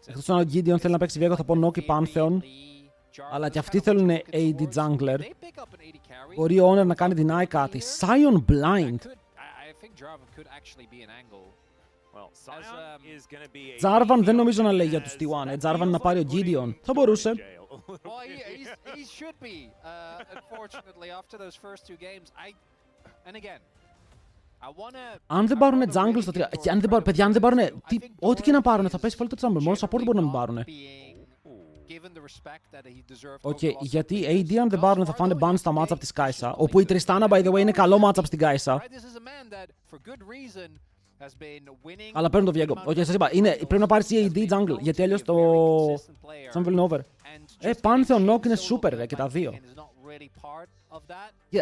Εκτός αν ο Gideon θέλει να παίξει Viego, θα πω Noki Pantheon. Αλλά και αυτοί θέλουν AD Jungler. Μπορεί ο Honor να κάνει deny κάτι. Sion Blind. Jarvan δεν νομίζω να λέει για τους T1. Jarvan να πάρει ο Gideon. Θα μπορούσε. Αν δεν πάρουν jungle στο 3... Παιδιά, αν δεν πάρουν... Ό,τι και να πάρουν, θα πέσει πολύ το jungle. Μόνο support μπορεί να μην πάρουν. Οκ, γιατί AD αν δεν πάρουν θα φάνε ban στα matchup της Kai'Sa. Όπου η Tristana, by the way, είναι καλό matchup στην Kai'Sa. Αλλά παίρνουν το Viego. Οκ, σας είπα, πρέπει να πάρεις AD jungle, γιατί αλλιώς το... Champion είναι over. Pantheon Nock είναι super, ρε, και τα δύο.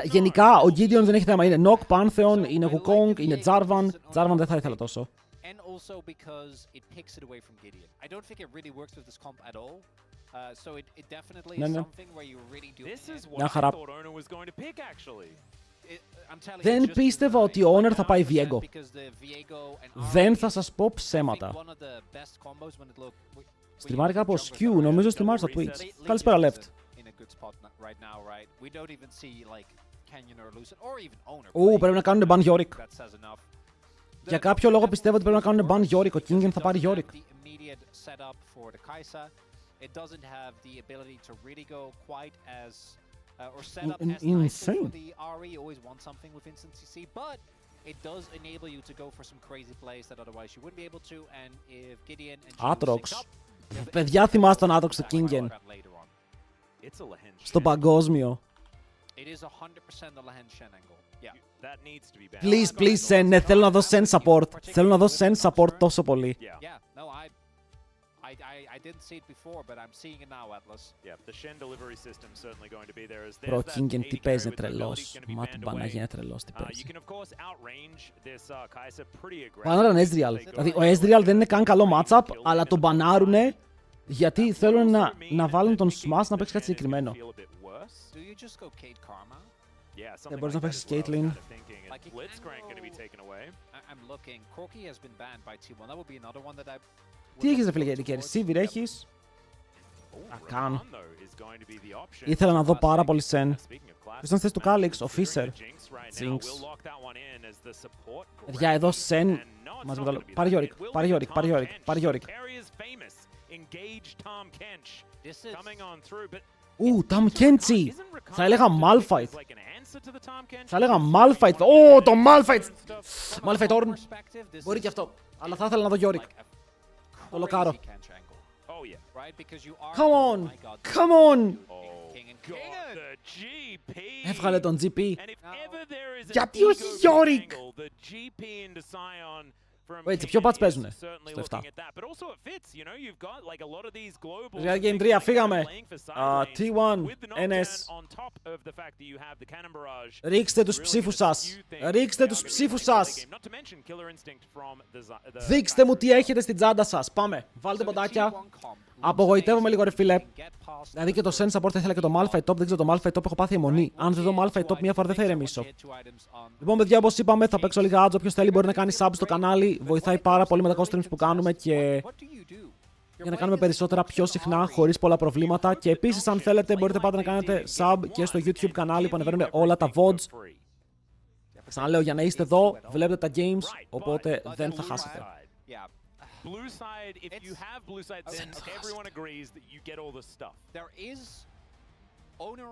Γενικά, ο Gideon δεν έχει θέμα. Είναι Nock, Pantheon, είναι Wukong, είναι Jarvan. Jarvan δεν θα ήθελα τόσο. Ναι, ναι. Μια χαρά. Δεν πίστευα ότι ο Honor θα πάει Viego. Δεν θα σας πω ψέματα. Στριμάρει κάπως Q, νομίζω στριμάρει στο Twitch. Καλησπέρα Left. Πρέπει να κάνουν ban Yorick. Για κάποιο λόγο πιστεύω ότι πρέπει να κάνουν ban Yorick. Ο Kingen θα πάρει Yorick. Insane. Aatrox. Παιδιά, θυμάστε τον Aatrox του Kingen. Στο παγκόσμιο. Please, Sen. Ναι, θέλω να δω Sen support. Θέλω να δω Sen support τόσο πολύ. Bro, Kingen τι παίζει, είναι τρελός. Μα την Παναγία είναι τρελός, τι παίζει. Μπανάραν Ezreal. Δηλαδή, ο Ezreal δεν είναι καν καλό matchup, αλλά τον μπανάρουνε γιατί θέλουν να βάλουν τον Smash να παίξει κάτι συγκεκριμένο. Δεν μπορείς να παίξεις Caitlyn. Τι έχεις ρε φίλε για την Sivir έχεις. Ακάν. Ήθελα να δω πάρα πολύ Sen. Ποιος ήταν θέση του Kalix, ο Fisher. Jinx. Παιδιά εδώ Sen. Πάρε Yorick, πάρε Yorick, πάρε Yorick, πάρε Yorick. Tam Kenchi. Θα έλεγα Malphite. Θα έλεγα Malphite. Το Malphite. Malphite Ornn. Μπορεί και αυτό. Αλλά θα ήθελα να δω Yorick. Το λοκάρω. Come on. Come on. Έβγαλε τον GP. Γιατί όχι Yorick. Έτσι, ποιο patch παίζουνε στο 7. Real Game 3, φύγαμε. T1, NS. Ρίξτε τους ψήφους σας. Ρίξτε τους ψήφους σας. Δείξτε μου τι έχετε στην τσάντα σας. Πάμε, βάλτε ποντάκια. Απογοητεύομαι λίγο ρε φίλε. Δηλαδή και το Sen Support θα ήθελα και το Malphite Top. Δεν ξέρω το Malphite Top, έχω πάθει αιμονή. Αν δεν δω Malphite Top μια φορά δεν θα ηρεμήσω. Λοιπόν παιδιά, όπως είπαμε θα παίξω λίγα ads. Όποιος θέλει μπορεί να κάνει sub στο κανάλι. Βοηθάει πάρα πολύ με τα streams που κάνουμε και για να κάνουμε περισσότερα πιο συχνά χωρίς πολλά προβλήματα. Και επίσης αν θέλετε μπορείτε πάντα να κάνετε sub και στο YouTube κανάλι που ανεβαίνουν όλα τα VODs. Ξαναλέω, για να είστε εδώ βλέπετε τα games, οπότε δεν θα χάσετε. Blue side, if you have blue side, then everyone agrees that you get all the stuff. There is owner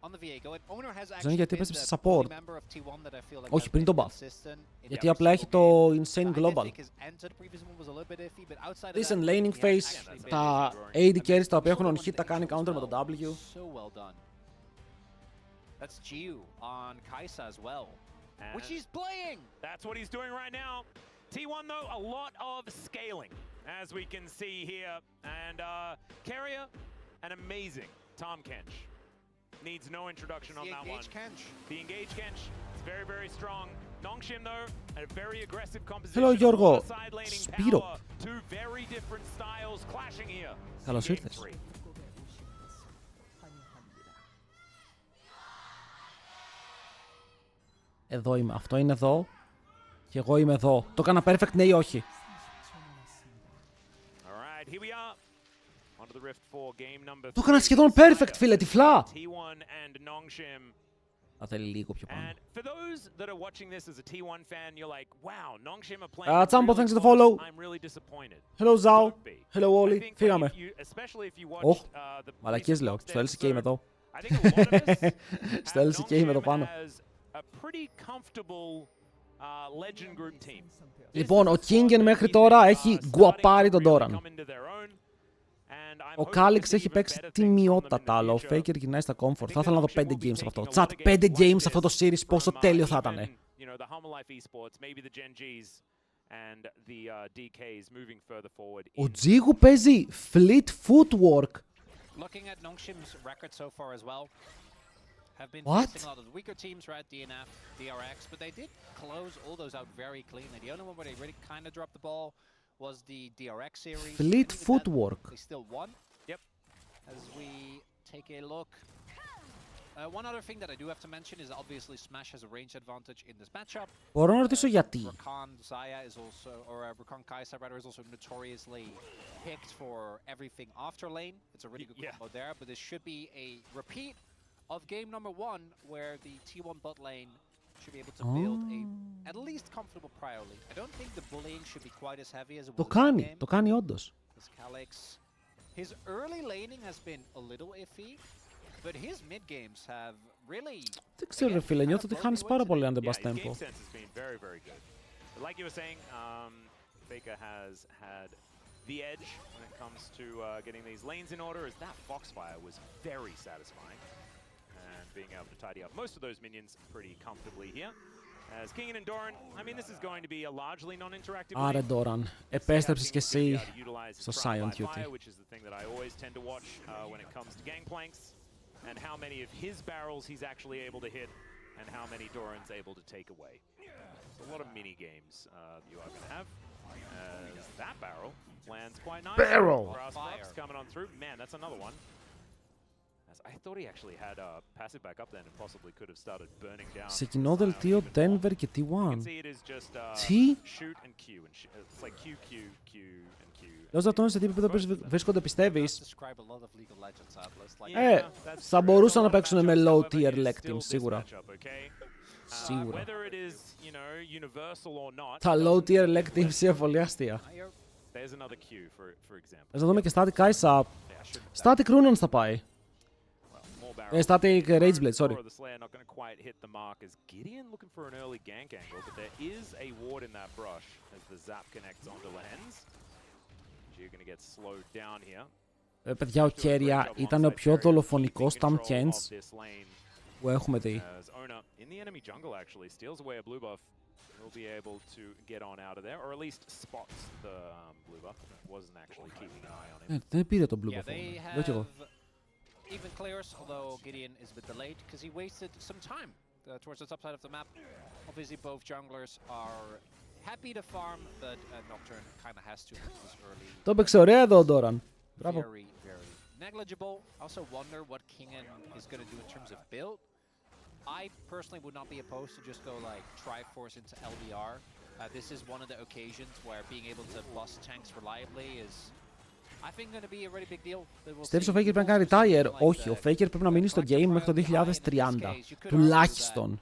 on the Viego, and owner has actually γιατί been έπαιζε the support. member of T1 that I feel like Όχι, πριν τον buff. Γιατί απλά έχει το Insane Global. Decent laning phase, τα AD carries τα οποία έχουν on hit τα κάνει counter με το W. That's Giu on Kaisa as well, which he's playing. That's what he's doing right now. T1 though, a lot of scaling, as we can see here, and Keria, an amazing Tahm Kench. Needs no introduction on that one. The engage Kench is very, very strong. Nongshim though, a very aggressive composition. Hello Γιώργο, Side laning Σπύρο. power, two very different styles clashing here. Καλώς ήρθες. Εδώ είμαι, αυτό είναι εδώ. Και εγώ είμαι εδώ. Το έκανα perfect, ναι ή όχι. Το έκανα σχεδόν perfect, φίλε, τυφλά. Θα θέλει λίγο πιο πάνω. Τσάμπο, thanks for the follow. Hello, Zao. Hello, όλοι. Φύγαμε. Ωχ, μαλακίες λέω. Στο LCK είμαι εδώ. Στο LCK είμαι εδώ πάνω. Λοιπόν, ο Kingen μέχρι τώρα έχει γκουαπάρει τον Doran. Ο Κάλιξ έχει παίξει τιμιότατα, αλλά ο Faker γυρνάει στα comfort. Θα ήθελα να δω 5 games από αυτό. Chat, 5 games σε αυτό το series, πόσο τέλειο θα ήταν. Ο Τζίγου παίζει fleet footwork. Have been facing a lot of the weaker teams, right? DNF, DRX, but they did close all those out very cleanly. The only one where they really kind of dropped the ball was the DRX series. Fleet footwork. They still won. Yep. As we take a look. One other thing that I do have to mention is obviously Smash has a range advantage in this matchup. Μπορώ να ρωτήσω γιατί. Rakan Zaya is also, or Rakan Kaisa rather, is also notoriously picked for everything after lane. It's a really good combo there, but this should be a repeat of game number 1, where the T1 bot lane should be able to build a at least comfortable prior lead. I don't think the bullying should be quite as heavy as it was in the game. Το κάνει όντως. His early laning has been a little iffy, but his mid games have really. Δεν ξέρω ρε φίλε, νιώθω ότι χάνεις πάρα πολύ αν δεν πας tempo. Like you were saying, Faker has had the edge when it comes to getting these lanes in order, as that Foxfire was very satisfying. And being able to tidy up most of those minions pretty comfortably here. As Kingen and Doran, I mean, this is going to be a largely non-interactive. Άρα Doran, επέστρεψες και εσύ στο Silent Duty. Which is the thing that I always tend to watch when it comes to gangplanks, and how many of his barrels he's actually able to hit, and how many Doran's able to take away. So a lot of mini games you are going to have. As that barrel lands quite nice. Barrel! Coming on through. Man, that's another one. I thought he actually had a passive back up then and possibly could have started burning down. Σε κοινό δελτίο Denver και T1. Τι? Λέω να σε τι επίπεδο βρίσκονται πιστεύεις. Θα μπορούσαν να παίξουν με low tier leg teams σίγουρα. Σίγουρα. Τα low tier leg teams είναι πολύ αστεία. Ας να δούμε και Static Kaisa. Static Runan θα πάει. Static Rage Blade, sorry. The Slayer not going to quite hit the mark as Gideon looking for an early gank angle, but there is a ward in that brush as the zap connects onto Lehens. You're going to get slowed down here. Παιδιά, ο Κέρια ήταν ο πιο δολοφονικός Tam Chance που έχουμε δει. In the enemy jungle actually steals away a blue buff. He'll be able to get on out of there, or at least spots the blue buff. Wasn't actually keeping an eye on him. Δεν πήρε τον blue buff. Λέω κι εγώ. Even clears, although Gideon is a bit delayed because he wasted some time towards the top side of the map. Obviously, both junglers are happy to farm, but Nocturne kind of has to this early. Το έπαιξε ωραία εδώ ο Doran. Μπράβο. Very, very negligible. Also wonder what Kingen is going to do in terms of build. I personally would not be opposed to just go like Triforce into LDR. This is one of the occasions where being able to bust tanks reliably is, I think, going to be a really big deal. Πιστεύεις ο Faker πρέπει να κάνει retire? Όχι, ο Faker πρέπει να μείνει στο game μέχρι το 2030. Τουλάχιστον.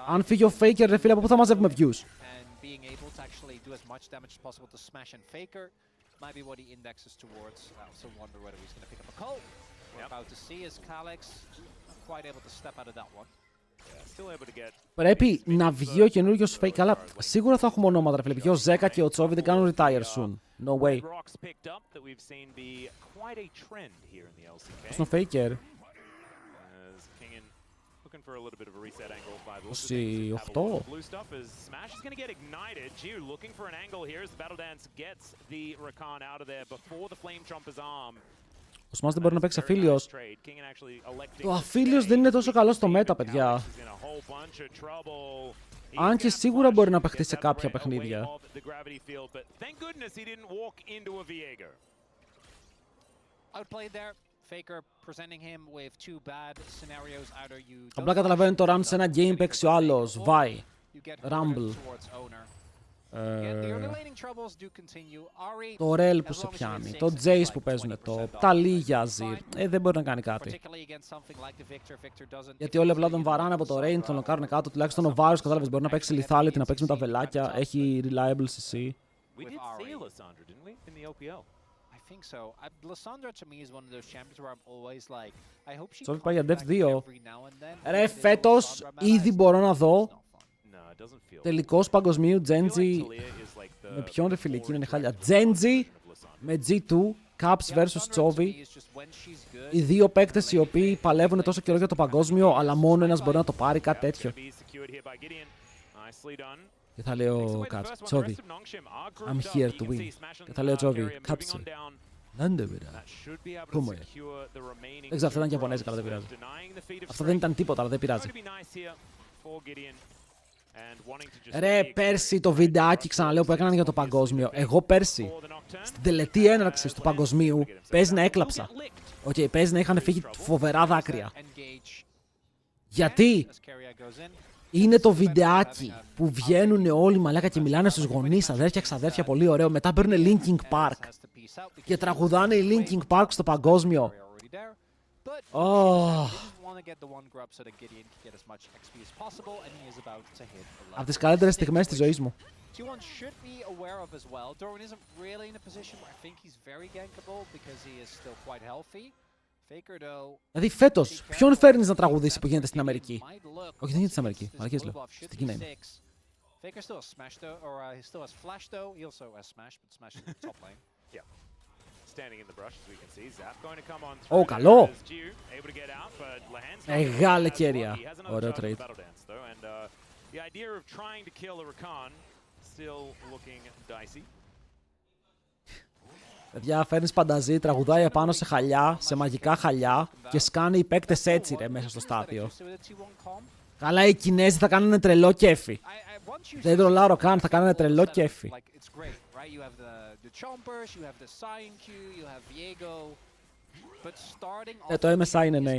Αν φύγει ο Faker, ρε φίλε, από πού θα μαζεύουμε views? Might be what he indexes towards. I also wonder whether he's going to pick up a call. We're about to see is Calyx quite able to step out of that one. Πρέπει να βγει ο καινούριος Fake, αλλά σίγουρα θα έχουμε ονόματα, ρε φίλε. Π.χ. ο Ζέκα και ο Τσόβι δεν κάνουν retire soon. No way. Πώς είναι ο Faker? 28. Ο Smash δεν μπορεί να παίξει αφίλιος. Ο αφίλιος δεν είναι τόσο καλό στο meta, παιδιά. Αν και σίγουρα μπορεί να παιχτεί σε κάποια παιχνίδια. Απλά καταλαβαίνω το run σε ένα game παίξει ο άλλος. Vi, Rumble. Το Rel που σε πιάνει, το Jace που παίζουν top, τα Ligia Azir. Δεν μπορεί να κάνει κάτι. Γιατί όλοι απλά τον βαράνε από το range, τον λοκάρουν κάτω. Τουλάχιστον ο Varus, κατάλαβες, μπορεί να παίξει lethality, να παίξει με τα βελάκια. Έχει reliable CC. Sorry, πάει για Def 2. Ρε, φέτος ήδη μπορώ να δω τελικός παγκοσμίου Genji. Με ποιον ρε φίλε, εκείνο είναι χάλια. Genji με G2, Caps vs Chovy. Οι δύο παίκτες οι οποίοι παλεύουν τόσο καιρό για το παγκόσμιο, αλλά μόνο ένας μπορεί να το πάρει, κάτι τέτοιο. Και θα λέει ο Caps, Chovy, I'm here to win. Και θα λέει ο Chovy, Caps, δεν το πειράζει. Κούμω. Δεν ξέρω, αυτό ήταν και Ιαπωνέζικα, αλλά δεν πειράζει. Αυτό δεν ήταν τίποτα, αλλά δεν πειράζει. Ρε, πέρσι το βιντεάκι, ξαναλέω, που έκαναν για το παγκόσμιο. Εγώ πέρσι, στην τελετή έναρξης του παγκοσμίου, παίζει να έκλαψα. Οκ, παίζει να είχαν φύγει φοβερά δάκρυα. Γιατί είναι το βιντεάκι που βγαίνουν όλοι μαλάκα και μιλάνε στους γονείς, αδέρφια, ξαδέρφια, πολύ ωραίο. Μετά παίρνουν Linkin Park και τραγουδάνε οι Linkin Park στο παγκόσμιο. Από τις καλύτερες στιγμές της ζωής μου. Δηλαδή φέτος, ποιον φέρνεις να τραγουδήσει που γίνεται στην Αμερική? Όχι, δεν γίνεται στην Αμερική, μαλακίες λέω. Στην Κίνα είναι. Ω, καλό! Μεγάλη κέρια. Ωραίο trade. Παιδιά, φέρνεις πανταζή, τραγουδάει επάνω σε χαλιά, σε μαγικά χαλιά και σκάνε οι παίκτες έτσι ρε μέσα στο στάδιο. Καλά, οι Κινέζοι θα κάνουν τρελό κέφι. Δεν τρολάρω καν, θα κάνουν τρελό κέφι. Το MSI είναι ναι.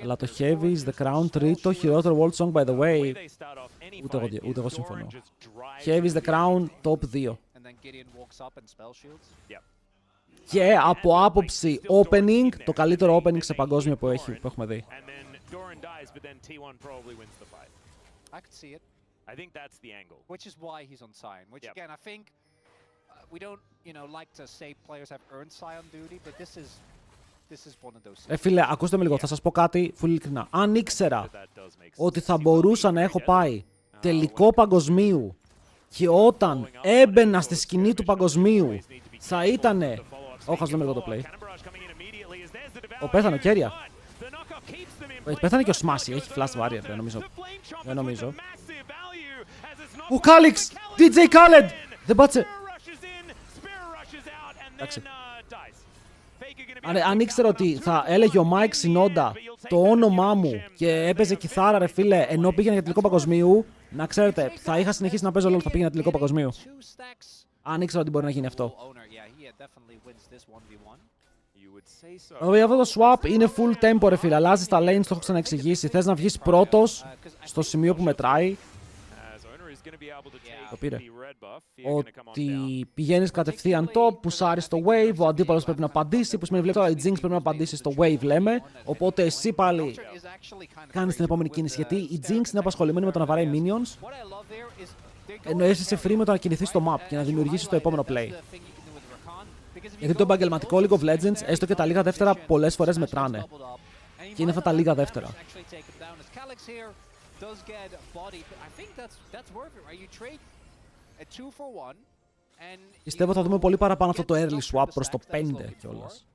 Αλλά το Heavy is the crown, τρίτο χειρότερο world song by the way. Ούτε εγώ συμφωνώ. Heavy is the crown, top 2. Και από άποψη opening, το καλύτερο opening σε παγκόσμιο που έχουμε δει. I think that's the angle. Which is why he's on Scion. Which again, I think we don't, like to say players have earned Scion duty, but this is Φίλε, ακούστε με λίγο, θα σας πω κάτι full ειλικρινά. Αν ήξερα ότι θα μπορούσα να έχω πάει τελικό παγκοσμίου και όταν έμπαινα στη σκηνή του παγκοσμίου θα ήτανε... Όχι, ας δούμε λίγο το play. Πέθανε ο Κέρια. Πέθανε και ο Smashie, έχει flash barrier, δεν νομίζω. Ο Κάλιξ! DJ Khaled! Δεν πάτσε. Εντάξει. Αν ήξερα ότι θα έλεγε ο Mike Shinoda το όνομά μου και έπαιζε κιθάρα, ρε φίλε, ενώ πήγαινε για τελικό παγκοσμίου, να ξέρετε, θα είχα συνεχίσει να παίζω LOL, θα πήγαινε για τελικό παγκοσμίου. Αν ήξερα ότι μπορεί να γίνει αυτό. Βέβαια, αυτό το swap είναι full tempo, ρε φίλε. Αλλάζεις τα lanes, το έχω ξαναεξηγήσει. Θες να βγεις πρώτος στο σημείο που μετράει. Το πήρε. Ότι πηγαίνεις κατευθείαν top, πουσάρεις στο wave, ο αντίπαλος πρέπει να απαντήσει, που σημαίνει βλέπω η Jinx πρέπει να απαντήσει στο wave, λέμε. Οπότε εσύ πάλι κάνεις την επόμενη κίνηση. Γιατί η Jinx είναι απασχολημένη με το να βαράει minions, ενώ εσύ είσαι free με το να κινηθείς στο map και να δημιουργήσεις το επόμενο play. Γιατί το επαγγελματικό League of Legends, έστω και τα λίγα δεύτερα, πολλές φορές μετράνε. Και είναι αυτά τα λίγα δεύτερα. Πιστεύω θα δούμε πολύ παραπάνω αυτό το early swap προς το 5 κιόλας.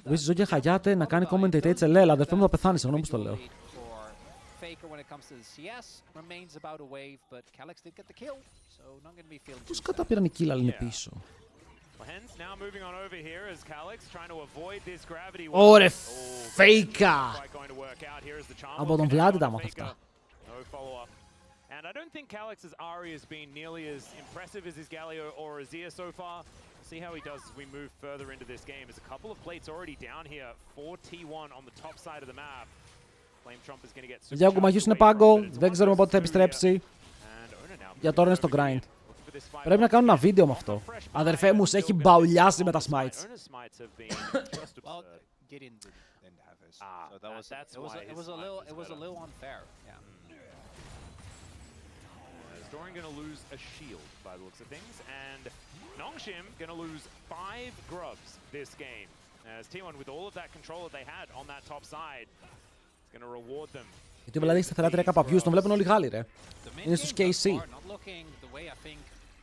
Βρίσκει ζωή και χαγιάται να κάνει commentate HLL, αδερφέ μου θα πεθάνει, συγγνώμη που το λέω. Πώς καταπήραν οι kill, αλλά είναι πίσω. Ωρε φέικα! Από τον Vlad τα μάθα αυτά. And I don't think Calix's Ari has been nearly as impressive as his Galio or Azir so far. See how he does as we move further into this game. There's a couple of plates already down here for T1 on the top side of the map. Flame Trump is going to get super. Για Ακουμαγιούς είναι πάγκο, δεν ξέρουμε πότε θα επιστρέψει. Για τώρα είναι στο grind. Πρέπει να κάνω ένα βίντεο με αυτό. Αδερφέ μου, σε έχει μπαουλιάσει με τα smites. Dorian going to lose a shield by the looks of things, and Nongshim going to lose 5 grubs this game. As T1 with all of that control that they had on that top side is going to reward them. Γιατί ο Vlad σταθερά 3 views, τον βλέπουν όλοι Γάλλοι, ρε. Είναι στους KC.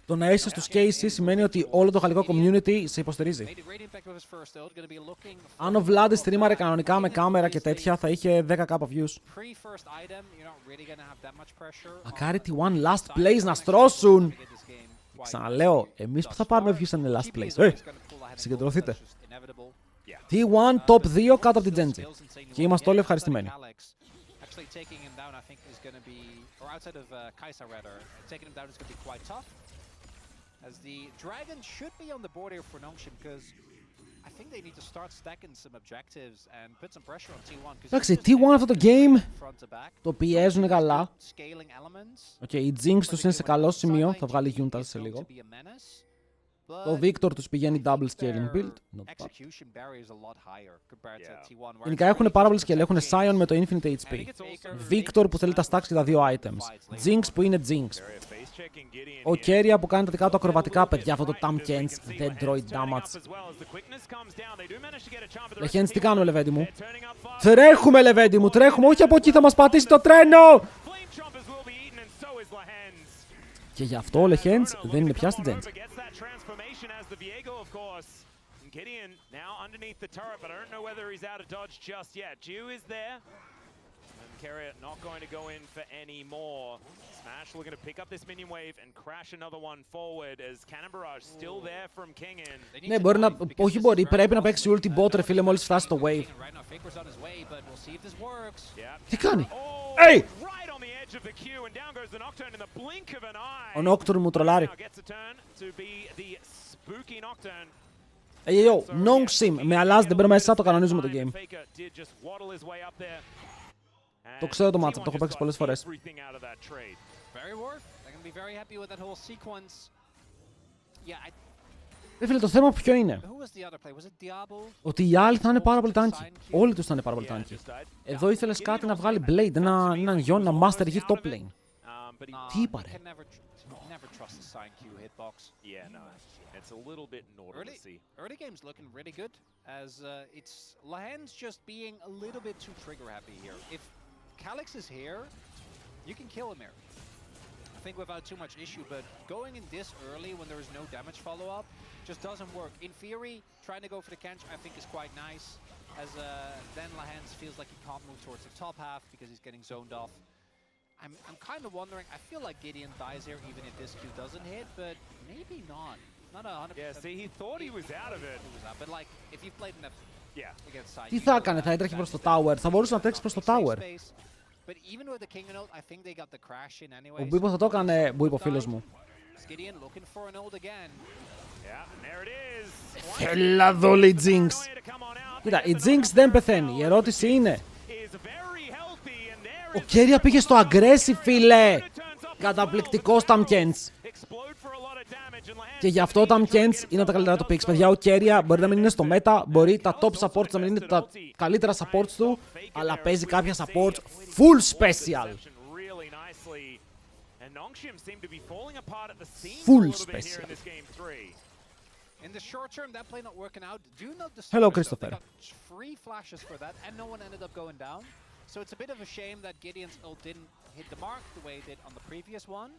Το να είσαι στους KC σημαίνει ότι όλο το γαλλικό community σε υποστηρίζει. Αν ο Vlad στρίμαρε κανονικά με κάμερα και τέτοια, θα είχε 10k views. Μακάρι T1 last plays να στρώσουν! Ξαναλέω, εμείς που θα πάρουμε views αν είναι last plays. Συγκεντρωθείτε. T1 top 2 κάτω από την Genji. Και είμαστε όλοι ευχαριστημένοι. As the dragon should be on the board here for Nongshim because I think they need to start stacking some objectives and put some pressure on T1. Εντάξει, T1 αυτό το game το πιέζουν καλά. Οκ, η Jinx τους είναι σε καλό σημείο, θα βγάλει Yuntas σε λίγο. Το Victor τους πηγαίνει double scaling build. Γενικά έχουν πάρα πολύ scale, έχουν Sion με το infinite HP. Victor που θέλει τα stacks και τα 2 items. Jinx που είναι Jinx. Ο Κέρια που κάνει τα δικά του ακροβατικά, παιδιά, αυτό το Tam Kens δεν τρώει damage. Λεχέντς, τι κάνουμε, Λεβέντη μου? Τρέχουμε, Λεβέντη μου, τρέχουμε, όχι από εκεί θα μας πατήσει το τρένο! Και γι' αυτό ο Λεχέντς δεν είναι πια στην Genji. Gideon now underneath the turret, but I don't know whether he's out of dodge just yet. Ju is there. And Carrier not going to go in for any more. Smash looking to pick up this minion wave and crash another one forward as Cannon Barrage still there from Kingin. Ναι, μπορεί να... όχι μπορεί, πρέπει να παίξει ulti bot, ρε φίλε, μόλις φτάσει το wave. Τι κάνει? Hey! Ο Nocturne μου τρολάρει. Yo, Nongshim, με αλλάζει, δεν παίρνω μέσα, το κανονίζουμε το game. Το ξέρω το matchup, το έχω παίξει πολλές φορές. Φίλε, το θέμα ποιο είναι? Ότι οι άλλοι θα είναι πάρα πολύ tanky. Όλοι τους θα είναι πάρα πολύ tanky. Εδώ ήθελες κάτι να βγάλει Blade, έναν γιον, να master εκεί top lane. Τι είπα, ρε? Never trust the sign Q hitbox. Yeah, no. It's a little bit naughty. Early game's looking really good, as it's Lahan's just being a little bit too trigger happy here. If Calyx is here, you can kill him here. I think without too much issue, but going in this early when there is no damage follow-up just doesn't work. In theory, trying to go for the catch I think is quite nice, as then Lahans feels like he can't move towards the top half because he's getting zoned off. I'm kind of wondering, I feel like Gideon dies here even if this Q doesn't hit, but maybe not. Not 100%. Yeah, see, he thought he was out of it. But like, if you've played enough against side, Τι θα έκανε, θα έτρεχε προς το tower, θα μπορούσε να τρέξει προς το tower. But even with the King Note, I think they got the crash in anyway. Ο Μπίπο θα το έκανε, Μπίπο φίλος μου. Gideon looking for an ult again. Yeah, there it is. Έλα δόλε η Jinx. Κοίτα, η Jinx δεν πεθαίνει. Η ερώτηση είναι... Ο Κέρια πήγε στο aggressive, φίλε. Καταπληκτικός Tamkens. Και γι' αυτό ο Tamkens είναι τα καλύτερα το picks. Παιδιά, ο Κέρια μπορεί να μην είναι στο meta, μπορεί τα top supports να μην είναι τα καλύτερα supports του, αλλά παίζει κάποια supports full special. Full special. In the short term, that play not working out. Do not the Hello, Christopher. They got 3 flashes for that, and no one ended up going down. So it's a bit of a shame that Gideon's ult didn't hit the mark the way it did on the previous one.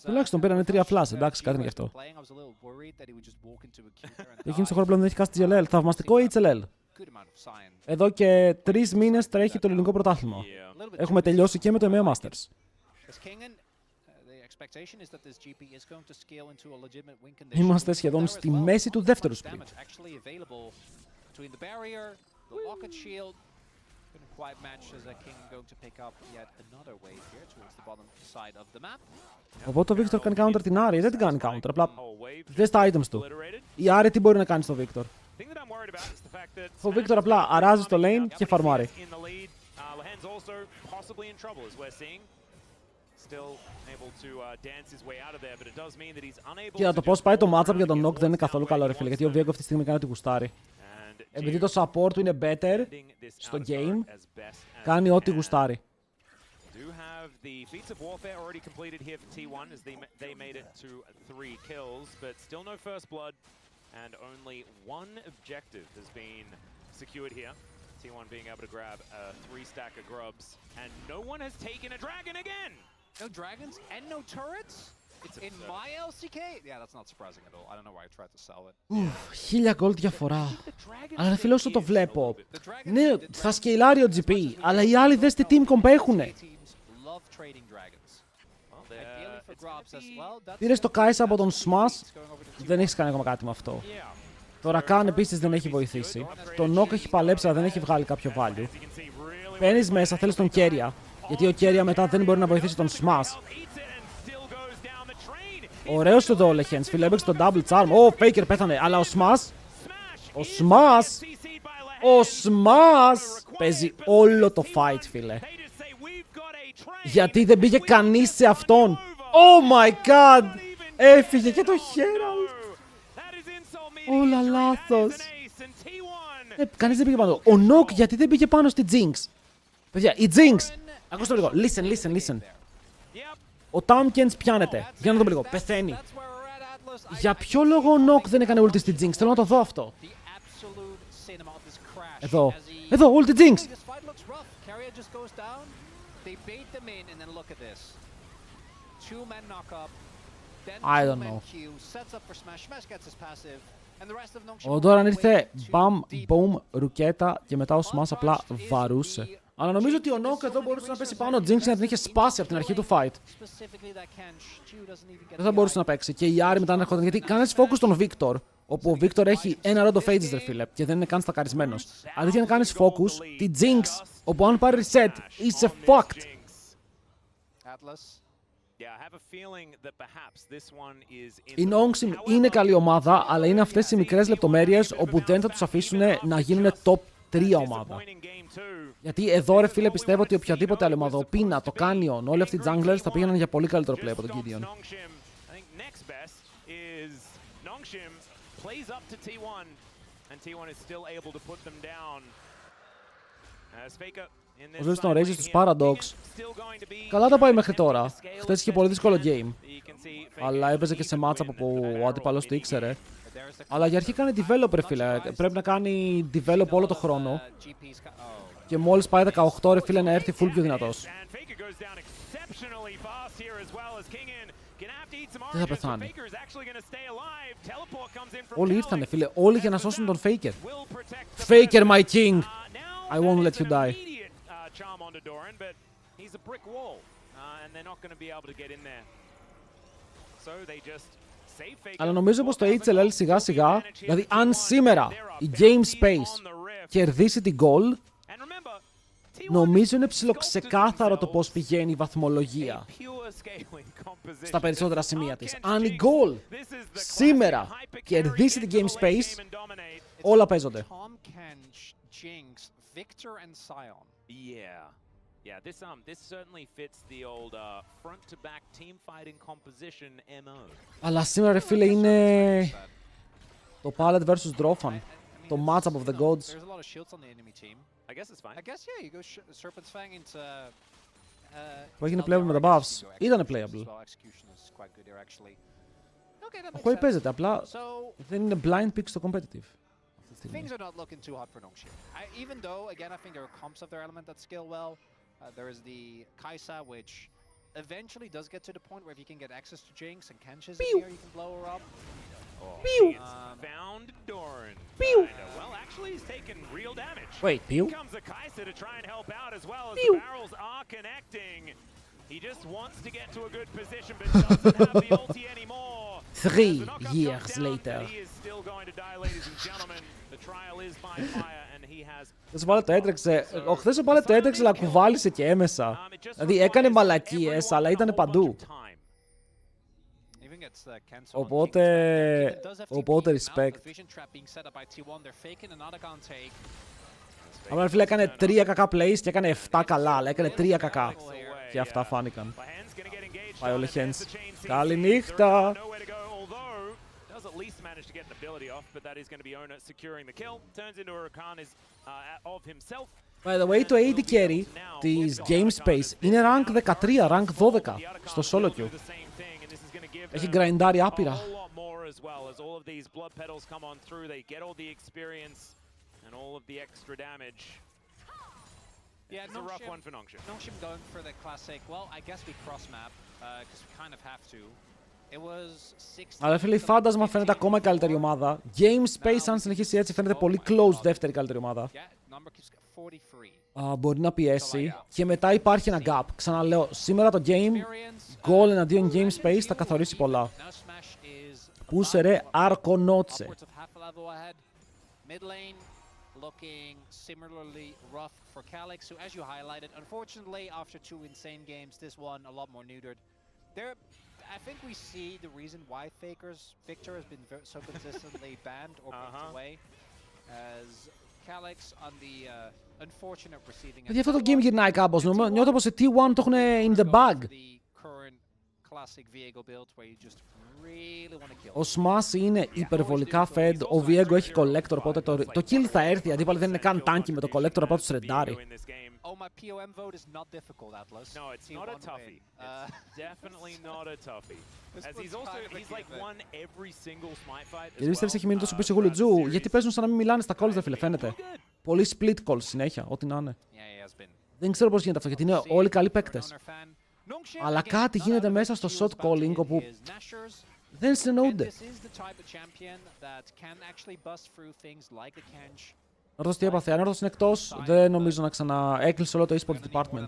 Τουλάχιστον πήρανε 3 flash, εντάξει, κάτι είναι γι' αυτό. Εκείνη στο χώρο πλέον δεν έχει κάσει τη GLL. Θαυμαστικό HLL. Εδώ και 3 μήνες τρέχει το ελληνικό πρωτάθλημα. Έχουμε τελειώσει και με το EMEA Masters. Είμαστε σχεδόν στη μέση του δεύτερου split. Οπότε ο Victor κάνει counter την Άρη, δεν την κάνει counter, απλά δες τα items του. Η Άρη τι μπορεί να κάνει στο Victor. Ο Victor απλά αράζει στο lane και φαρμάρει. Κοίτα, το πώς πάει το matchup για τον Nock δεν είναι καθόλου καλό, ρε φίλε, γιατί ο Viego αυτή τη στιγμή κάνει ό,τι γουστάρει. Επειδή το support του είναι better στο game, κάνει ό,τι γουστάρει. The feats of warfare already completed here for T1 as they made it to 3 kills, but still no first blood, and only 1 objective has been secured here. T1 being able to grab a 3-stack of grubs, and no one has taken a dragon again! No dragons and no turrets? It's in my LCK? Yeah, that's not surprising at all. I don't know why I tried to sell it. 1000 gold διαφορά. Αλλά ρε φίλε, όσο το βλέπω, ναι, θα σκεϊλάρει ο GP, αλλά οι άλλοι δες τι team comp έχουνε. Πήρες το Kai'Sa από τον Smash, δεν έχεις κάνει ακόμα κάτι με αυτό. Το Rakan επίσης δεν έχει βοηθήσει. Το Nock έχει παλέψει, αλλά δεν έχει βγάλει κάποιο value. Παίρνεις μέσα, θέλεις τον Keria, γιατί ο Keria μετά δεν μπορεί να βοηθήσει τον Smash. Ωραίος εδώ ο Lehens, φίλε, έπαιξε τον double charm. Ω, Faker πέθανε, αλλά ο Smash παίζει όλο το fight, φίλε. Γιατί δεν πήγε κανείς σε αυτόν. Oh my god! Έφυγε και το Herald. Όλα λάθος. Κανείς δεν πήγε πάνω. Ο Nock γιατί δεν πήγε πάνω στη Jinx. Παιδιά, η Jinx. Ακούστε το λίγο. Listen. Ο Tamkens πιάνεται. Για να δούμε λίγο. Πεθαίνει. Για ποιο λόγο ο Nock δεν έκανε ulti στη Jinx. Θέλω να το δω αυτό. Εδώ, ulti Jinx. I don't know. Ο Doran ήρθε μπαμ, boom, ρουκέτα και μετά ο Smash απλά βαρούσε. Αλλά νομίζω ότι ο Nock εδώ μπορούσε να πέσει πάνω. Ο Jinx να την είχε σπάσει από την αρχή του fight. Δεν θα μπορούσε να παίξει. Και η Άρη μετά να ερχόταν. Γιατί κάνεις focus στον Victor, όπου ο Victor έχει ένα round of ages, ρε φίλε, και δεν είναι καν στακαρισμένος. Αντί για να κάνεις focus, τη Jinx, όπου αν πάρει reset, είσαι fucked. Η Nongsim είναι καλή ομάδα, αλλά είναι αυτές οι μικρές λεπτομέρειες όπου δεν θα τους αφήσουν να γίνουν top 3 ομάδα. Γιατί εδώ, ρε φίλε, πιστεύω ότι οποιαδήποτε άλλη ομάδα, ο Πίνα, το Canyon, όλοι αυτοί οι junglers θα πήγαιναν για πολύ καλύτερο play από τον Gideon. Ο Ζήλος τον ρέζει στους Paradox. Καλά τα πάει μέχρι τώρα. Χθες είχε πολύ δύσκολο game. Αλλά έπαιζε και σε matchup που ο αντίπαλος το ήξερε. Αλλά για αρχή κάνει develop, φίλε. Πρέπει να κάνει develop όλο το χρόνο. Και μόλις πάει 18, ρε φίλε, να έρθει full πιο δυνατός. Δεν θα πεθάνει. Όλοι ήρθανε, φίλε. Όλοι για να σώσουν τον Faker. Faker, my king! I won't let you die. Αλλά νομίζω πως το HLL σιγά σιγά, δηλαδή αν σήμερα η Game Space κερδίσει την goal, νομίζω είναι ψιλοξεκάθαρο το πώς πηγαίνει η βαθμολογία στα περισσότερα σημεία της. Αν η goal σήμερα κερδίσει την Game Space, όλα παίζονται. Yeah, this certainly fits the old front-to-back team fighting composition MO. Αλλά σήμερα, ρε φίλε, είναι το Pallet vs. Drofan. Το matchup of the gods. There's a lot of shields on the enemy team. I guess it's fine. I guess, yeah, you go Serpent's Fang into... Που έγινε playable με τα buffs. Ήτανε playable. Ο Χόι παίζεται, απλά δεν είναι blind pick στο competitive. Things are not looking too hot for Nongshim. Even though, again, I think there are comps of their element that scale well. There is the Kaisa, which eventually does get to the point where if you can get access to Jinx and Kensh's here, you can blow her up. Found Doran. Well, actually, he's taken real damage. Wait, Pew? Here comes a Kaisa to try and help out as well as the barrels are connecting. He just wants to get to a good position, but doesn't have the ulti anymore. 3 years later. He is still going to die, ladies and gentlemen. The trial is by fire, and he has. Χθες ο Pallet το έτρεξε. Χθες ο Pallet το έτρεξε, αλλά κουβάλισε και έμεσα. Δηλαδή έκανε μαλακίες, αλλά ήταν παντού. Οπότε respect. Αλλά φίλε έκανε 3 κακά plays και έκανε 7 καλά, αλλά έκανε 3 κακά. Και αυτά φάνηκαν. Πάει ο Lehens. Καληνύχτα! At least managed to get an ability off, but that is going to be Ona securing the kill. Turns into a Rakan of himself. By the way, το AD carry της Game Space είναι rank 13, rank 12 στο solo queue. Έχει grindάρει άπειρα. Yeah, it's a rough one for Nongshim. Nongshim going for the classic, well, I guess we cross-map, because we kind of have to. Αλλά φίλε, η Φάντασμα φαίνεται ακόμα η καλύτερη ομάδα. Game Space, αν συνεχίσει έτσι, φαίνεται πολύ close δεύτερη καλύτερη ομάδα. Μπορεί να πιέσει. Και μετά υπάρχει ένα gap. Ξαναλέω, σήμερα το game, goal εναντίον Game Space θα καθορίσει πολλά. Πούσε ρε Αρκονότσε. Looking similarly rough for Calix, who, as you highlighted, unfortunately, after 2 insane games, this one a lot more neutered. I think we see the reason why Victor has been so consistently banned or put away, as Calix on the unfortunate receiving end. Γιατί αυτό το game γυρνάει κάπως. Νιώθω πως σε T1 το έχουν in the bag. Ο Smash είναι υπερβολικά fed, ο Viego έχει collector, οπότε το kill θα έρθει, αντίπαλοι δεν είναι καν tanky με το collector, απλά τους ρεντάρει. Oh, my POM vote is not difficult, Atlas. No, it's not a toughie. It's definitely not a toughie. As he's like won every single smite fight. Γιατί πιστεύεις έχει μείνει τόσο πίσω η Γουλουτζού, γιατί παίζουν σαν να μην μιλάνε στα calls, δε φίλε, φαίνεται. Πολύ split calls συνέχεια, ό,τι να είναι. Δεν ξέρω πώς γίνεται αυτό, γιατί είναι όλοι καλοί παίκτες. Αλλά κάτι γίνεται μέσα στο shot calling, όπου δεν συνεννοούνται. Νόρθος τι έπαθε, αν Νόρθος είναι εκτός, δεν νομίζω να έκλεισε όλο το e-sport department.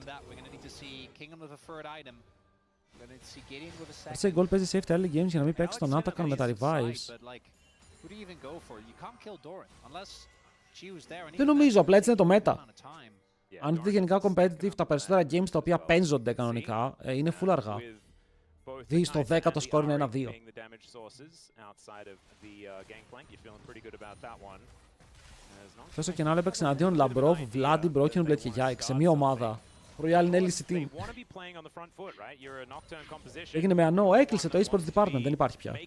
Έτσι η goal παίζει safety early games για να μην παίξει τον Atakan με τα revives. Δεν νομίζω, απλά έτσι είναι το meta. Αν δείτε γενικά competitive, τα περισσότερα games τα οποία παίζονται κανονικά είναι full αργά. Δει στο 10 το score είναι 1-2. Θέσω και να άλλο έπαιξε εναντίον Λαμπρόβ, Βλάντι, Broken Blade και Yikes σε μία ομάδα. Royal είναι λύση team. Έγινε με ανώ, έκλεισε το e-sports department, δεν υπάρχει πια.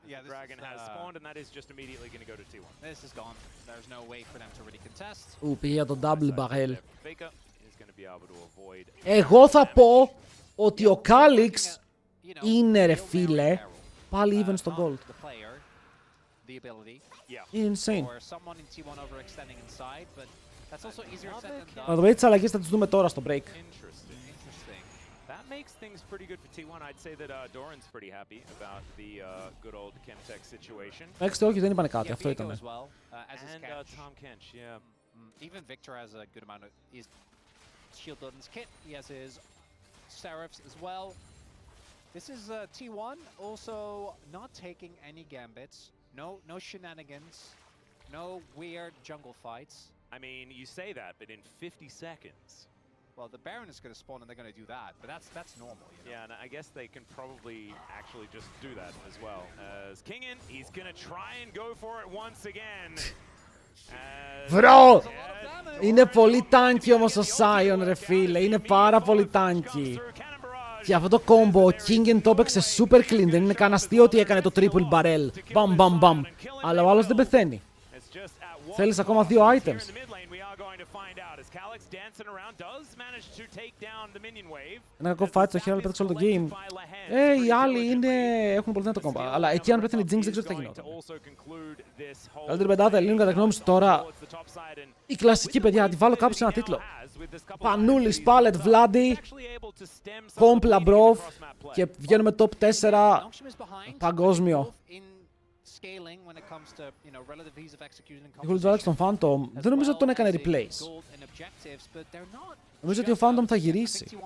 Yeah, The dragon has spawned, and that is just immediately going to go to T1. This is gone. There's no way for them to really contest. Πήγε για το double barrel. Faker is going to be able to avoid. Εγώ θα πω ότι ο Κάλιξ είναι ρε φίλε πάλι even στο gold. Είναι insane. Θα δούμε τις αλλαγές, θα τις δούμε τώρα στο break. That makes things pretty good for T1. I'd say that Doran's pretty happy about the good old Chemtech situation. Έξτε, όχι, δεν είπανε κάτι, αυτό ήταν. And Tom Kench, yeah. Even Victor has a good amount of his shield buildings kit. He has his Seraphs as well. This is T1 also not taking any gambits. No shenanigans. No weird jungle fights. I mean, you say that, but in 50 seconds. Well, the Baron is going to spawn and they're going to do that, but that's normal. You know? Yeah, and I guess they can probably actually just do that as well. As Kingin, he's going to try and go for it once again. Βρω! Είναι πολύ tanky όμως ο Sion ρε φίλε, είναι πάρα πολύ tanky. Και αυτό το combo, ο Kingen το έπαιξε super clean, δεν είναι καν αστείο ότι έκανε το triple barrel. Μπαμ μπαμ μπαμ. Αλλά ο άλλος δεν πεθαίνει. Θέλεις ακόμα 2 items. Ένα κακό fight στο χέρι, αλλά πέταξε όλο το game. Οι άλλοι έχουν πολύ δυνατό combo. Αλλά εκεί αν πέθανε η Jinx δεν ξέρω τι θα γινόταν. Καλύτερη πεντάδα Ελλήνων κατά γνώμη σου τώρα. Η κλασική παιδιά, να τη βάλω κάπου σε ένα τίτλο. Πανούλης, Pallet, Vladi, Κόμπλα, Μπροφ και βγαίνουμε top 4 παγκόσμιο. Έχω λίγο στον Phantom. Δεν νομίζω ότι τον έκανε replace. Νομίζω ότι ο Phantom θα γυρίσει.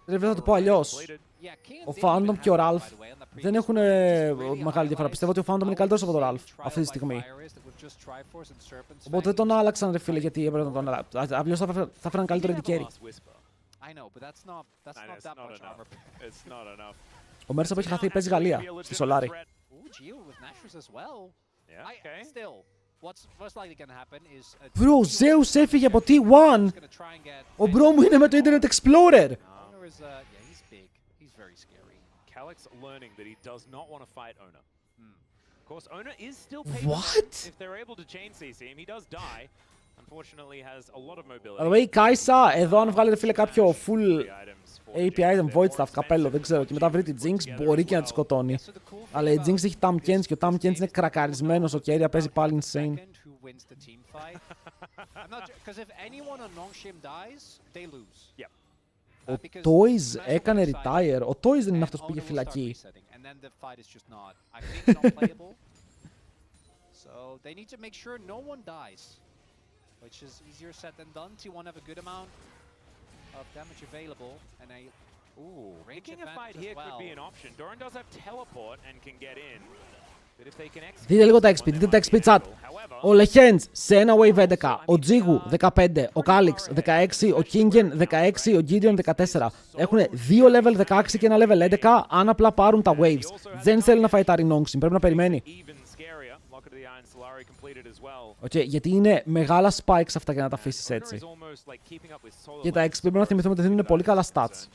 Βέβαια θα το πω αλλιώς. Ο Phantom και ο Ralph δεν έχουν μεγάλη διαφορά. Πιστεύω ότι ο Phantom είναι καλύτερος από τον Ralph αυτή τη στιγμή. Οπότε δεν τον άλλαξαν ρε φίλε γιατί έπρεπε να τον αλλάξουν. Απλώς θα έφεραν καλύτερο AD carry. Ο Mersa που έχει χαθεί παίζει Γαλλία στη Solari. Bro, ο Zeus έφυγε από T1. Ο bro μου είναι με το Internet Explorer. Calyx learning that he does not want to fight Ona. Of course, Ona is still What? If they're able to chain CC him, he does die. Unfortunately, has a lot of mobility. By the way, Kaisa, εδώ αν βγάλετε φίλε κάποιο full AP item, void stuff, καπέλο, δεν ξέρω, και μετά βρει τη Jinx, μπορεί και να τη σκοτώνει. Αλλά η Jinx έχει Tam Kench και ο Tam Kench είναι κρακαρισμένος, ο Keria παίζει πάλι insane. Ο Toys έκανε retire. Ο Toys δεν είναι αυτός που πήγε φυλακή. Δείτε λίγο τα XP, δείτε τα XP chat. Ο Lehends σε ένα wave 11, ο Jigu 15, ο Calyx 16, ο Kingen 16, ο Gideon 14. Έχουν 2 level 16 και ένα level 11 αν απλά πάρουν τα waves. Δεν θέλει να φαϊτάρει Nongsin, πρέπει να περιμένει. Okay, γιατί είναι μεγάλα spikes αυτά για να τα αφήσεις έτσι. Και τα XP πρέπει να θυμηθούμε ότι δίνουν πολύ καλά stats.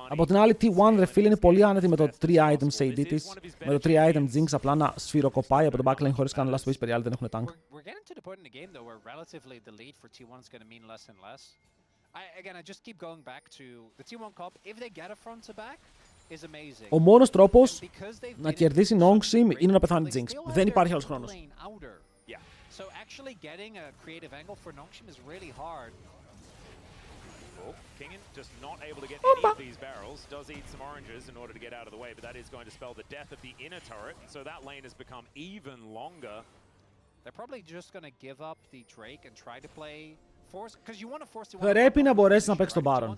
Από την άλλη, T1 ρε φίλε είναι πολύ άνετη με το 3 item AD της. Με το 3 item Jinx απλά να σφυροκοπάει από το backline χωρίς κανένα last whisper, οι άλλοι δεν έχουν tank. Ο μόνος τρόπος να κερδίσει Nongsim είναι να πεθάνει Jinx. Δεν υπάρχει άλλος χρόνος. Kingen just not able to get any of these barrels. Does eat some oranges in order to get out of the way, but that is going to spell the death of the inner turret. So that lane has become even longer. They're probably just going to give up the Drake and try to play force because you want to force the. Πρέπει να μπορέσει να παίξει τον Baron.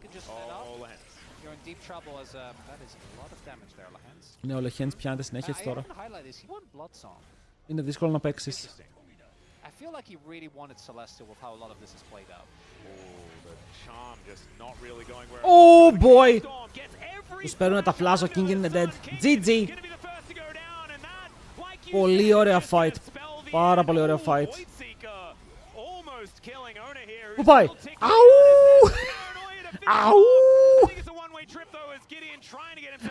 You're in deep trouble as that is a lot of damage there, Lehends. Ναι, ο Lehends πιάνεται συνέχεια τώρα. Είναι δύσκολο να παίξεις. I feel like he really wanted Celestial with how a lot of this is played out. Oh, the charm just not really going where. Oh boy! Τους παίρνουν τα flash, ο King είναι dead. GG! Πολύ ωραία fight. Πάρα πολύ ωραία fight. Πού πάει? Αου! Αου!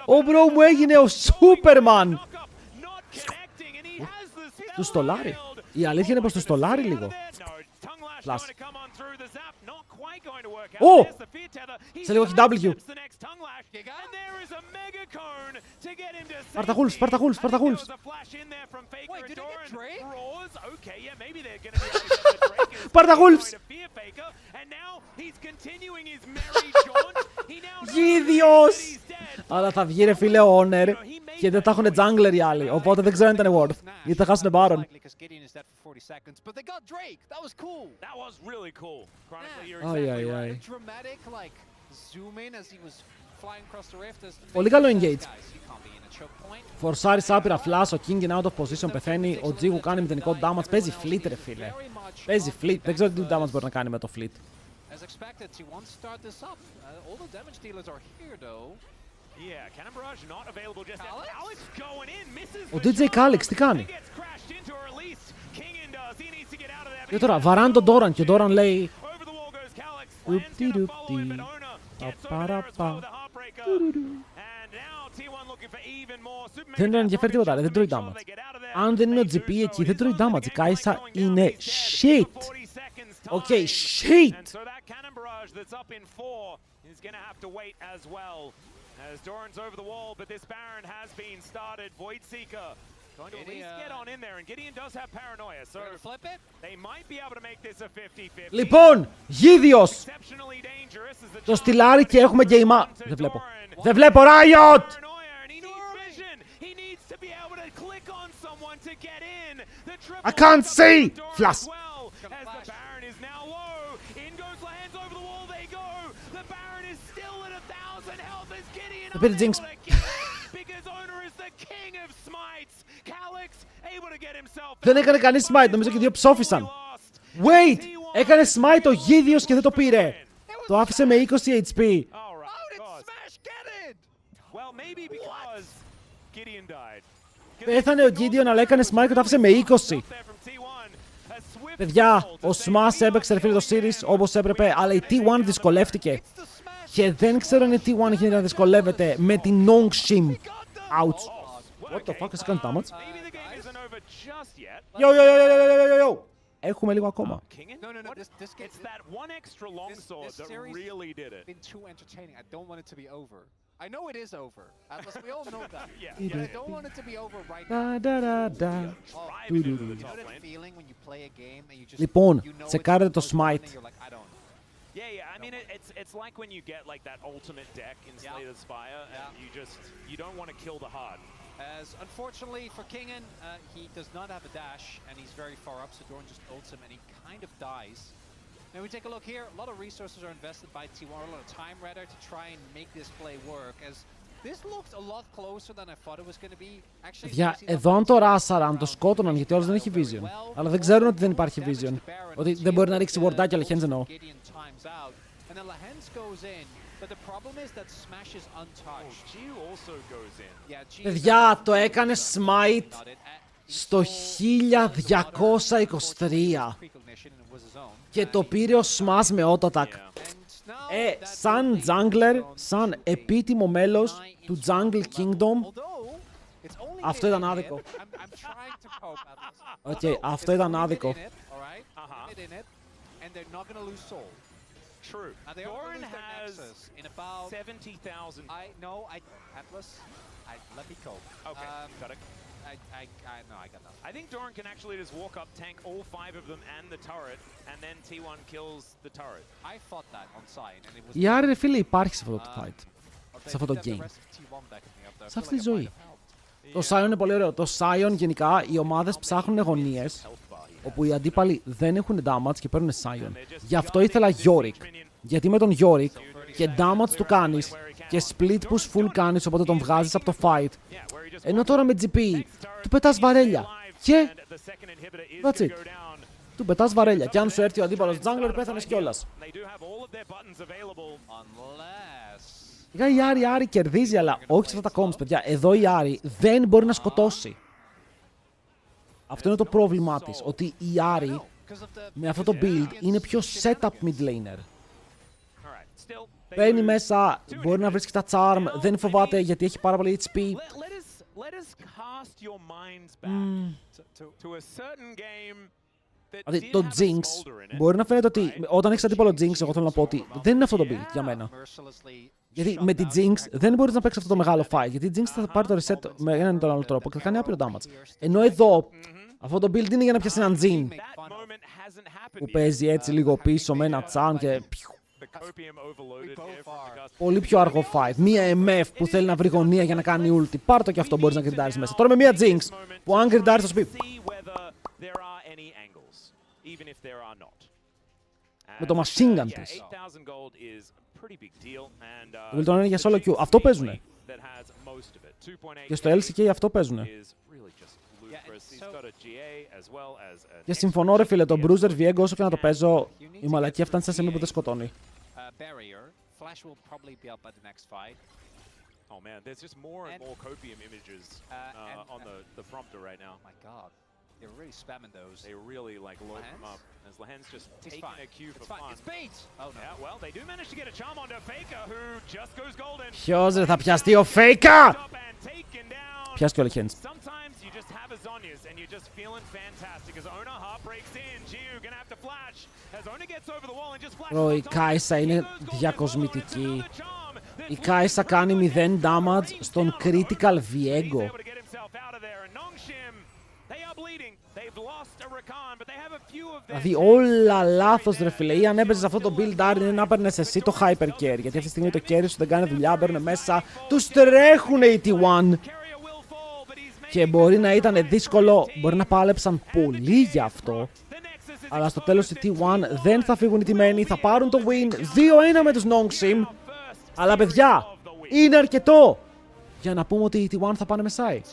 Ο μπρο μου έγινε ο Σούπερμαν. Του στολάρι. Η αλήθεια είναι πως του στολάρι λίγο. Φλάς. Ω! Σε λίγο έχει W. Σπαρταχούλς, Σπαρταχούλς, Σπαρταχούλς. Σπαρταχούλς. Γίδιος. Αλλά θα βγει ρε φίλε ο Owner και δεν θα έχουν jungler οι άλλοι, οπότε δεν ξέρω αν ήταν worth. Γιατί θα χάσουν Baron. Αϊ. Πολύ καλό engage. Φορσάρις άπειρα flash, ο King είναι out of position, πεθαίνει, ο Τζίγου κάνει μηδενικό damage, παίζει fleet ρε φίλε. Παίζει fleet, δεν ξέρω τι damage μπορεί να κάνει με το fleet. Ο DJ Kalex τι κάνει? Και τώρα βαράνε τον Doran και ο Doran λέει δεν τον ενδιαφέρει τίποτα, δεν τρώει damage. Αν δεν είναι ο GP εκεί δεν τρώει damage, η Kai'Sa είναι shit. Ok, shit. As Doran's over the wall, but this Baron has been started. Voidseeker going to at least get on in there, and Gideon does have paranoia, so they might be able to make this a 50-50. Λοιπόν, Γίδιος! Το στυλάρι και έχουμε γκέιμα. Δεν βλέπω. Δεν βλέπω, Riot! I can't see! Flash! Δεν πήρε Jinx. Δεν έκανε κανείς smite, νομίζω και δύο ψόφισαν. Wait! Έκανε smite ο Γίδιος και δεν το πήρε. Το άφησε με 20 HP. Πέθανε ο Gideon αλλά έκανε smite και το άφησε με 20. Παιδιά, ο Smash έπαιξε ρε φίλε το series όπως έπρεπε, αλλά η T1 δυσκολεύτηκε. Και δεν ξέρω αν η T1 γίνεται να δυσκολεύεται με την Nongshim. Ouch. What the fuck, has it gone damage? Yo. Έχουμε λίγο ακόμα. I know it is over. Atlas, we all know that. But I don't want it to be over right now. You know that feeling when you play a game and you just Λοιπόν, τσεκάρετε το smite. Yeah. I mean, it's like when you get like that ultimate deck in Slay the Spire, and you don't want to kill the hard. As unfortunately for Kingen, he does not have a dash, and he's very far up, so Doran just ults him, and he kind of dies. Now we take a look here. A lot of resources are invested by T1, a lot of time rather to try and make this play work. As this looked a lot closer than I thought it was going to be. Actually, για εδώ αν το ράσαραν, το σκότωναν γιατί όλος δεν έχει vision. Αλλά δεν ξέρουν ότι δεν υπάρχει vision. Ότι δεν μπορεί να ρίξει wardάκι, αλλά Lehends εννοώ. Παιδιά, το έκανε smite στο 1223. Και το πήρε ο Smash με auto-attack. Σαν jungler, σαν επίτιμο μέλος του Jungle Kingdom, αυτό ήταν άδικο. Οκ, αυτό ήταν άδικο. True. Doran has 70,000. Atlas, let me cope. Okay, got it. I got nothing. I think Doran can actually just walk up, tank all 5 of them and the turret, and then T1 kills the turret. I thought that on side, and it was. Η Άρη, ρε φίλε, υπάρχει σε αυτό το fight. Σε αυτό το game. Σε αυτή τη ζωή. Το Sion είναι πολύ ωραίο. Το Sion γενικά οι ομάδες ψάχνουν γωνίες όπου οι αντίπαλοι δεν έχουν damage και παίρνουν Sion. Γι' αυτό ήθελα Yorick. Γιατί με τον Yorick και damage του κάνεις και split push full κάνεις, οπότε τον βγάζεις από το fight. Ενώ τώρα με GP του πετάς βαρέλια. Και that's it. Του πετάς βαρέλια. Και αν σου έρθει ο αντίπαλος jungler πέθανες κιόλας. Η Άρη κερδίζει, αλλά όχι σε αυτά τα comms, παιδιά. Εδώ η Άρη δεν μπορεί να σκοτώσει. Αυτό είναι το πρόβλημά της. Ότι η Άρη με αυτό το build είναι πιο setup mid laner. Μπαίνει μέσα, μπορεί να βρίσκει τα charm, δεν φοβάται γιατί έχει πάρα πολύ HP. Δηλαδή το Jinx μπορεί να φαίνεται ότι όταν έχεις αντίπαλο Jinx, εγώ θέλω να πω ότι δεν είναι αυτό το build για μένα. Γιατί με τη Jinx δεν μπορείς να παίξεις αυτό το μεγάλο fight, γιατί η Jinx θα πάρει το reset με έναν ή τον άλλο τρόπο και θα κάνει άπειρο damage. Ενώ εδώ αυτό το build είναι για να πιάσει έναν Jhin που παίζει έτσι λίγο πίσω με ένα charm και πολύ πιο αργό fight. Μία MF που θέλει να βρει γωνία για να κάνει ulti. Πάρ' το και αυτό μπορείς να γκριντάρεις μέσα. Τώρα με μία Jinx που αν γκριντάρεις θα σου πει με το machine gun της. Το Wilton είναι για solo queue. Αυτό παίζουνε. Και στο LCK αυτό παίζουνε. Και συμφωνώ ρε φίλε, το Bruiser Viego όσο και να το παίζω, η μαλακία φτάνει σε σημείο που δεν σκοτώνει. Oh man, there's just more and more copium images on the prompter right now. Oh my god, they're really spamming those. They really like load them up. As Lahen's just taking a cue for fun. It's bait! Oh no. Yeah, well, they do manage to get a charm onto Faker, who just goes golden. Ποιος ρε θα πιαστεί ο Faker! Πιάστηκε ο Lehens. Sometimes you just have a Zhonya's and you're just feeling fantastic as Ona heart breaks in. Jiu gonna have to flash. As Ona gets over the wall and just flashes. Η Kai'Sa είναι διακοσμητική. Η Kai'Sa κάνει 0 damage στον critical Viego. Δηλαδή όλα λάθος ρε φίλε. Ή αν έπαιζες αυτό το build Arden είναι να παίρνες εσύ το hyper carry. Γιατί αυτή τη στιγμή το carry σου δεν κάνει δουλειά, μπαίνουν μέσα, τους τρέχουν οι T1. Και μπορεί να ήταν δύσκολο, μπορεί να πάλεψαν πολύ γι' αυτό. Αλλά στο τέλος οι T1 δεν θα φύγουν οι τιμένοι, θα πάρουν το win 2-1 με τους Nongsim. Αλλά παιδιά, είναι αρκετό για να πούμε ότι οι T1 θα πάνε με side.